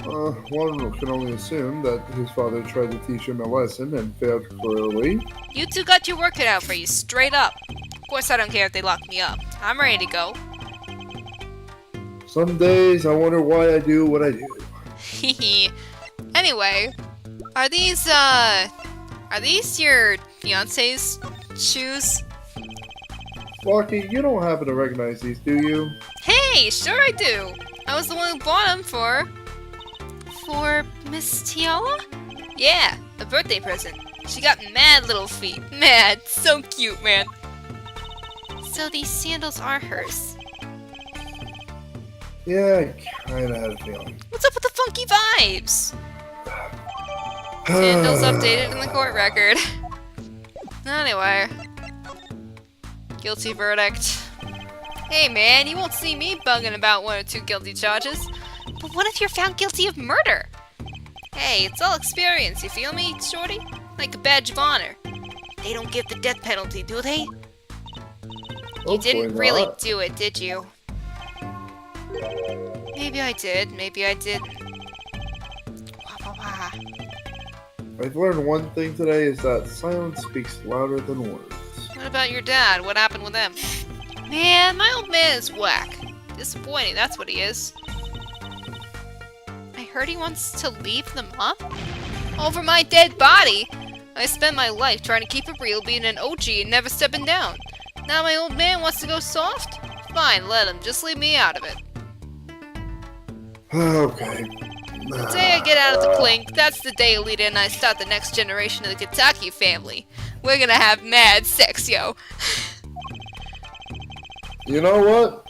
One can only assume that his father tried to teach him a lesson and failed cruelly. You two got your work cut out for you, straight up. Of course I don't care if they lock me up. I'm ready to go. Some days I wonder why I do what I do. Hehe. Anyway, are these your fiance's shoes? Wocky, you don't happen to recognize these, do you? Hey, sure I do. I was the one who bought them for Miss Tiala? Yeah, a birthday present. She got mad little feet. Mad. So cute, man. So these sandals are hers. Yeah, I kinda had a feeling. What's up with the funky vibes? Sandals updated in the court record. Anyway. Guilty verdict. Hey man, you won't see me bugging about 1 or 2 guilty charges. But what if you're found guilty of murder? Hey, it's all experience, you feel me, shorty? Like a badge of honor. They don't give the death penalty, do they? You didn't really do it, did you? Maybe I did, maybe I didn't. Wah, wah, wah. I've learned one thing today is that silence speaks louder than words. What about your dad? What happened with him? Man, my old man is whack. Disappointing, that's what he is. I heard he wants to leave them up? Over my dead body! I spent my life trying to keep it real, being an OG and never stepping down. Now my old man wants to go soft? Fine, let him. Just leave me out of it. Okay. The day I get out of the clink, that's the day Alita and I start the next generation of the Kitaki family. We're gonna have mad sex, yo. You know what?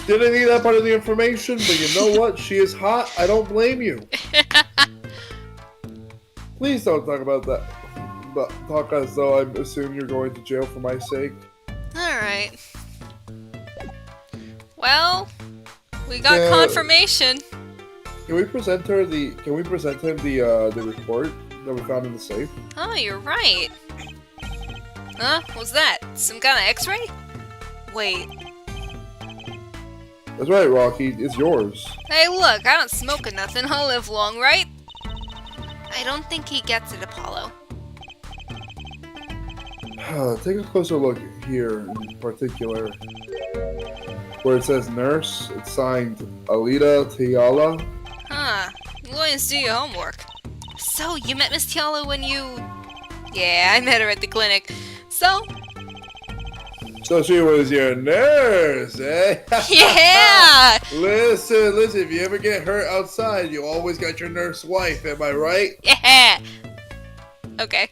Didn't need that part of the information, but you know what? She is hot. I don't blame you. Please don't talk about that. But talk as though I assume you're going to jail for my sake. Alright. Well, we got confirmation. Can we present her the? Can we present him the report that we found in the safe? Oh, you're right. Huh? What's that? Some kind of X-ray? Wait. That's right, Rocky. It's yours. Hey, look, I don't smoke or nothing. I'll live long, right? I don't think he gets it, Apollo. Take a closer look here in particular. Where it says nurse, it's signed Alita Tiala. Huh. Go and do your homework. So, you met Miss Tiala when you... Yeah, I met her at the clinic. So she was your nurse, eh? yeah! Listen, if you ever get hurt outside, you always got your nurse wife, am I right? Yeah! Okay.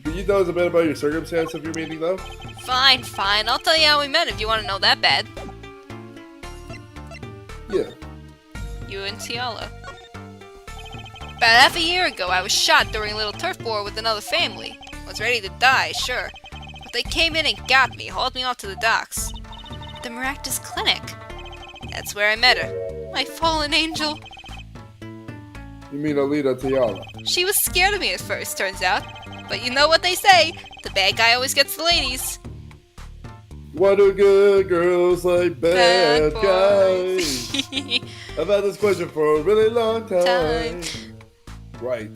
Do you know us a bit about your circumstance of your meeting, though? Fine. I'll tell you how we met if you want to know that bad. Yeah. You and Tiala. About half a year ago, I was shot during a little turf war with another family. I was ready to die, sure. But they came in and got me, hauled me off to the docks. The Meraktis Clinic. That's where I met her. My fallen angel. You mean Alita Tiala? She was scared of me at first, turns out. But you know what they say, the bad guy always gets the ladies. Why do good girls like bad guys? boys. I've had this question for a really long time. Right.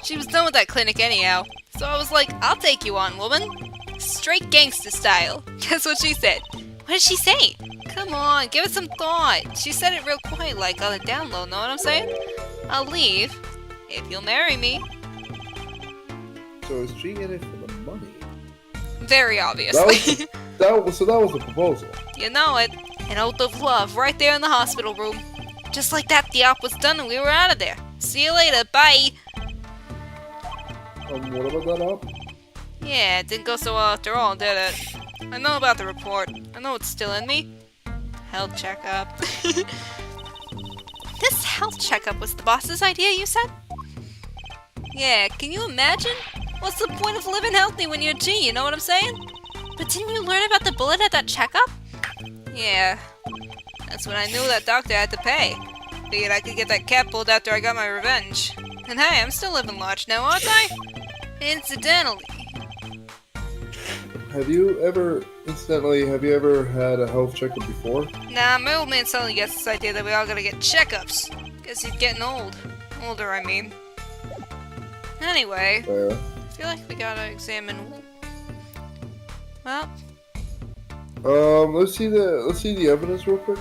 She was done with that clinic anyhow, so I was like, I'll take you on, woman. Straight gangster style. Guess what she said? What did she say? Come on, give it some thought. She said it real quiet, like on the down low, know what I'm saying? I'll leave, if you'll marry me. So is she in it for the money? Very obviously. That was the proposal. You know it. An oath of love right there in the hospital room. Just like that, the op was done and we were out of there. See you later, bye! What about that up? Yeah, it didn't go so well after all, did it? I know about the report. I know it's still in me. Health checkup. This health checkup was the boss's idea, you said? Yeah, can you imagine? What's the point of living healthy when you're G, you know what I'm saying? But didn't you learn about the bullet at that checkup? Yeah. That's when I knew that doctor had to pay. Figured I could get that cat pulled after I got my revenge. And hey, I'm still living large now, aren't I? Incidentally. Have you ever had a health checkup before? Nah, my old man suddenly gets this idea that we all gotta get checkups. Guess he's getting old. Older, I mean. Anyway, Fair. I feel like we gotta examine... Well, Let's see the evidence real quick.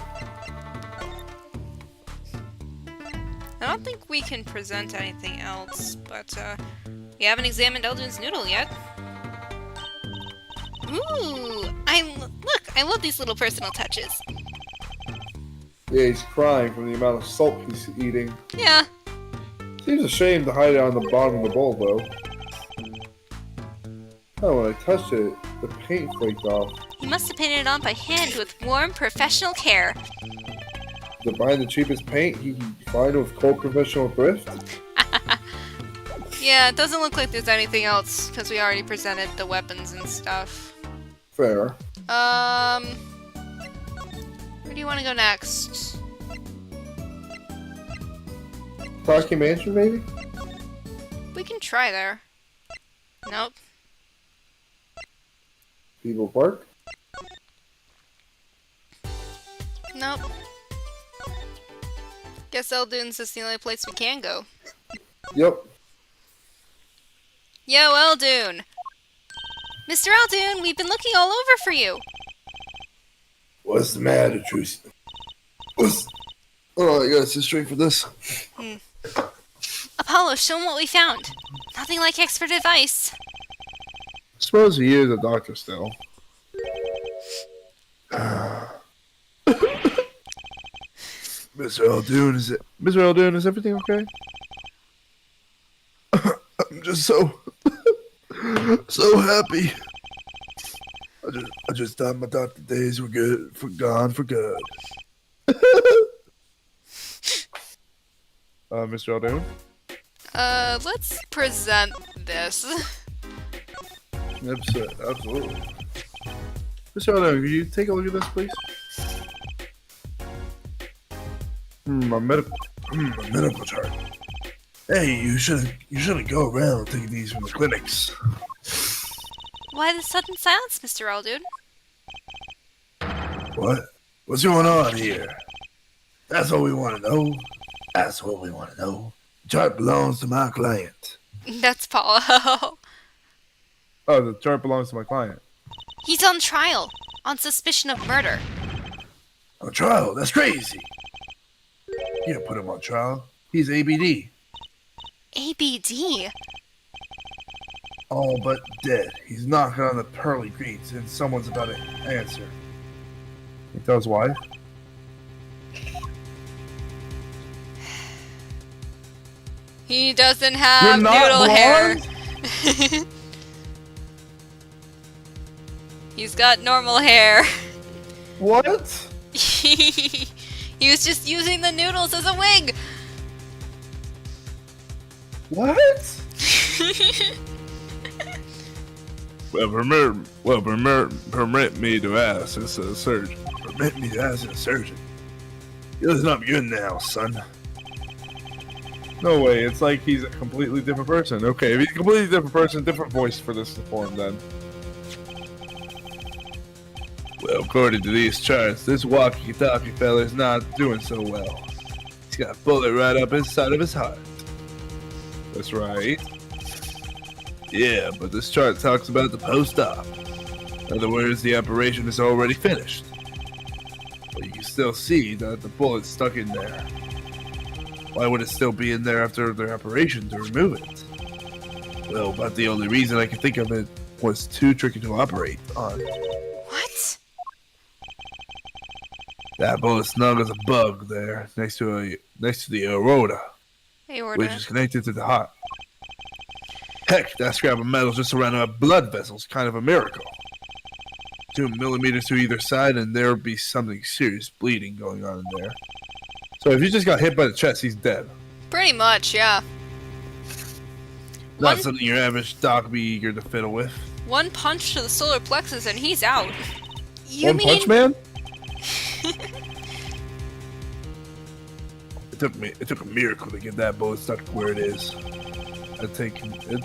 I don't think we can present anything else, but, we haven't examined Eldoon's noodle yet. Ooh! Look, I love these little personal touches. Yeah, he's crying from the amount of salt he's eating. Yeah. Seems a shame to hide it on the bottom of the bowl, though. Oh, when I touched it, the paint flaked off. He must have painted it on by hand with warm, professional care. To buy the cheapest paint he can find with cold professional thrift? Yeah, it doesn't look like there's anything else, because we already presented the weapons and stuff. Fair. Where do you want to go next? Rocky Mansion, maybe? We can try there. Nope. People Park? Nope. Guess Eldoon's is the only place we can go. Yep. Yo, Eldoon! Mr. Eldoon, we've been looking all over for you! What's the matter, Trucy? Oh, I gotta sit straight for this. Apollo, show him what we found. Nothing like expert advice. Suppose he is a doctor still. Mr. Eldoon, is everything okay? I'm just so happy. I just thought my doctor days were gone for good. Mr. Eldoon? Let's present this. Absolutely. Mr. Eldoon, could you take a look at this, please? My medical chart. Hey, you shouldn't go around taking these from the clinics. Why the sudden silence, Mr. Eldoon? What? What's going on here? That's what we want to know. The chart belongs to my client. That's Apollo. Oh, the chart belongs to my client. He's on trial, on suspicion of murder. On trial? That's crazy. You can't put him on trial. He's ABD. ABD? All but dead. He's knocking on the pearly greens and someone's about to answer. He tells his wife? He doesn't have You're not noodle hair. blonde? He's got normal hair. What? He was just using the noodles as a wig. What? Permit me to ask as a surgeon. Permit me to ask as a surgeon. You're not good now, son. No way, it's like he's a completely different person. Okay, if he's a completely different person, different voice for this form then. Well, according to these charts, this Wocky Kitaki fella is not doing so well. He's got a bullet right up inside of his heart. That's right. Yeah, but this chart talks about the post-op. In other words, the operation is already finished. But you can still see that the bullet's stuck in there. Why would it still be in there after the operation to remove it? Well, about the only reason I can think of it was too tricky to operate on. What? That bullet snug as a bug there, next to the aorta, Aorta. which is connected to the heart. Heck, that scrap of metal just surrounded by blood vessels, kind of a miracle. 2 millimeters to either side, and there would be something serious bleeding going on in there. So if he just got hit by the chest, he's dead. Pretty much, yeah. Not something your average doc would be eager to fiddle with. One punch to the solar plexus and he's out. One Punch Man? It took a miracle to get that bullet stuck where it is. It'd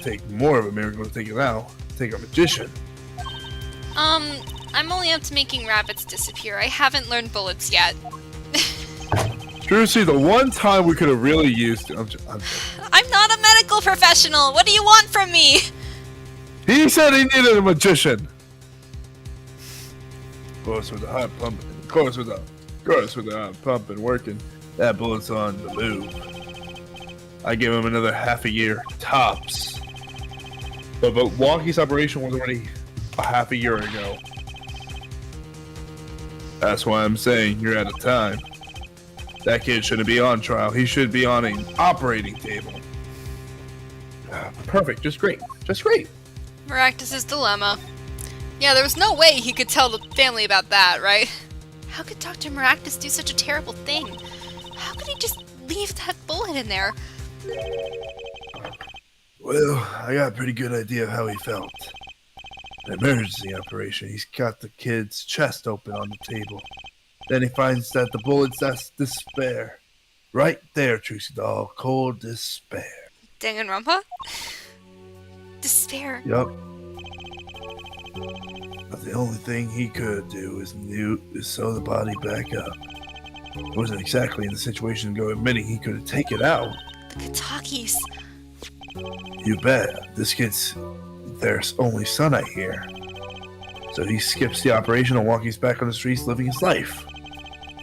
take more of a miracle to take it out. It'd take a magician. I'm only up to making rabbits disappear. I haven't learned bullets yet. Trucy, the one time we could have really used... I'm not a medical professional! What do you want from me? He said he needed a magician! Of course, with the heart pumping. Of course, with the heart pumping working. That bullet's on the move. I give him another half a year, tops. But Wocky's operation was already a half a year ago. That's why I'm saying you're out of time. That kid shouldn't be on trial. He should be on an operating table. Perfect. Just great. Just great. Meraktis' dilemma. Yeah, there was no way he could tell the family about that, right? How could Dr. Meraktis do such a terrible thing? How could he just leave that bullet in there? Well, I got a pretty good idea of how he felt. An emergency operation. He's got the kid's chest open on the table. Then he finds that the bullet's that's despair. Right there, Trucy doll. Cold despair. Danganronpa? Despair. Yup. But the only thing he could do is sew the body back up. It wasn't exactly in the situation to go admitting he could have taken it out. The Kitakis. You bet. This kid's their only son, I hear. So he skips the operation and walks back on the streets living his life.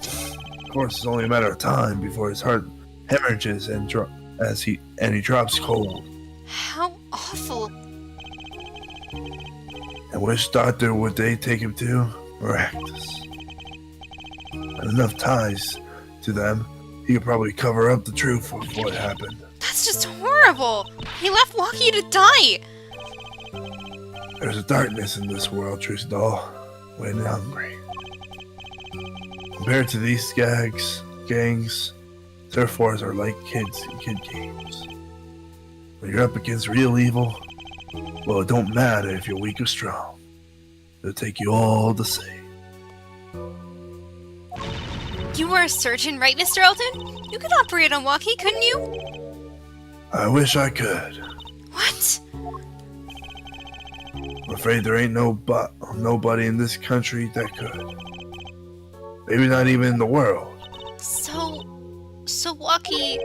Of course, it's only a matter of time before his heart hemorrhages and he drops cold. How awful. And which doctor would they take him to? Meraktis. And enough ties to them, he could probably cover up the truth of what happened. That's just horrible. He left Wocky to die. There's a darkness in this world, Trucy doll. When hungry. Compared to these gangs, turf wars are like kid games. When you're up against real evil, well, it don't matter if you're weak or strong. It'll take you all the same. You were a surgeon, right, Mr. Eldoon? You could operate on Wocky, couldn't you? I wish I could. What? I'm afraid there ain't nobody in this country that could. Maybe not even in the world. So Wocky...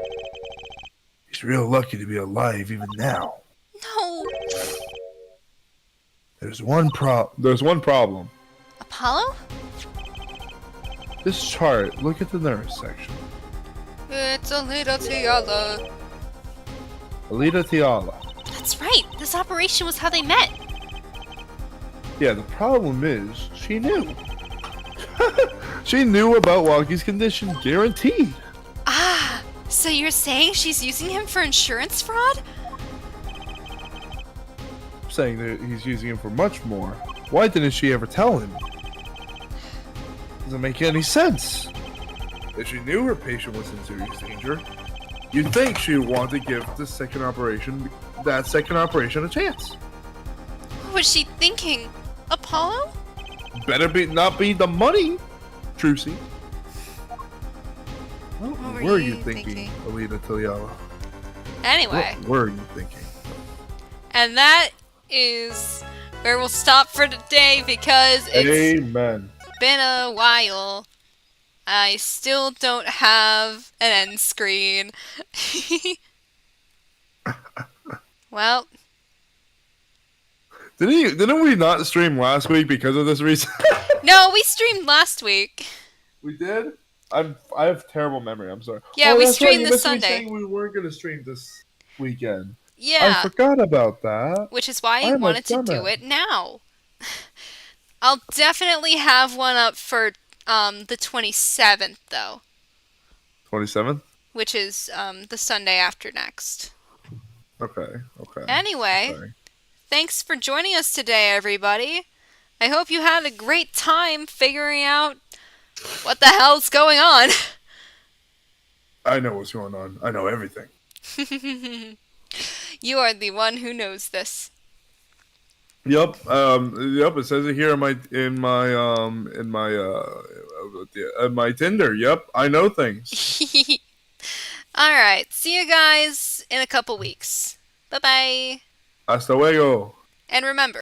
He's real lucky to be alive even now. No. There's one problem. Apollo? This chart, look at the nurse section. It's Alita Tiala. Alita Tiala. That's right. This operation was how they met. Yeah, the problem is, she knew. She knew about Wocky's condition, guaranteed. Ah, so you're saying she's using him for insurance fraud? Saying that he's using him for much more. Why didn't she ever tell him? Doesn't make any sense. If she knew her patient was in serious danger, you'd think she would want to give that second operation a chance. What was she thinking? Apollo? Better not be the money, Trucy. What were you thinking, Alita Tiala? Anyway. What were you thinking? And that is where we'll stop for today because it's Amen. been a while. I still don't have an end screen. Well. Didn't we not stream last week because of this reason? No, we streamed last week. We did? I have terrible memory. I'm sorry. Yeah, we that's right, streamed you this missed me Sunday. saying we weren't going to stream this weekend. Yeah. I forgot about that. Which is why I I'm a wanted to do dumbass. it now. I'll definitely have one up for the 27th, though. 27th? Which is the Sunday after next. Okay. okay. Anyway, Sorry. thanks for joining us today, everybody. I hope you had a great time figuring out what the hell's going on. I know what's going on. I know everything. You are the one who knows this. Yep. Yep. It says it here in my Tinder. Yep. I know things. Alright, see you guys in a couple weeks. Bye-bye. Hasta luego. And remember,